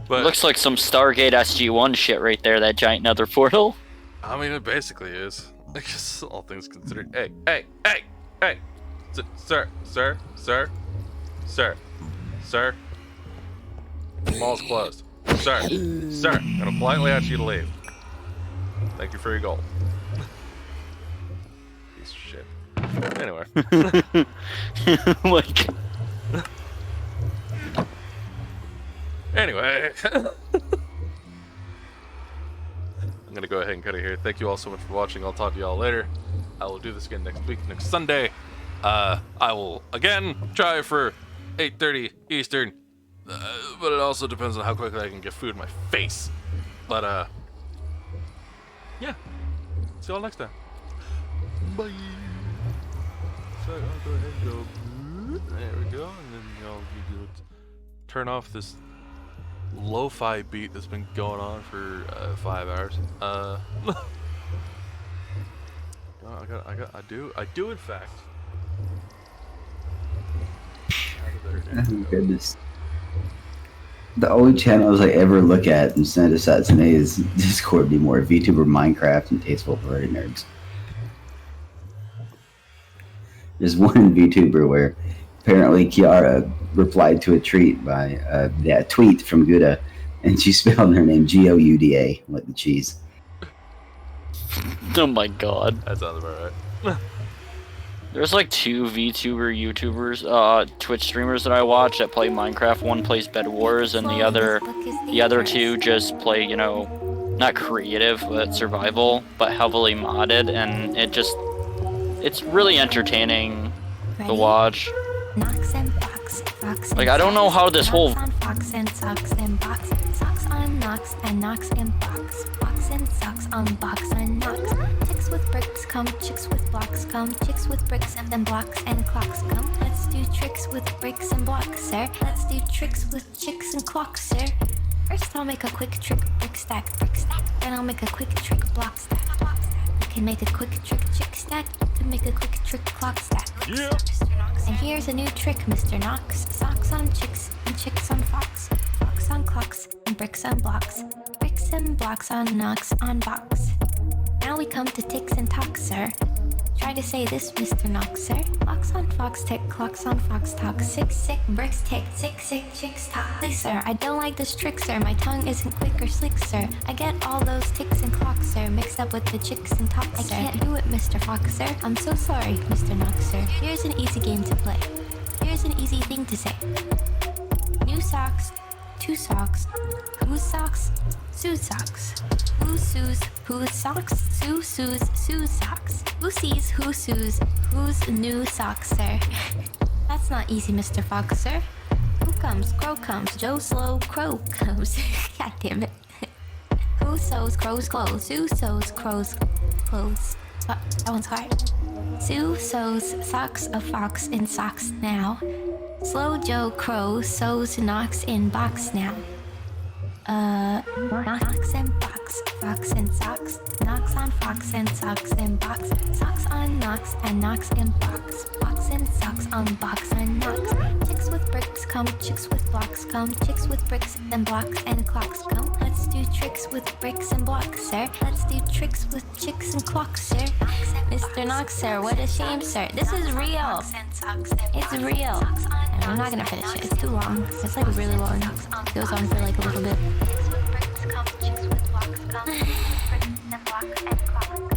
But Looks like some Stargate SG-1 shit right there, that giant nether portal. I mean, it basically is. I guess all things considered. Hey! Sir. The mall's closed. Sir. I'm gonna politely ask you to leave. Thank you for your gold. Piece of shit. Anyway. Like, Anyway. I'm gonna go ahead and cut it here. Thank you all so much for watching. I'll talk to y'all later. I will do this again next week, next Sunday. I will again try for 8:30 Eastern, but it also depends on how quickly I can get food in my face. But yeah. See y'all next time. Bye. So I'll go ahead and go. There we go, and then y'all you do turn off this lo-fi beat that's been going on for 5 hours. I do in fact. Oh, goodness. The only channels I ever look at instead of Satsune is Discord anymore. VTuber, Minecraft, and Tasteful Perverted Nerds. There's one VTuber where apparently Kiara replied to a tweet from Gouda, and she spelled her name Gouda, like the cheese. oh my god. That sounds about right. There's like 2 VTuber YouTubers, Twitch streamers that I watch that play Minecraft. One plays Bed Wars, and the other 2 just play, not creative, but survival, but heavily modded, and it's really entertaining to watch. Like, I don't know how this whole... Fox and socks and box. Socks on knocks and knocks and box. Box and socks on box and knocks. Chicks with bricks come, chicks with blocks come. Chicks with bricks and then blocks and clocks come. Let's do tricks with bricks and blocks, sir. Let's do tricks with chicks and clocks, sir. First I'll make a quick trick, brick stack. Then I'll make a quick trick, block stack. You can make a quick trick, chick stack. You can make a quick trick, clock stack. Yeah. Mr. Knox. And here's a new trick, Mr. Knox. Socks on chicks and chicks on fox. Fox on clocks and bricks on blocks. Bricks and blocks on knocks on box. Now we come to ticks and talks, sir. Try to say this, Mr. Knox, sir. Clocks on fox tick, clocks on fox talk. Sick, bricks tick, sick, chicks talk. Please, sir, I don't like this trick, sir. My tongue isn't quick or slick, sir. I get all those ticks and clocks, sir, mixed up with the chicks and talks, sir. I can't do it, Mr. Fox, sir. I'm so sorry, Mr. Knox, sir. Here's an easy game to play. Here's an easy thing to say. New socks, 2 socks. Whose socks? Sue's socks. Who sues? Whose socks? Sue's socks. Who sees? Who sues? Whose new socks, sir? That's not easy, Mr. Fox, sir. Who comes? Crow comes. Joe Slow Crow comes. God damn it. Who sews crow's clothes? Sue sews crow's clothes. Oh, that one's hard. Sue sews socks of fox in socks now. Slow Joe Crow sews knocks in box now. Knocks and box. fox and socks. Knocks on fox and socks and box. Socks on knocks and knocks and box. Box and socks on box and knocks. Chicks with bricks come, chicks with blocks come. Chicks with bricks and blocks and clocks come. Let's do tricks with bricks and blocks, sir. Let's do tricks with chicks and clocks, sir. Mr. Knox, sir, what a shame, sir. This is real. It's real. And I'm not gonna finish it. It's too long. It's like really long. It goes on for like a little bit. Chicks with bricks come, chicks with blocks come. Chicks with bricks and blocks and clocks.